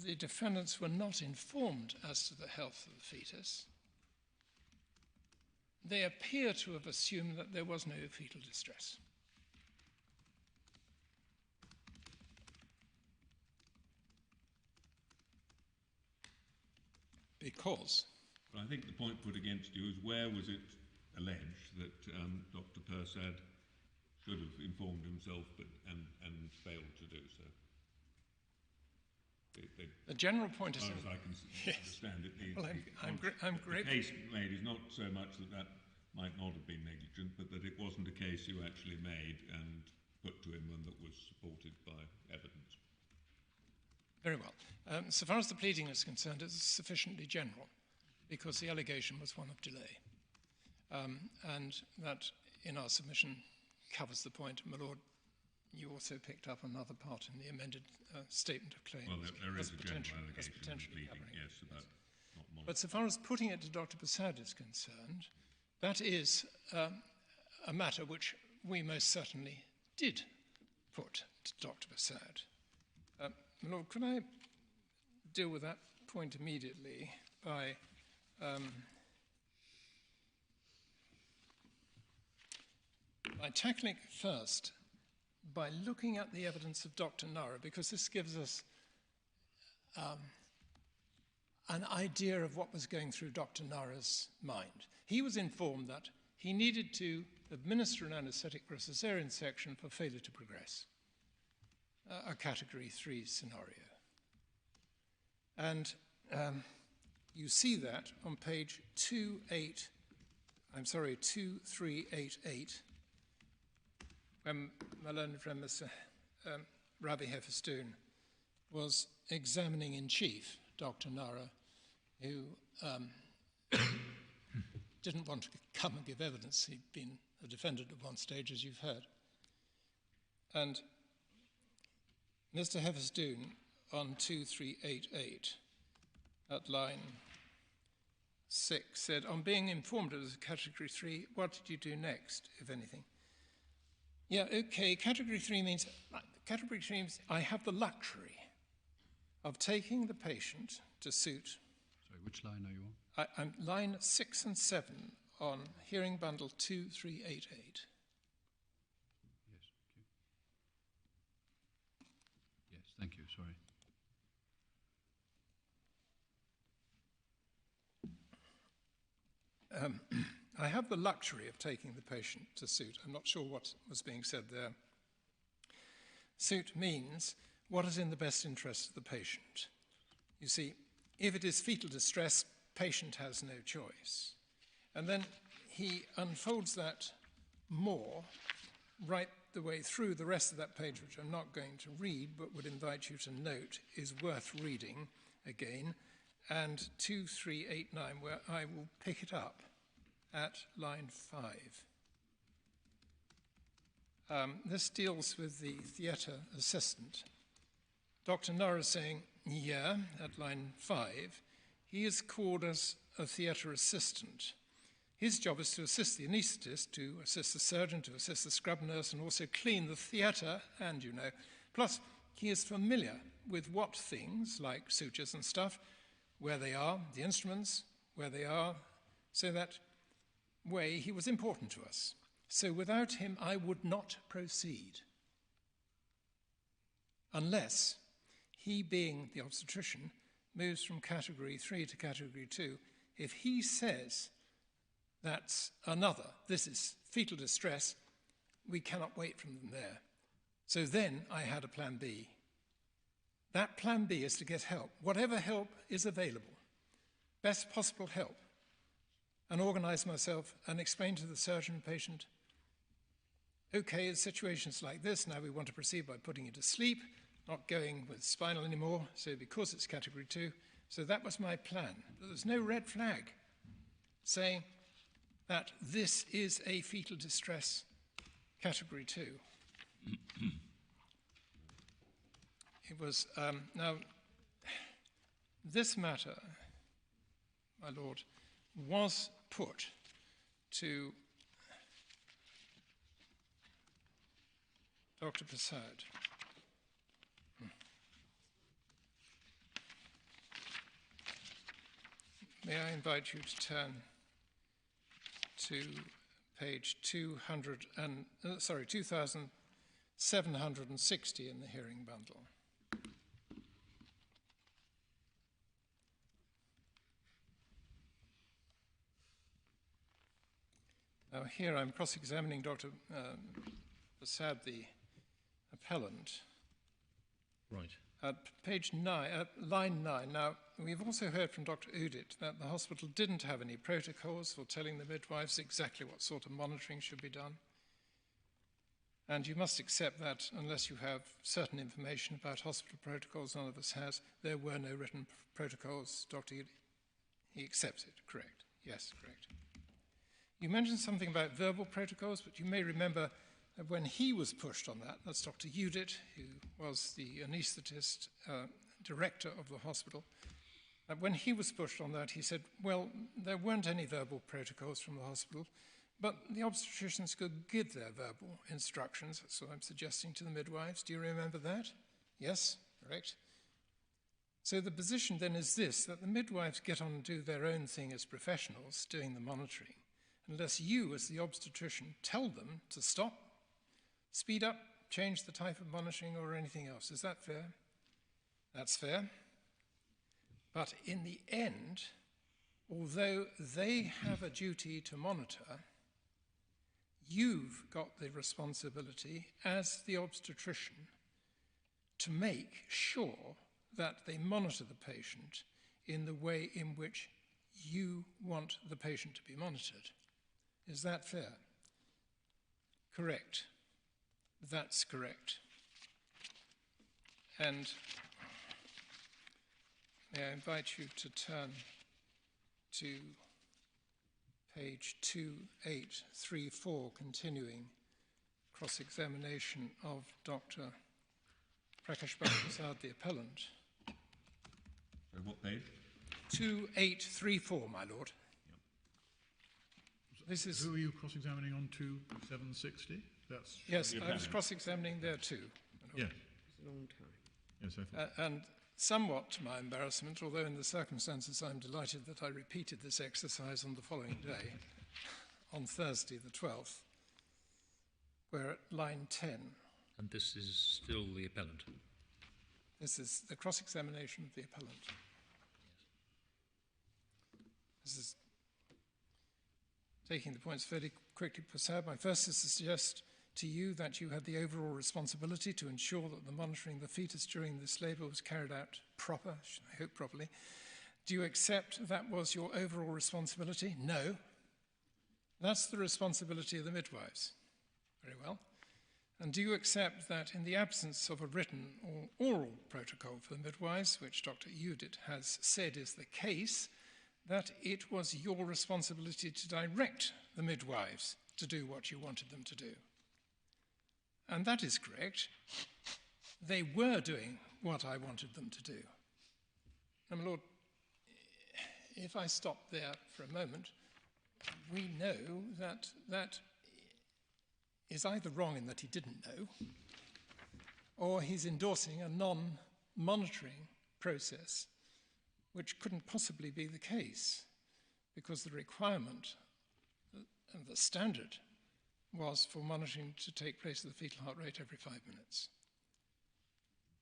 the defendants were not informed as to the health of the fetus, they appear to have assumed that there was no fetal distress. Because... But I think the point put against you is, where was it alleged that Dr Persad should have informed himself and failed to do so? The general point is... As far as I can understand it, the case made is not so much that that might not have been negligent, but that it wasn't a case you actually made and put to him and that was supported by evidence. Very well. So far as the pleading is concerned, it's sufficiently general, because the allegation was one of delay. And that, in our submission, covers the point. My Lord, you also picked up another part in the amended statement of claims. Well, there is a general allegation in the pleading, yes, about not more. But so far as putting it to Dr Persad is concerned, that is a matter which we most certainly did put to Dr Persad. My Lord, could I deal with that point immediately by tackling it first by looking at the evidence of Dr Narra, because this gives us an idea of what was going through Dr Narra's mind. He was informed that he needed to administer an anaesthetic for a caesarean section for failure to progress, a category 3 scenario. And you see that on page 2388, when my learned friend Mr. Ravi Hefferstone was examining in chief Dr Narra, who didn't want to come and give evidence. He'd been a defendant at one stage, as you've heard. And Mr. Hefferstone, on 2388, at line 6, said, on being informed it was a category 3, what did you do next, if anything? Yeah, okay, category 3 means, I have the luxury of taking the patient to suit. Sorry, which line are you on? I'm line 6 and 7 on hearing bundle 2388. Yes, thank you. Yes, thank you, sorry. I have the luxury of taking the patient to suit. I'm not sure what was being said there. Suit means what is in the best interest of the patient. You see, if it is fetal distress, patient has no choice. And then he unfolds that more right the way through the rest of that page, which I'm not going to read, but would invite you to note is worth reading again, and 2389, where I will pick it up at line 5. This deals with the theatre assistant. Dr Narra is saying, yeah, at line 5, he is called as a theatre assistant. His job is to assist the anaesthetist, to assist the surgeon, to assist the scrub nurse, and also clean the theatre, and you know. Plus, he is familiar with what things, like sutures and stuff, where they are, the instruments, where they are, so that way he was important to us. So without him, I would not proceed. Unless he, being the obstetrician, moves from category 3 to category 2. If he says that's another, this is fetal distress, we cannot wait from them there. So then I had a plan B. That plan B is to get help, whatever help is available, best possible help, and organize myself and explain to the surgeon and patient, okay, in situations like this, now we want to proceed by putting you to sleep, not going with spinal anymore, so because it's category 2. So that was my plan. But there's no red flag saying that this is a fetal distress category 2. It was, now, this matter, my Lord, was put to Dr Persad. May I invite you to turn to page 2760 in the hearing bundle. Now here I'm cross-examining Dr. Persad, the appellant. Right. At page 9, line 9. Now, we've also heard from Dr. Udit that the hospital didn't have any protocols for telling the midwives exactly what sort of monitoring should be done. And you must accept that unless you have certain information about hospital protocols, none of us has, there were no written protocols. Dr. Udit, he accepts it, correct? Yes, correct. You mentioned something about verbal protocols, but you may remember that when he was pushed on that, that's Dr. Udit, who was the anaesthetist director of the hospital, when he was pushed on that, he said, well, there weren't any verbal protocols from the hospital, but the obstetricians could give their verbal instructions. That's what I'm suggesting to the midwives. Do you remember that? Yes, correct. So the position then is this, that the midwives get on and do their own thing as professionals, doing the monitoring, unless you, as the obstetrician, tell them to stop, speed up, change the type of monitoring or anything else. Is that fair? That's fair. But in the end, although they have a duty to monitor, you've got the responsibility as the obstetrician to make sure that they monitor the patient in the way in which you want the patient to be monitored. Is that fair? Correct. That's correct. And may I invite you to turn to page 2834, continuing cross-examination of Dr. Prakashbhan Persad, the appellant. So what page? 2834, my lord. Yep. This is... Who are you cross-examining on 2760? That's Yes, I was cross-examining there too. Yes. It's a long time. Yes, I thought. And somewhat to my embarrassment, although in the circumstances I'm delighted that I repeated this exercise on the following day, on Thursday the 12th, we're at line 10. And this is still the appellant? This is the cross-examination of the appellant. This is taking the points fairly quickly, Persad. My first is to suggest to you that you had the overall responsibility to ensure that the monitoring of the fetus during this labour was carried out I hope properly. Do you accept that was your overall responsibility? No. That's the responsibility of the midwives. Very well. And do you accept that in the absence of a written or oral protocol for the midwives, which Dr. Udit has said is the case, that it was your responsibility to direct the midwives to do what you wanted them to do? And that is correct. They were doing what I wanted them to do. Now, my lord, if I stop there for a moment, we know that that is either wrong in that he didn't know, or he's endorsing a non-monitoring process, which couldn't possibly be the case, because the requirement and the standard was for monitoring to take place at the fetal heart rate every 5 minutes.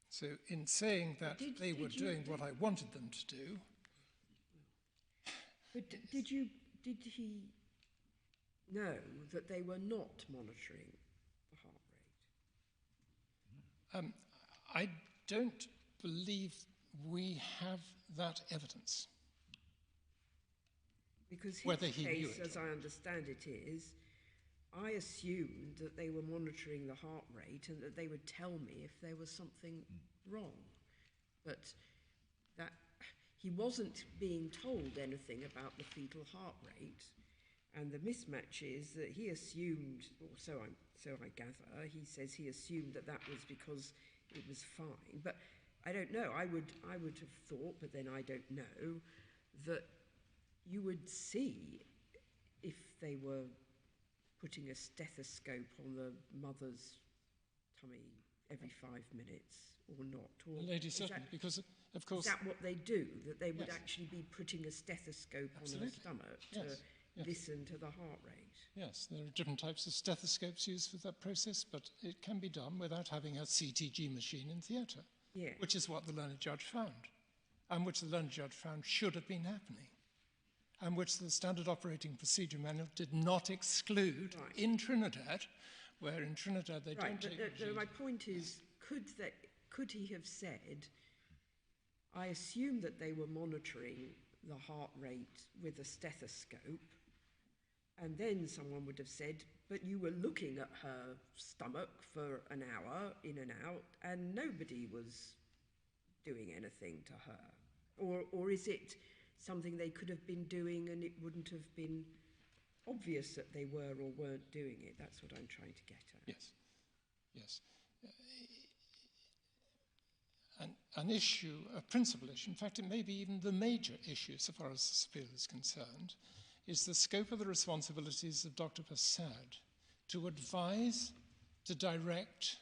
So in saying that they were doing what I wanted them to do... But did he know that they were not monitoring the heart rate? I don't believe we have that evidence. Because his whether he knew case, it. as I understand it, is I assumed that they were monitoring the heart rate and that they would tell me if there was something wrong. But that he wasn't being told anything about the fetal heart rate. And the mismatch is that he assumed, or so I gather, he says he assumed that that was because it was fine. But I don't know. I would have thought, but then I don't know, that you would see if they were putting a stethoscope on the mother's tummy every 5 minutes or not? Or Lady, certainly, because, of course... Is that what they do, that they would Yes. actually be putting a stethoscope Absolutely. on her stomach to Yes. listen to the heart rate? Yes, there are different types of stethoscopes used for that process, but it can be done without having a CTG machine in theatre, Yeah. which is what the learned judge found, and which the learned judge found should have been happening, and which the Standard Operating Procedure Manual did not exclude Right. in Trinidad, where in Trinidad they Right, don't but take... my point is, could he have said, I assume that they were monitoring the heart rate with a stethoscope, and then someone would have said, but you were looking at her stomach for an hour, in and out, and nobody was doing anything to her? Or is it something they could have been doing and it wouldn't have been obvious that they were or weren't doing it? That's what I'm trying to get at. Yes, yes. An issue, a principal issue, in fact it may be even the major issue so far as this appeal is concerned, is the scope of the responsibilities of Dr Persad to advise, to direct,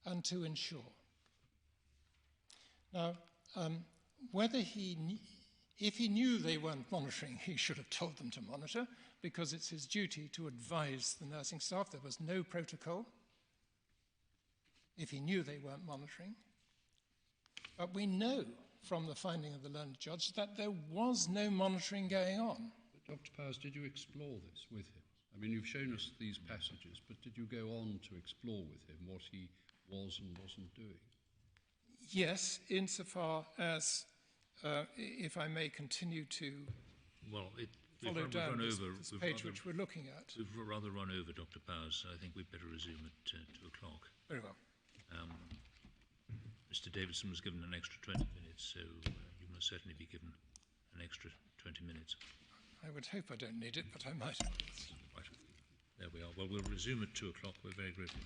and to ensure. Now, if he knew they weren't monitoring, he should have told them to monitor, because it's his duty to advise the nursing staff. There was no protocol if he knew they weren't monitoring. But we know from the finding of the learned judge that there was no monitoring going on. But Dr. Powers, did you explore this with him? I mean, you've shown us these passages, but did you go on to explore with him what he was and wasn't doing? Yes, insofar as, if I may continue to follow down this page which we're looking at. We've rather run over, Dr. Powers. I think we'd better resume at 2 o'clock. Very well. Mr. Davidson was given an extra 20 minutes, so you must certainly be given an extra 20 minutes. I would hope I don't need it, but I might. Right. There we are. Well, we'll resume at 2 o'clock. We're very grateful.